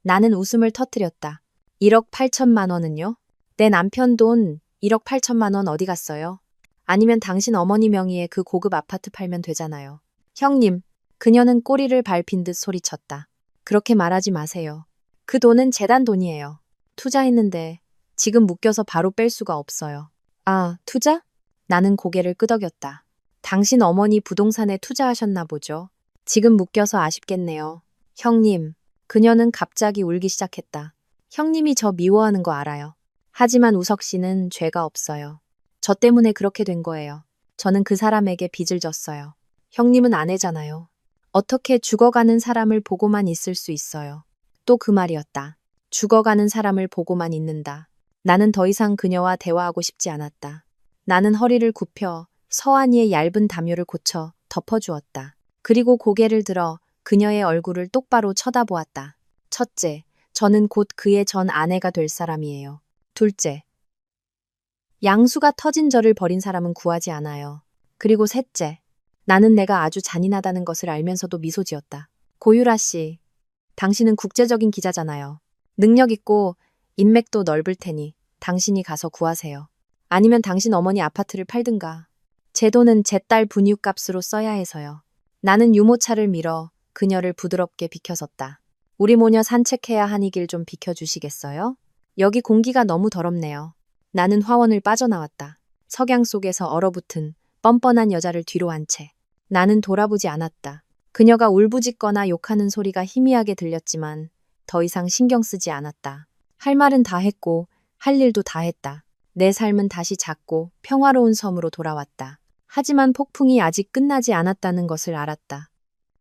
나는 웃음을 터뜨렸다. 1억 8천만 원은요? 내 남편 돈 1억 8천만 원 어디 갔어요? 아니면 당신 어머니 명의의 그 고급 아파트 팔면 되잖아요. 형님, 그녀는 꼬리를 밟힌 듯 소리쳤다. 그렇게 말하지 마세요. 그 돈은 재단 돈이에요. 투자했는데 지금 묶여서 바로 뺄 수가 없어요. 아, 투자? 나는 고개를 끄덕였다. 당신 어머니 부동산에 투자하셨나 보죠. 지금 묶여서 아쉽겠네요. 형님, 그녀는 갑자기 울기 시작했다. 형님이 저 미워하는 거 알아요. 하지만 우석 씨는 죄가 없어요. 저 때문에 그렇게 된 거예요. 저는 그 사람에게 빚을 졌어요. 형님은 아내잖아요. 어떻게 죽어가는 사람을 보고만 있을 수 있어요. 또 그 말이었다. 죽어가는 사람을 보고만 있는다. 나는 더 이상 그녀와 대화하고 싶지 않았다. 나는 허리를 굽혀 서한이의 얇은 담요를 고쳐 덮어주었다. 그리고 고개를 들어 그녀의 얼굴을 똑바로 쳐다보았다. 첫째, 저는 곧 그의 전 아내가 될 사람이에요. 둘째, 양수가 터진 저를 버린 사람은 구하지 않아요. 그리고 셋째, 나는 내가 아주 잔인하다는 것을 알면서도 미소 지었다. 고유라 씨, 당신은 국제적인 기자잖아요. 능력 있고 인맥도 넓을 테니 당신이 가서 구하세요. 아니면 당신 어머니 아파트를 팔든가. 제 돈은 제 딸 분유값으로 써야 해서요. 나는 유모차를 밀어 그녀를 부드럽게 비켜섰다. 우리 모녀 산책해야 하니 길 좀 비켜주시겠어요? 여기 공기가 너무 더럽네요. 나는 화원을 빠져나왔다. 석양 속에서 얼어붙은 뻔뻔한 여자를 뒤로 한 채. 나는 돌아보지 않았다. 그녀가 울부짖거나 욕하는 소리가 희미하게 들렸지만 더 이상 신경 쓰지 않았다. 할 말은 다 했고 할 일도 다 했다. 내 삶은 다시 작고 평화로운 섬으로 돌아왔다. 하지만 폭풍이 아직 끝나지 않았다는 것을 알았다.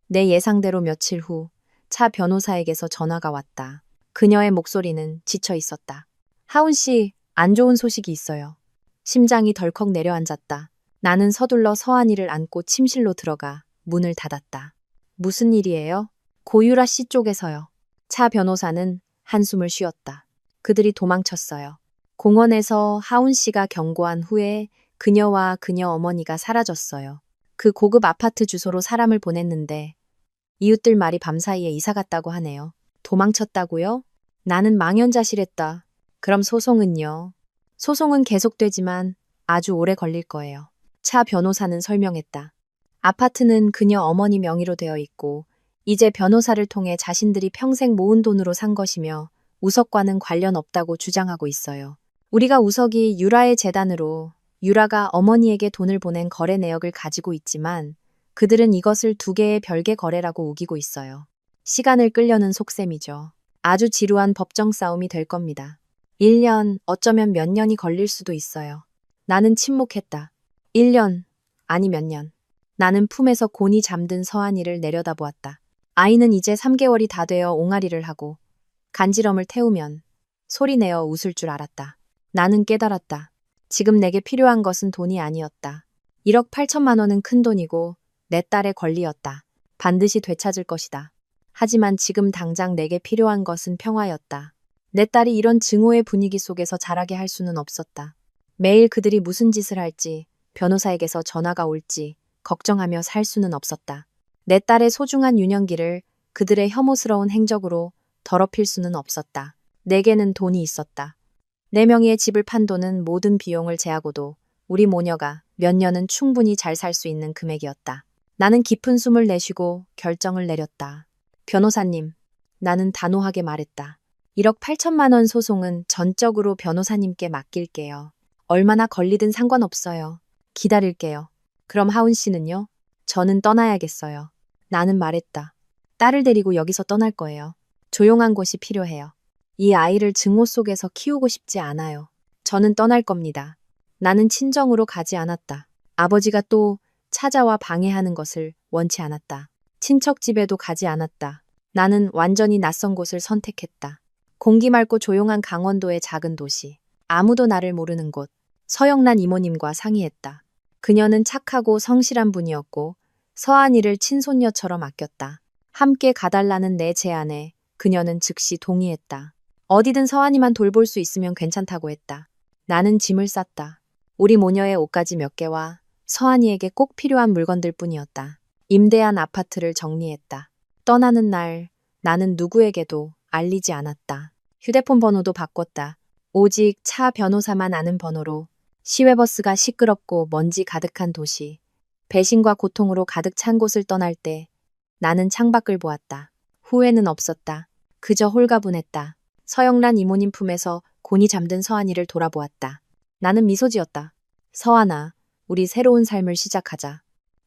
내 예상대로 며칠 후 차 변호사에게서 전화가 왔다. 그녀의 목소리는 지쳐 있었다. 하운 씨, 안 좋은 소식이 있어요. 심장이 덜컥 내려앉았다. 나는 서둘러 서한이를 안고 침실로 들어가 문을 닫았다. 무슨 일이에요? 고유라 씨 쪽에서요. 차 변호사는 한숨을 쉬었다. 그들이 도망쳤어요. 공원에서 하운 씨가 경고한 후에 그녀와 그녀 어머니가 사라졌어요. 그 고급 아파트 주소로 사람을 보냈는데 이웃들 말이 밤사이에 이사 갔다고 하네요. 도망쳤다고요? 나는 망연자실했다. 그럼 소송은요? 소송은 계속되지만 아주 오래 걸릴 거예요. 차 변호사는 설명했다. 아파트는 그녀 어머니 명의로 되어 있고 이제 변호사를 통해 자신들이 평생 모은 돈으로 산 것이며 우석과는 관련 없다고 주장하고 있어요. 우리가 우석이 유라의 재단으로 유라가 어머니에게 돈을 보낸 거래 내역을 가지고 있지만 그들은 이것을 두 개의 별개 거래라고 우기고 있어요. 시간을 끌려는 속셈이죠. 아주 지루한 법정 싸움이 될 겁니다. 1년, 어쩌면 몇 년이 걸릴 수도 있어요. 나는 침묵했다. 1년, 아니 몇 년. 나는 품에서 곤히 잠든 서한이를 내려다보았다. 아이는 이제 3개월이 다 되어 옹알이를 하고 간지럼을 태우면 소리내어 웃을 줄 알았다. 나는 깨달았다. 지금 내게 필요한 것은 돈이 아니었다. 1억 8천만 원은 큰 돈이고 내 딸의 권리였다. 반드시 되찾을 것이다. 하지만 지금 당장 내게 필요한 것은 평화였다. 내 딸이 이런 증오의 분위기 속에서 자라게 할 수는 없었다. 매일 그들이 무슨 짓을 할지, 변호사에게서 전화가 올지 걱정하며 살 수는 없었다. 내 딸의 소중한 유년기를 그들의 혐오스러운 행적으로 더럽힐 수는 없었다. 내게는 돈이 있었다. 내 명의의 집을 판 돈은 모든 비용을 제하고도 우리 모녀가 몇 년은 충분히 잘 살 수 있는 금액이었다. 나는 깊은 숨을 내쉬고 결정을 내렸다. 변호사님, 나는 단호하게 말했다. 1억 8천만 원 소송은 전적으로 변호사님께 맡길게요. 얼마나 걸리든 상관없어요. 기다릴게요. 그럼 하운 씨는요? 저는 떠나야겠어요. 나는 말했다. 딸을 데리고 여기서 떠날 거예요. 조용한 곳이 필요해요. 이 아이를 증오 속에서 키우고 싶지 않아요. 저는 떠날 겁니다. 나는 친정으로 가지 않았다. 아버지가 또 찾아와 방해하는 것을 원치 않았다. 친척 집에도 가지 않았다. 나는 완전히 낯선 곳을 선택했다. 공기 맑고 조용한 강원도의 작은 도시. 아무도 나를 모르는 곳. 서영란 이모님과 상의했다. 그녀는 착하고 성실한 분이었고 서한이를 친손녀처럼 아꼈다. 함께 가달라는 내 제안에 그녀는 즉시 동의했다. 어디든 서한이만 돌볼 수 있으면 괜찮다고 했다. 나는 짐을 쌌다. 우리 모녀의 옷가지 몇 개와 서한이에게 꼭 필요한 물건들 뿐이었다. 임대한 아파트를 정리했다. 떠나는 날 나는 누구에게도 알리지 않았다. 휴대폰 번호도 바꿨다. 오직 차 변호사만 아는 번호로. 시외버스가 시끄럽고 먼지 가득한 도시. 배신과 고통으로 가득 찬 곳을 떠날 때 나는 창밖을 보았다. 후회는 없었다. 그저 홀가분했다. 서영란 이모님 품에서 곤히 잠든 서한이를 돌아보았다. 나는 미소 지었다. 서한아, 우리 새로운 삶을 시작하자.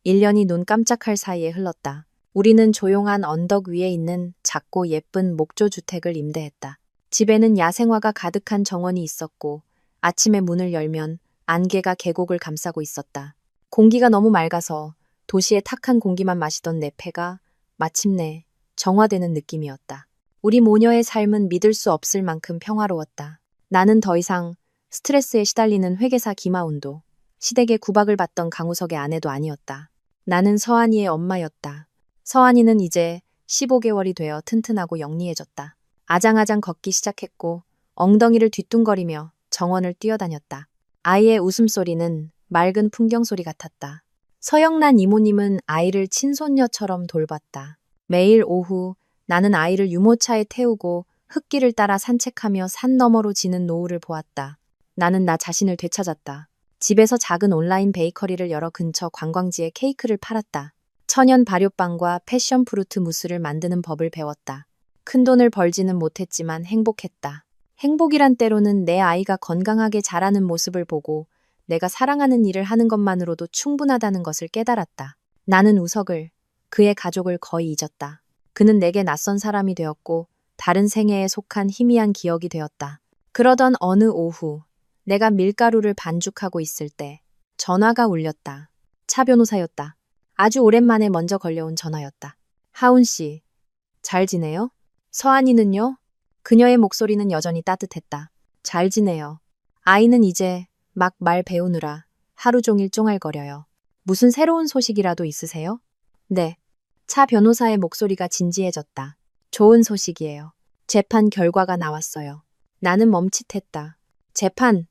1년이 눈 깜짝할 사이에 흘렀다. 우리는 조용한 언덕 위에 있는 작고 예쁜 목조주택을 임대했다. 집에는 야생화가 가득한 정원이 있었고 아침에 문을 열면 안개가 계곡을 감싸고 있었다. 공기가 너무 맑아서 도시의 탁한 공기만 마시던 내 폐가 마침내 정화되는 느낌이었다. 우리 모녀의 삶은 믿을 수 없을 만큼 평화로웠다. 나는 더 이상 스트레스에 시달리는 회계사 김하운도, 시댁의 구박을 받던 강우석의 아내도 아니었다. 나는 서한이의 엄마였다. 서한이는 이제 15개월이 되어 튼튼하고 영리해졌다. 아장아장 걷기 시작했고 엉덩이를 뒤뚱거리며 정원을 뛰어다녔다. 아이의 웃음소리는 맑은 풍경소리 같았다. 서영란 이모님은 아이를 친손녀처럼 돌봤다. 매일 오후 나는 아이를 유모차에 태우고 흙길을 따라 산책하며 산 너머로 지는 노을을 보았다. 나는 나 자신을 되찾았다. 집에서 작은 온라인 베이커리를 열어 근처 관광지에 케이크를 팔았다. 천연 발효빵과 패션 프루트 무스를 만드는 법을 배웠다. 큰돈을 벌지는 못했지만 행복했다. 행복이란 때로는 내 아이가 건강하게 자라는 모습을 보고 내가 사랑하는 일을 하는 것만으로도 충분하다는 것을 깨달았다. 나는 우석을, 그의 가족을 거의 잊었다. 그는 내게 낯선 사람이 되었고 다른 생애에 속한 희미한 기억이 되었다. 그러던 어느 오후 내가 밀가루를 반죽하고 있을 때 전화가 울렸다. 차 변호사였다. 아주 오랜만에 먼저 걸려온 전화였다. 하운 씨, 잘 지내요? 서한이는요? 그녀의 목소리는 여전히 따뜻했다. 잘 지내요. 아이는 이제 막 말 배우느라 하루 종일 쫑알거려요. 무슨 새로운 소식이라도 있으세요? 네. 차 변호사의 목소리가 진지해졌다. 좋은 소식이에요. 재판 결과가 나왔어요. 나는 멈칫했다. 재판,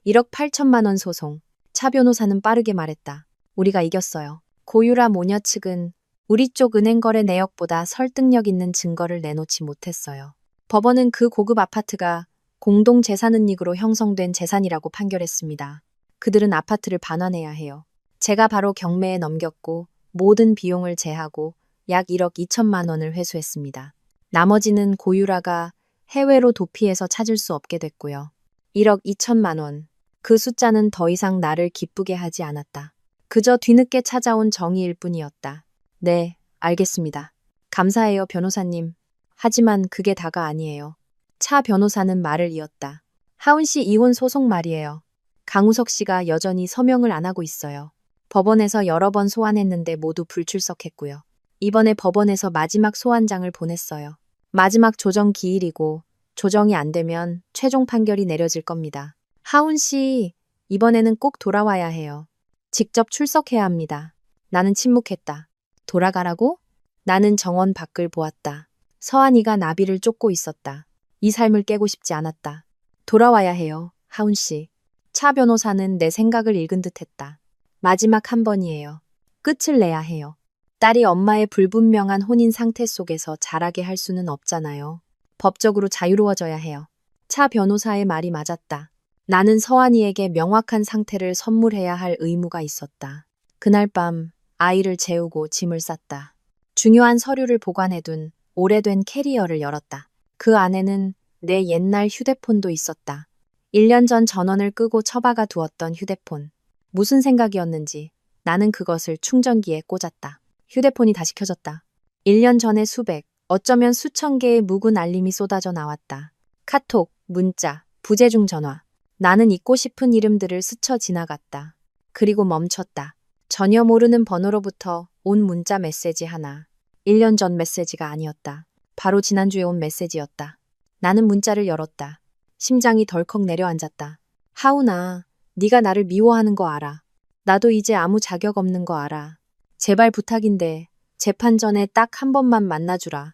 1억 8천만 원 소송. 차 변호사는 빠르게 말했다. 우리가 이겼어요. 고유라 모녀 측은 우리 쪽 은행 거래 내역보다 설득력 있는 증거를 내놓지 못했어요. 법원은 그 고급 아파트가 공동재산은닉으로 형성된 재산이라고 판결했습니다. 그들은 아파트를 반환해야 해요. 제가 바로 경매에 넘겼고 모든 비용을 제하고 약 1억 2천만 원을 회수했습니다. 나머지는 고유라가 해외로 도피해서 찾을 수 없게 됐고요. 1억 2천만 원. 그 숫자는 더 이상 나를 기쁘게 하지 않았다. 그저 뒤늦게 찾아온 정의일 뿐이었다. 네, 알겠습니다. 감사해요, 변호사님. 하지만 그게 다가 아니에요. 차 변호사는 말을 이었다. 하운 씨 이혼 소송 말이에요. 강우석 씨가 여전히 서명을 안 하고 있어요. 법원에서 여러 번 소환했는데 모두 불출석했고요. 이번에 법원에서 마지막 소환장을 보냈어요. 마지막 조정 기일이고 조정이 안 되면 최종 판결이 내려질 겁니다. 하운 씨, 이번에는 꼭 돌아와야 해요. 직접 출석해야 합니다. 나는 침묵했다. 돌아가라고? 나는 정원 밖을 보았다. 서한이가 나비를 쫓고 있었다. 이 삶을 깨고 싶지 않았다. 돌아와야 해요, 하운 씨. 차 변호사는 내 생각을 읽은 듯했다. 마지막 한 번이에요. 끝을 내야 해요. 딸이 엄마의 불분명한 혼인 상태 속에서 자라게 할 수는 없잖아요. 법적으로 자유로워져야 해요. 차 변호사의 말이 맞았다. 나는 서한이에게 명확한 상태를 선물해야 할 의무가 있었다. 그날 밤 아이를 재우고 짐을 쌌다. 중요한 서류를 보관해둔 오래된 캐리어를 열었다. 그 안에는 내 옛날 휴대폰도 있었다. 1년 전 전원을 끄고 처박아 두었던 휴대폰. 무슨 생각이었는지 나는 그것을 충전기에 꽂았다. 휴대폰이 다시 켜졌다. 1년 전에 수백, 어쩌면 수천 개의 묵은 알림이 쏟아져 나왔다. 카톡, 문자, 부재중 전화. 나는 잊고 싶은 이름들을 스쳐 지나갔다. 그리고 멈췄다. 전혀 모르는 번호로부터 온 문자 메시지 하나. 1년 전 메시지가 아니었다. 바로 지난주에 온 메시지였다. 나는 문자를 열었다. 심장이 덜컥 내려앉았다. 하운아, 네가 나를 미워하는 거 알아. 나도 이제 아무 자격 없는 거 알아. 제발 부탁인데 재판 전에 딱 한 번만 만나주라.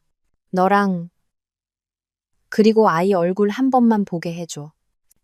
너랑 그리고 아이 얼굴 한 번만 보게 해줘.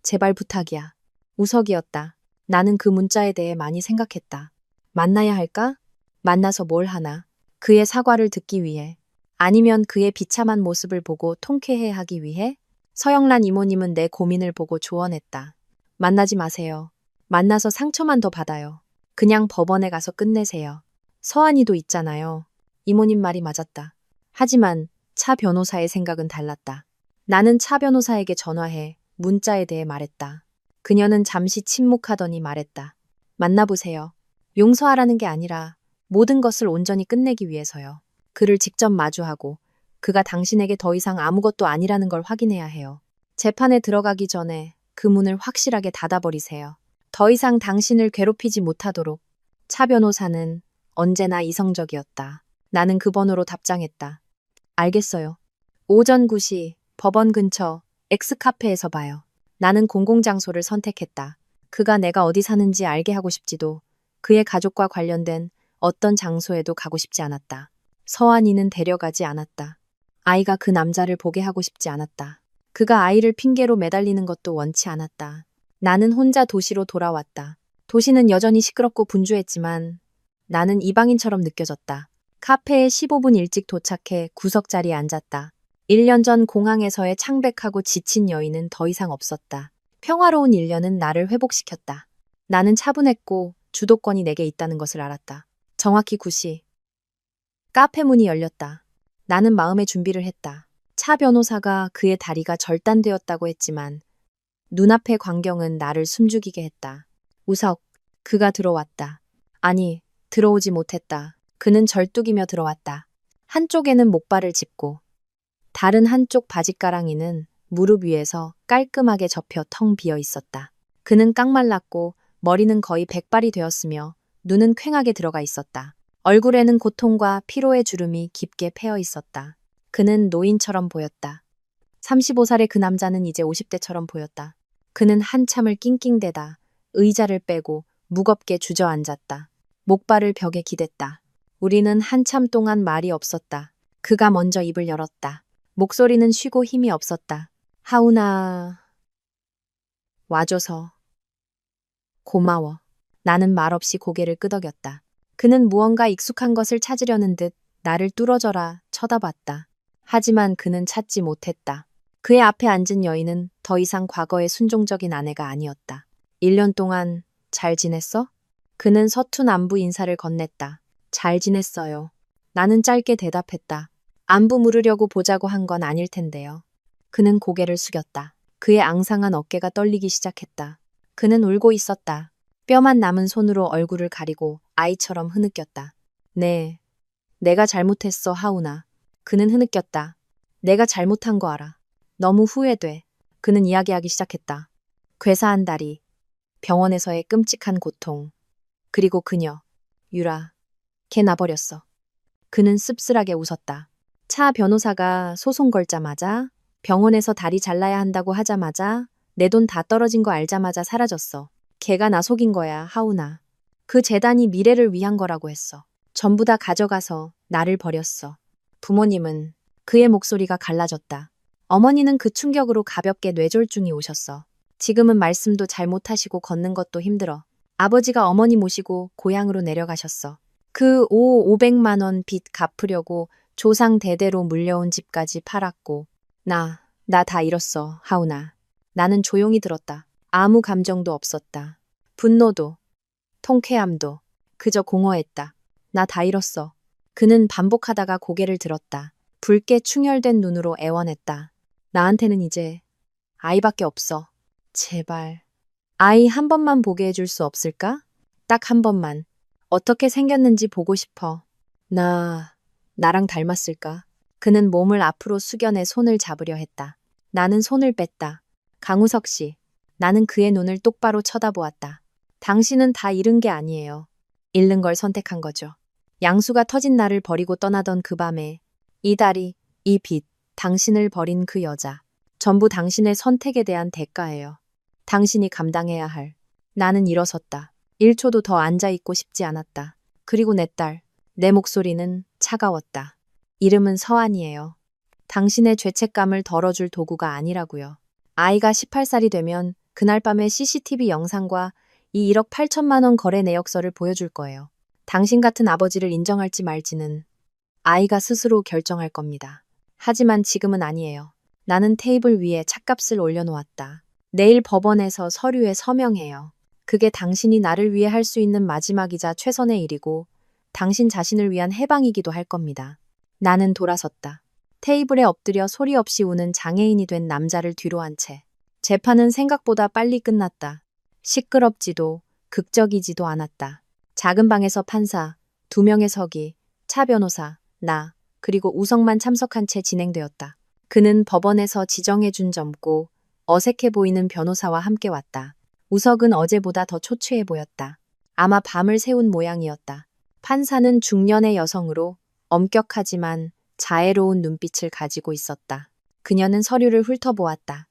제발 부탁이야. 우석이었다. 나는 그 문자에 대해 많이 생각했다. 만나야 할까? 만나서 뭘 하나? 그의 사과를 듣기 위해. 아니면 그의 비참한 모습을 보고 통쾌해 하기 위해? 서영란 이모님은 내 고민을 보고 조언했다. 만나지 마세요. 만나서 상처만 더 받아요. 그냥 법원에 가서 끝내세요. 서한이도 있잖아요. 이모님 말이 맞았다. 하지만 차 변호사의 생각은 달랐다. 나는 차 변호사에게 전화해 문자에 대해 말했다. 그녀는 잠시 침묵하더니 말했다. 만나보세요. 용서하라는 게 아니라 모든 것을 온전히 끝내기 위해서요. 그를 직접 마주하고 그가 당신에게 더 이상 아무것도 아니라는 걸 확인해야 해요. 재판에 들어가기 전에 그 문을 확실하게 닫아버리세요. 더 이상 당신을 괴롭히지 못하도록. 차 변호사는 언제나 이성적이었다. 나는 그 번호로 답장했다. 알겠어요. 오전 9시 법원 근처 X카페에서 봐요. 나는 공공장소를 선택했다. 그가 내가 어디 사는지 알게 하고 싶지도 그의 가족과 관련된 어떤 장소에도 가고 싶지 않았다. 서한이는 데려가지 않았다. 아이가 그 남자를 보게 하고 싶지 않았다. 그가 아이를 핑계로 매달리는 것도 원치 않았다. 나는 혼자 도시로 돌아왔다. 도시는 여전히 시끄럽고 분주했지만 나는 이방인처럼 느껴졌다. 카페에 15분 일찍 도착해 구석자리에 앉았다. 1년 전 공항에서의 창백하고 지친 여인은 더 이상 없었다. 평화로운 1년은 나를 회복시켰다. 나는 차분했고 주도권이 내게 있다는 것을 알았다. 정확히 9시. 카페 문이 열렸다. 나는 마음의 준비를 했다. 차 변호사가 그의 다리가 절단되었다고 했지만 눈앞의 광경은 나를 숨죽이게 했다. 우석, 그가 들어왔다. 아니, 들어오지 못했다. 그는 절뚝이며 들어왔다. 한쪽에는 목발을 짚고 다른 한쪽 바짓가랑이는 무릎 위에서 깔끔하게 접혀 텅 비어 있었다. 그는 깡말랐고 머리는 거의 백발이 되었으며 눈은 퀭하게 들어가 있었다. 얼굴에는 고통과 피로의 주름이 깊게 패여 있었다. 그는 노인처럼 보였다. 35살의 그 남자는 이제 50대처럼 보였다. 그는 한참을 낑낑대다 의자를 빼고 무겁게 주저앉았다. 목발을 벽에 기댔다. 우리는 한참 동안 말이 없었다. 그가 먼저 입을 열었다. 목소리는 쉬고 힘이 없었다. 하운아, 와줘서 고마워. 나는 말없이 고개를 끄덕였다. 그는 무언가 익숙한 것을 찾으려는 듯 나를 뚫어져라 쳐다봤다. 하지만 그는 찾지 못했다. 그의 앞에 앉은 여인은 더 이상 과거의 순종적인 아내가 아니었다. 1년 동안 잘 지냈어? 그는 서툰 안부 인사를 건넸다. 잘 지냈어요. 나는 짧게 대답했다. 안부 물으려고 보자고 한 건 아닐 텐데요. 그는 고개를 숙였다. 그의 앙상한 어깨가 떨리기 시작했다. 그는 울고 있었다. 뼈만 남은 손으로 얼굴을 가리고 아이처럼 흐느꼈다. 네, 내가 잘못했어, 하우나. 그는 흐느꼈다. 내가 잘못한 거 알아. 너무 후회돼. 그는 이야기하기 시작했다. 괴사한 다리, 병원에서의 끔찍한 고통, 그리고 그녀, 유라, 걔 놔버렸어. 그는 씁쓸하게 웃었다. 차 변호사가 소송 걸자마자, 병원에서 다리 잘라야 한다고 하자마자, 내 돈 다 떨어진 거 알자마자 사라졌어. 걔가 나 속인 거야, 하우나. 그 재단이 미래를 위한 거라고 했어. 전부 다 가져가서 나를 버렸어. 부모님은 그의 목소리가 갈라졌다. 어머니는 그 충격으로 가볍게 뇌졸중이 오셨어. 지금은 말씀도 잘 못하시고 걷는 것도 힘들어. 아버지가 어머니 모시고 고향으로 내려가셨어. 그 500만 원 빚 갚으려고 조상 대대로 물려온 집까지 팔았고. 나 다 잃었어, 하우나. 나는 조용히 들었다. 아무 감정도 없었다. 분노도, 통쾌함도, 그저 공허했다. 나 다 잃었어. 그는 반복하다가 고개를 들었다. 붉게 충혈된 눈으로 애원했다. 나한테는 이제 아이밖에 없어. 제발. 아이 한 번만 보게 해줄 수 없을까? 딱 한 번만. 어떻게 생겼는지 보고 싶어. 나랑 닮았을까? 그는 몸을 앞으로 숙여 내 손을 잡으려 했다. 나는 손을 뺐다. 강우석 씨. 나는 그의 눈을 똑바로 쳐다보았다. 당신은 다 잃은 게 아니에요. 잃는 걸 선택한 거죠. 양수가 터진 나를 버리고 떠나던 그 밤에 이 다리, 이 빚, 당신을 버린 그 여자. 전부 당신의 선택에 대한 대가예요. 당신이 감당해야 할. 나는 일어섰다. 1초도 더 앉아있고 싶지 않았다. 그리고 내 딸, 내 목소리는 차가웠다. 이름은 서한이에요. 당신의 죄책감을 덜어줄 도구가 아니라고요. 아이가 18살이 되면 그날 밤의 CCTV 영상과 이 1억 8천만 원 거래 내역서를 보여줄 거예요. 당신 같은 아버지를 인정할지 말지는 아이가 스스로 결정할 겁니다. 하지만 지금은 아니에요. 나는 테이블 위에 찻값을 올려놓았다. 내일 법원에서 서류에 서명해요. 그게 당신이 나를 위해 할 수 있는 마지막이자 최선의 일이고 당신 자신을 위한 해방이기도 할 겁니다. 나는 돌아섰다. 테이블에 엎드려 소리 없이 우는 장애인이 된 남자를 뒤로 한 채. 재판은 생각보다 빨리 끝났다. 시끄럽지도 극적이지도 않았다. 작은 방에서 판사, 2명의 서기, 차 변호사, 나, 그리고 우석만 참석한 채 진행되었다. 그는 법원에서 지정해준 젊고 어색해 보이는 변호사와 함께 왔다. 우석은 어제보다 더 초췌해 보였다. 아마 밤을 새운 모양이었다. 판사는 중년의 여성으로 엄격하지만 자애로운 눈빛을 가지고 있었다. 그녀는 서류를 훑어보았다.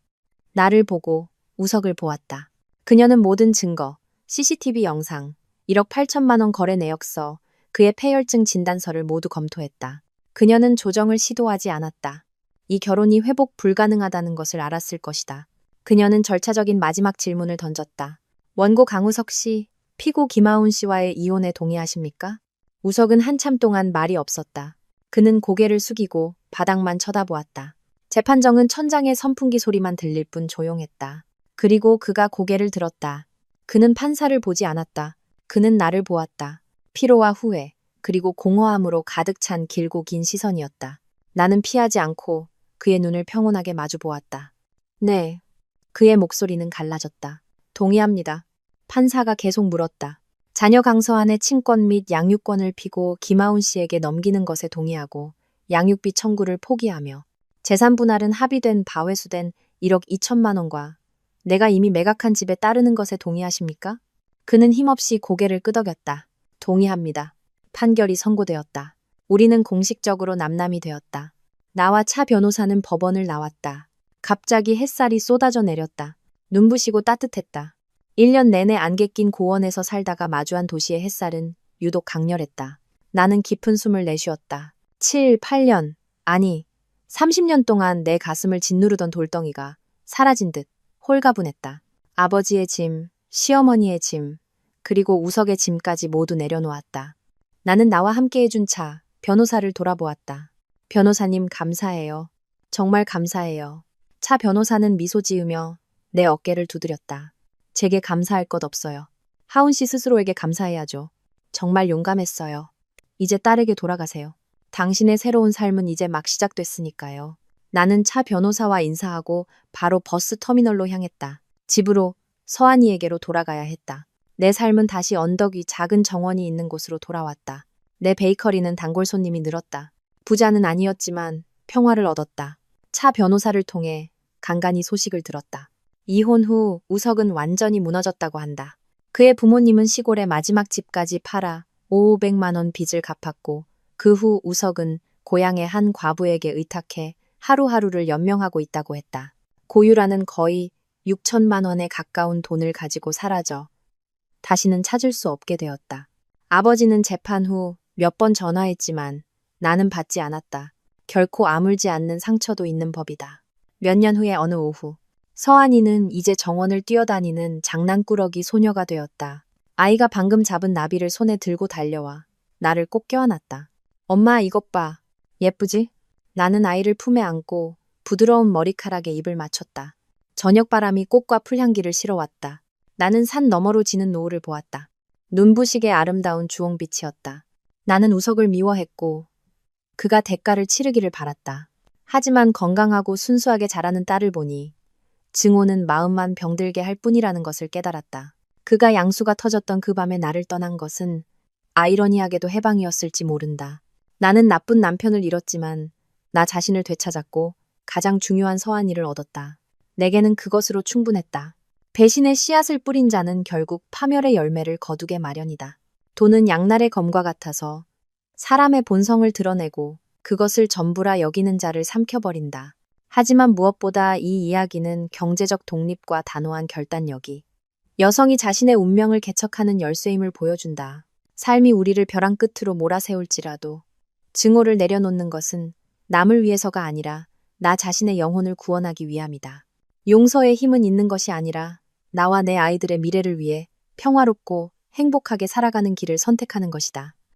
나를 보고 우석을 보았다. 그녀는 모든 증거, CCTV 영상, 1억 8천만 원 거래 내역서, 그의 폐혈증 진단서를 모두 검토했다. 그녀는 조정을 시도하지 않았다. 이 결혼이 회복 불가능하다는 것을 알았을 것이다. 그녀는 절차적인 마지막 질문을 던졌다. 원고 강우석 씨, 피고 김하운 씨와의 이혼에 동의하십니까? 우석은 한참 동안 말이 없었다. 그는 고개를 숙이고 바닥만 쳐다보았다. 재판정은 천장의 선풍기 소리만 들릴 뿐 조용했다. 그리고 그가 고개를 들었다. 그는 판사를 보지 않았다. 그는 나를 보았다. 피로와 후회, 그리고 공허함으로 가득 찬 길고 긴 시선이었다. 나는 피하지 않고 그의 눈을 평온하게 마주 보았다. 네. 그의 목소리는 갈라졌다. 동의합니다. 판사가 계속 물었다. 자녀 강서한의 친권 및 양육권을 피고 김하운 씨에게 넘기는 것에 동의하고 양육비 청구를 포기하며 재산 분할은 합의된 바 회수된 1억 2천만 원과 내가 이미 매각한 집에 따르는 것에 동의하십니까? 그는 힘없이 고개를 끄덕였다. 동의합니다. 판결이 선고되었다. 우리는 공식적으로 남남이 되었다. 나와 차 변호사는 법원을 나왔다. 갑자기 햇살이 쏟아져 내렸다. 눈부시고 따뜻했다. 1년 내내 안개 낀 고원에서 살다가 마주한 도시의 햇살은 유독 강렬했다. 나는 깊은 숨을 내쉬었다. 7, 8년, 아니 30년 동안 내 가슴을 짓누르던 돌덩이가 사라진 듯 홀가분했다. 아버지의 짐, 시어머니의 짐, 그리고 우석의 짐까지 모두 내려놓았다. 나는 나와 함께 해준 차, 변호사를 돌아보았다. 변호사님 감사해요. 정말 감사해요. 차 변호사는 미소 지으며 내 어깨를 두드렸다. 제게 감사할 것 없어요. 하운 씨 스스로에게 감사해야죠. 정말 용감했어요. 이제 딸에게 돌아가세요. 당신의 새로운 삶은 이제 막 시작됐으니까요. 나는 차 변호사와 인사하고 바로 버스 터미널로 향했다. 집으로, 서한이에게로 돌아가야 했다. 내 삶은 다시 언덕 위 작은 정원이 있는 곳으로 돌아왔다. 내 베이커리는 단골 손님이 늘었다. 부자는 아니었지만 평화를 얻었다. 차 변호사를 통해 간간히 소식을 들었다. 이혼 후 우석은 완전히 무너졌다고 한다. 그의 부모님은 시골의 마지막 집까지 팔아 500만 원 빚을 갚았고 그 후 우석은 고향의 한 과부에게 의탁해 하루하루를 연명하고 있다고 했다. 고유라는 거의 6천만 원에 가까운 돈을 가지고 사라져 다시는 찾을 수 없게 되었다. 아버지는 재판 후 몇 번 전화했지만 나는 받지 않았다. 결코 아물지 않는 상처도 있는 법이다. 몇 년 후에 어느 오후, 서한이는 이제 정원을 뛰어다니는 장난꾸러기 소녀가 되었다. 아이가 방금 잡은 나비를 손에 들고 달려와 나를 꼭 껴안았다. 엄마 이것 봐. 예쁘지? 나는 아이를 품에 안고 부드러운 머리카락에 입을 맞췄다. 저녁 바람이 꽃과 풀향기를 실어왔다. 나는 산 너머로 지는 노을을 보았다. 눈부시게 아름다운 주홍빛이었다. 나는 우석을 미워했고 그가 대가를 치르기를 바랐다. 하지만 건강하고 순수하게 자라는 딸을 보니 증오는 마음만 병들게 할 뿐이라는 것을 깨달았다. 그가 양수가 터졌던 그 밤에 나를 떠난 것은 아이러니하게도 해방이었을지 모른다. 나는 나쁜 남편을 잃었지만 나 자신을 되찾았고 가장 중요한 서한이를 얻었다. 내게는 그것으로 충분했다. 배신의 씨앗을 뿌린 자는 결국 파멸의 열매를 거두게 마련이다. 돈은 양날의 검과 같아서 사람의 본성을 드러내고 그것을 전부라 여기는 자를 삼켜버린다. 하지만 무엇보다 이 이야기는 경제적 독립과 단호한 결단력이 여성이 자신의 운명을 개척하는 열쇠임을 보여준다. 삶이 우리를 벼랑 끝으로 몰아세울지라도 증오를 내려놓는 것은 남을 위해서가 아니라 나 자신의 영혼을 구원하기 위함이다. 용서의 힘은 있는 것이 아니라 나와 내 아이들의 미래를 위해 평화롭고 행복하게 살아가는 길을 선택하는 것이다.